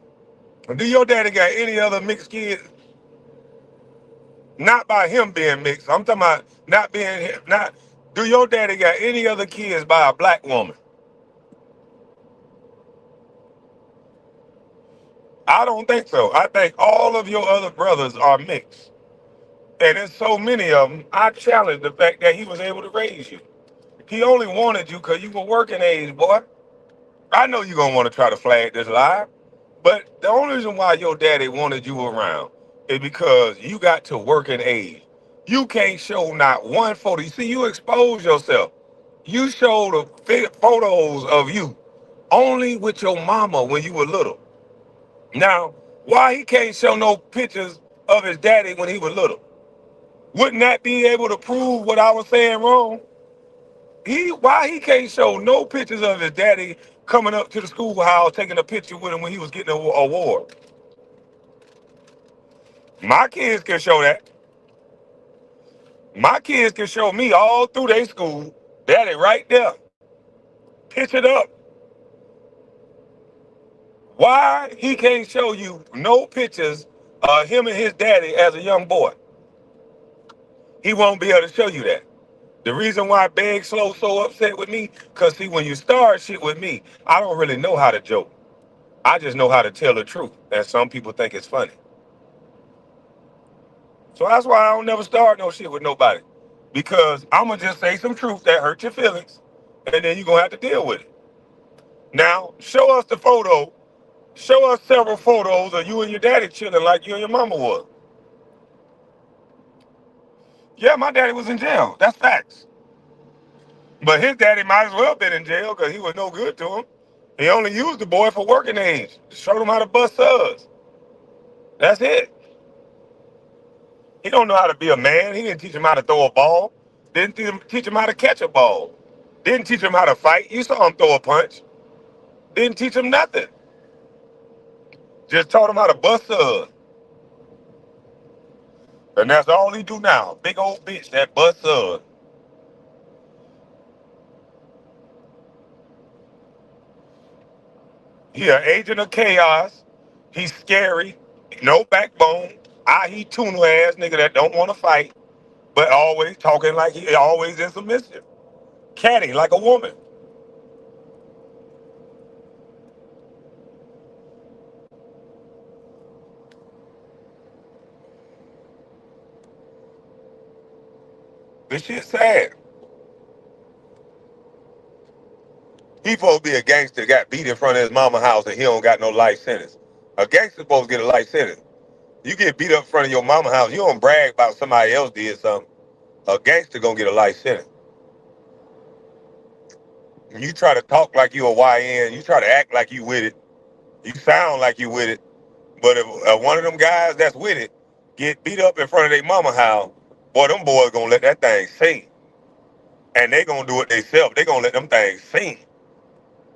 Do your daddy got any other mixed kids? Not by him being mixed. I'm talking about not being not. Do your daddy got any other kids by a black woman? I don't think so. I think all of your other brothers are mixed. And there's so many of them, I challenge the fact that he was able to raise you. He only wanted you because you were working age, boy. I know you're going to want to try to flag this lie, but the only reason why your daddy wanted you around is because you got to working age. You can't show not one photo. You see, you expose yourself. You showed photos of you only with your mama when you were little. Now, why he can't show no pictures of his daddy when he was little? Wouldn't that be able to prove what I was saying wrong? Why he can't show no pictures of his daddy coming up to the schoolhouse taking a picture with him when he was getting an award? My kids can show that. My kids can show me all through their school, daddy right there, pictured up. Why he can't show you no pictures of him and his daddy as a young boy? He won't be able to show you that. The reason why Big Slow so upset with me, because see, when you start shit with me, I don't really know how to joke. I just know how to tell the truth. And some people think it's funny. So that's why I don't never start no shit with nobody. Because I'm going to just say some truth that hurt your feelings, and then you're going to have to deal with it. Now, show us the photo. Show us several photos of you and your daddy chilling like you and your mama was. Yeah, my daddy was in jail. That's facts. But his daddy might as well have been in jail because he was no good to him. He only used the boy for working age. Showed him how to bust suds. That's it. He don't know how to be a man. He didn't teach him how to throw a ball. Didn't teach him how to catch a ball. Didn't teach him how to fight. You saw him throw a punch. Didn't teach him nothing. Just taught him how to bust suds. And that's all he do now. Big old bitch that bust suds. He an agent of chaos. He's scary. No backbone. He tuna ass nigga that don't want to fight, but always talking like he always in submissive. Catty like a woman. This shit sad. He supposed to be a gangster, got beat in front of his mama house and he don't got no life sentence. A gangster supposed to get a life sentence. You get beat up in front of your mama house, you don't brag about somebody else did something. A gangster gonna get a life sentence. You try to talk like you a YN, you try to act like you with it, you sound like you with it, but if one of them guys that's with it get beat up in front of their mama house, boy, them boys gonna let that thing sing. And they gonna do it themselves. They gonna let them things sing.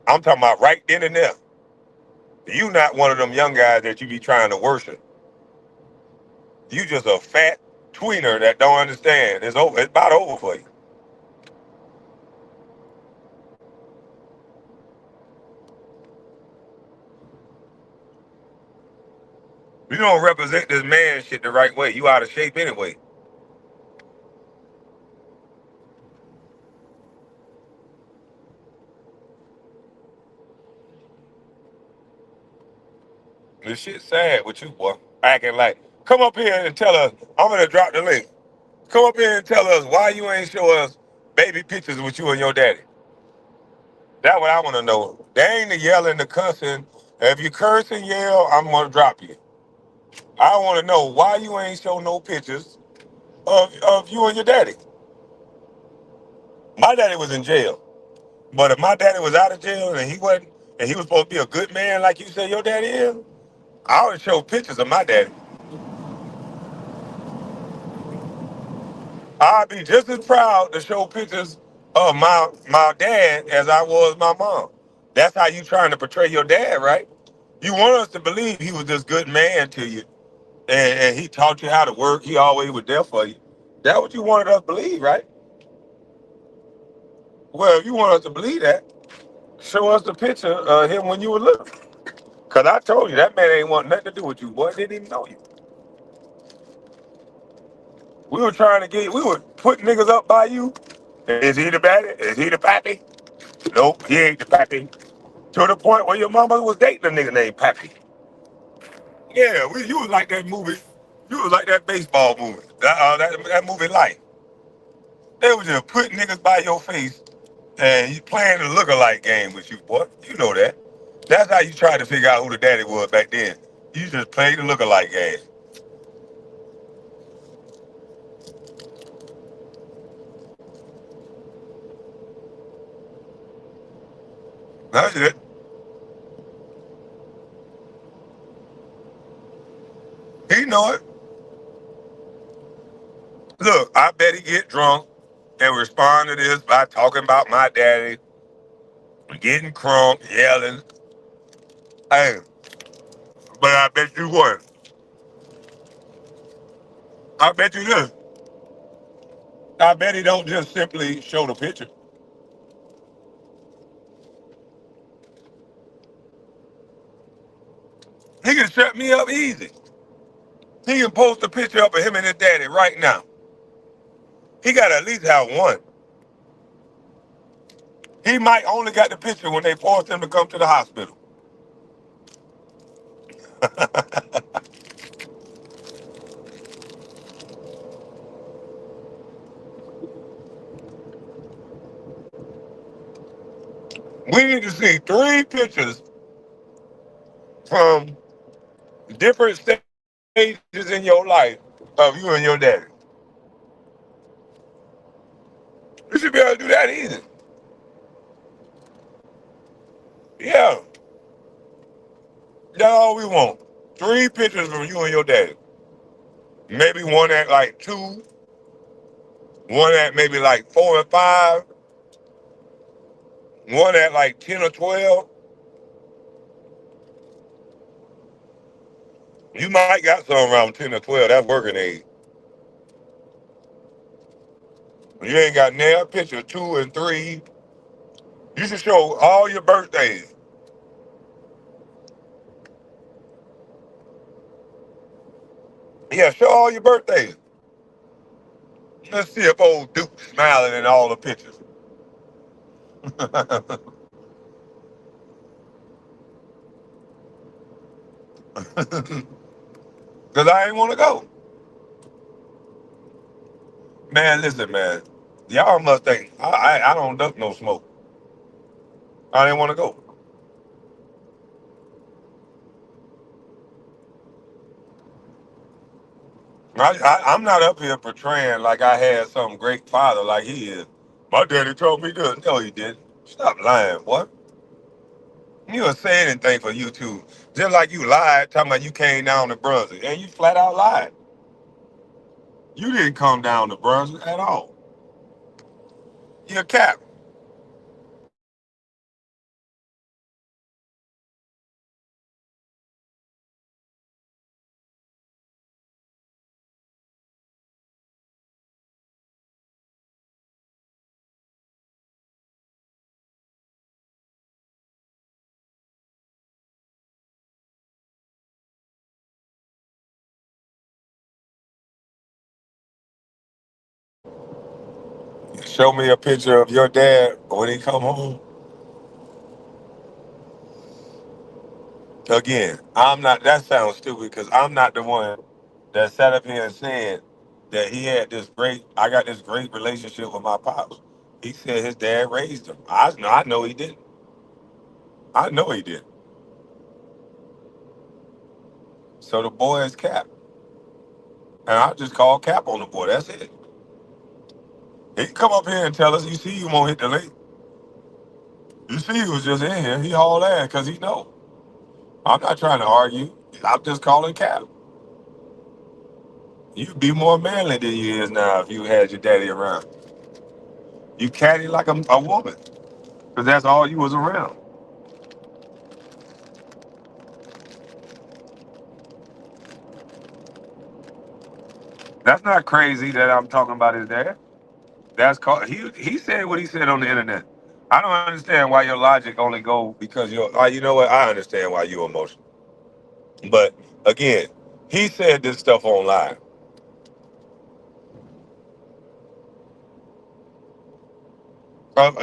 I'm talking about right then and there. You not one of them young guys that you be trying to worship. You just a fat tweener that don't understand. It's over. It's about over for you. You don't represent this man shit the right way. You out of shape anyway. This shit sad with you, boy. Acting like, come up here and tell us. I'm gonna drop the link. Come up here and tell us why you ain't show us baby pictures with you and your daddy. That's what I want to know. They ain't the yelling, the cussing. If you curse and yell, I'm gonna drop you. I want to know why you ain't show no pictures of you and your daddy. My daddy was in jail, but if my daddy was out of jail and he wasn't, and he was supposed to be a good man like you said your daddy is, I would show pictures of my daddy. I'd be just as proud to show pictures of my dad as I was my mom. That's how you trying to portray your dad, right? You want us to believe he was this good man to you, and he taught you how to work. He always was there for you. That's what you wanted us to believe, right? Well, if you want us to believe that, show us the picture of him when you were little. Cause I told you that man ain't want nothing to do with you, boy. Didn't even know you. We were trying to we were putting niggas up by you. Is he the baddie? Is he the pappy? Nope, he ain't the pappy. To the point where your mama was dating a nigga named Pappy. Yeah, you was like that movie. You was like that baseball movie. That movie Life. They was just putting niggas by your face and you playing the look-alike game with you, boy. You know that. That's how you tried to figure out who the daddy was back then. You just played the look-alike game. That's it. He know it. Look, I bet he get drunk and respond to this by talking about my daddy, getting crunk, yelling. Hey, but I bet you what? I bet you this. I bet he don't just simply show the picture. He can shut me up easy. He can post a picture up of him and his daddy right now. He got to at least have one. He might only got the picture when they forced him to come to the hospital. We need to see 3 pictures from different stages in your life of you and your daddy. You should be able to do that easy. Yeah, that's all we want. 3 pictures from you and your daddy. Maybe one at like 2, one at maybe like 4 and 5, one at like 10 or 12. You might got some around 10 or 12. That's working age. You ain't got nail picture 2 and 3. You should show all your birthdays. Yeah, show all your birthdays. Let's see if old Duke smiling in all the pictures. Cause I ain't want to go. Man, listen, man. Y'all must think I don't duck no smoke. I didn't want to go. I'm not up here portraying like I had some great father like he is. My daddy told me this. No, he didn't. Stop lying, boy. You don't say anything for YouTube. Just like you lied, talking about you came down to Brunswick. And you flat out lied. You didn't come down to Brunswick at all. You're a cap. Show me a picture of your dad when he come home. Again, I'm not. That sounds stupid because I'm not the one that sat up here and said that he had this great. I got this great relationship with my pops. He said his dad raised him. I know he didn't. I know he didn't. So the boy is Cap, and I just call Cap on the boy. That's it. He can come up here and tell us. You see, you won't hit the lake. You see, he was just in here. He hauled ass because he know. I'm not trying to argue. I'm just calling Cap. You'd be more manly than you is now if you had your daddy around. You catty like a woman, because that's all you was around. That's not crazy that I'm talking about his dad. That's called he said what he said on the internet. I don't understand why your logic only go because you're. You know what? I understand why you're emotional, but again, he said this stuff online.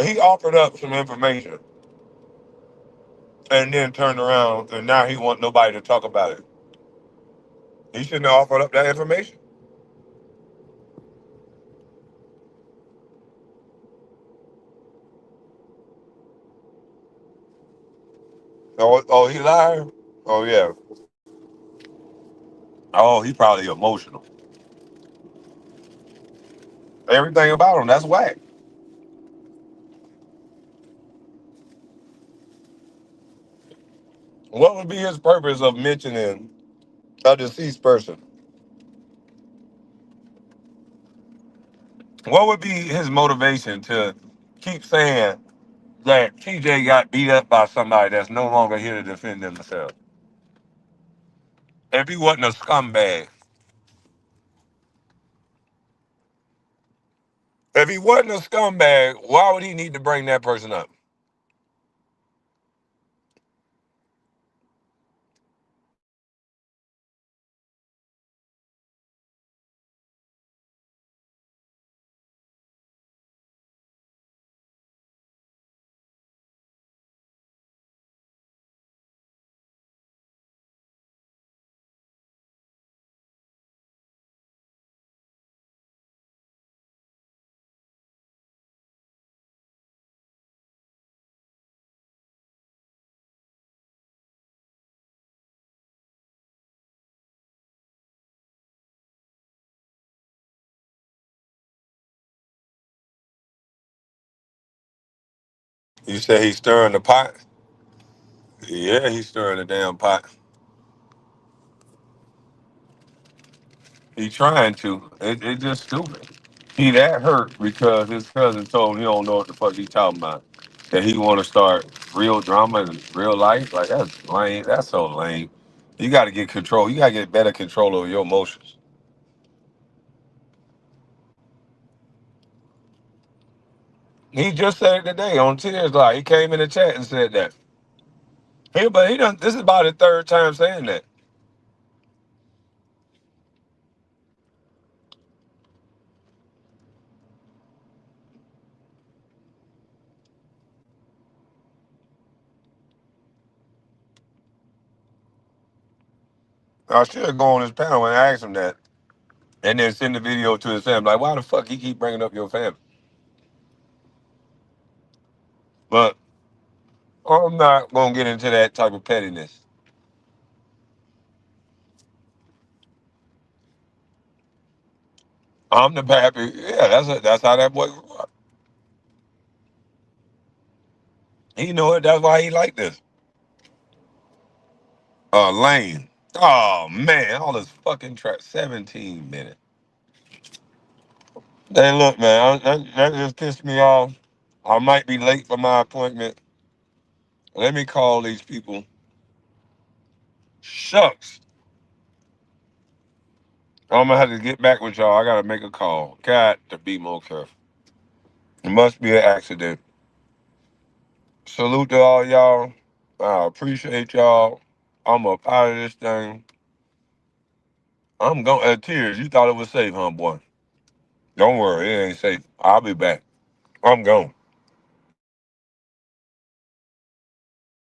He offered up some information and then turned around and now he want nobody to talk about it. He shouldn't have offered up that information. Oh, he lied. Oh yeah. Oh, he probably emotional. Everything about him, that's whack. What would be his purpose of mentioning a deceased person? What would be his motivation to keep saying that TJ got beat up by somebody that's no longer here to defend themselves? If he wasn't a scumbag, if he wasn't a scumbag, why would he need to bring that person up? You say he's stirring the pot? Yeah, he's stirring the damn pot. He's trying to. It's just stupid. He that hurt because his cousin told him he don't know what the fuck he talking about. That he want to start real drama in real life. Like that's lame. That's so lame. You got to get control. You got to get better control over your emotions. He just said it today on Tearz. Like he came in the chat and said that. But he done. This is about the third time saying that. I should go on his panel and ask him that, and then send the video to his family. Like, why the fuck he keep bringing up your family? But I'm not gonna get into that type of pettiness. I'm the pappy. Yeah, that's how that boy grew up. He know it. That's why he like this. Lane. Oh man, all this fucking track. 17 minutes. Hey, look, man, that just pissed me off. I might be late for my appointment. Let me call these people. Shucks. I'm gonna have to get back with y'all. I gotta make a call. Got to be more careful. It must be an accident. Salute to all y'all. I appreciate y'all. I'm up out of this thing. I'm going Tears. You thought it was safe, huh, boy? Don't worry, it ain't safe. I'll be back. I'm gone.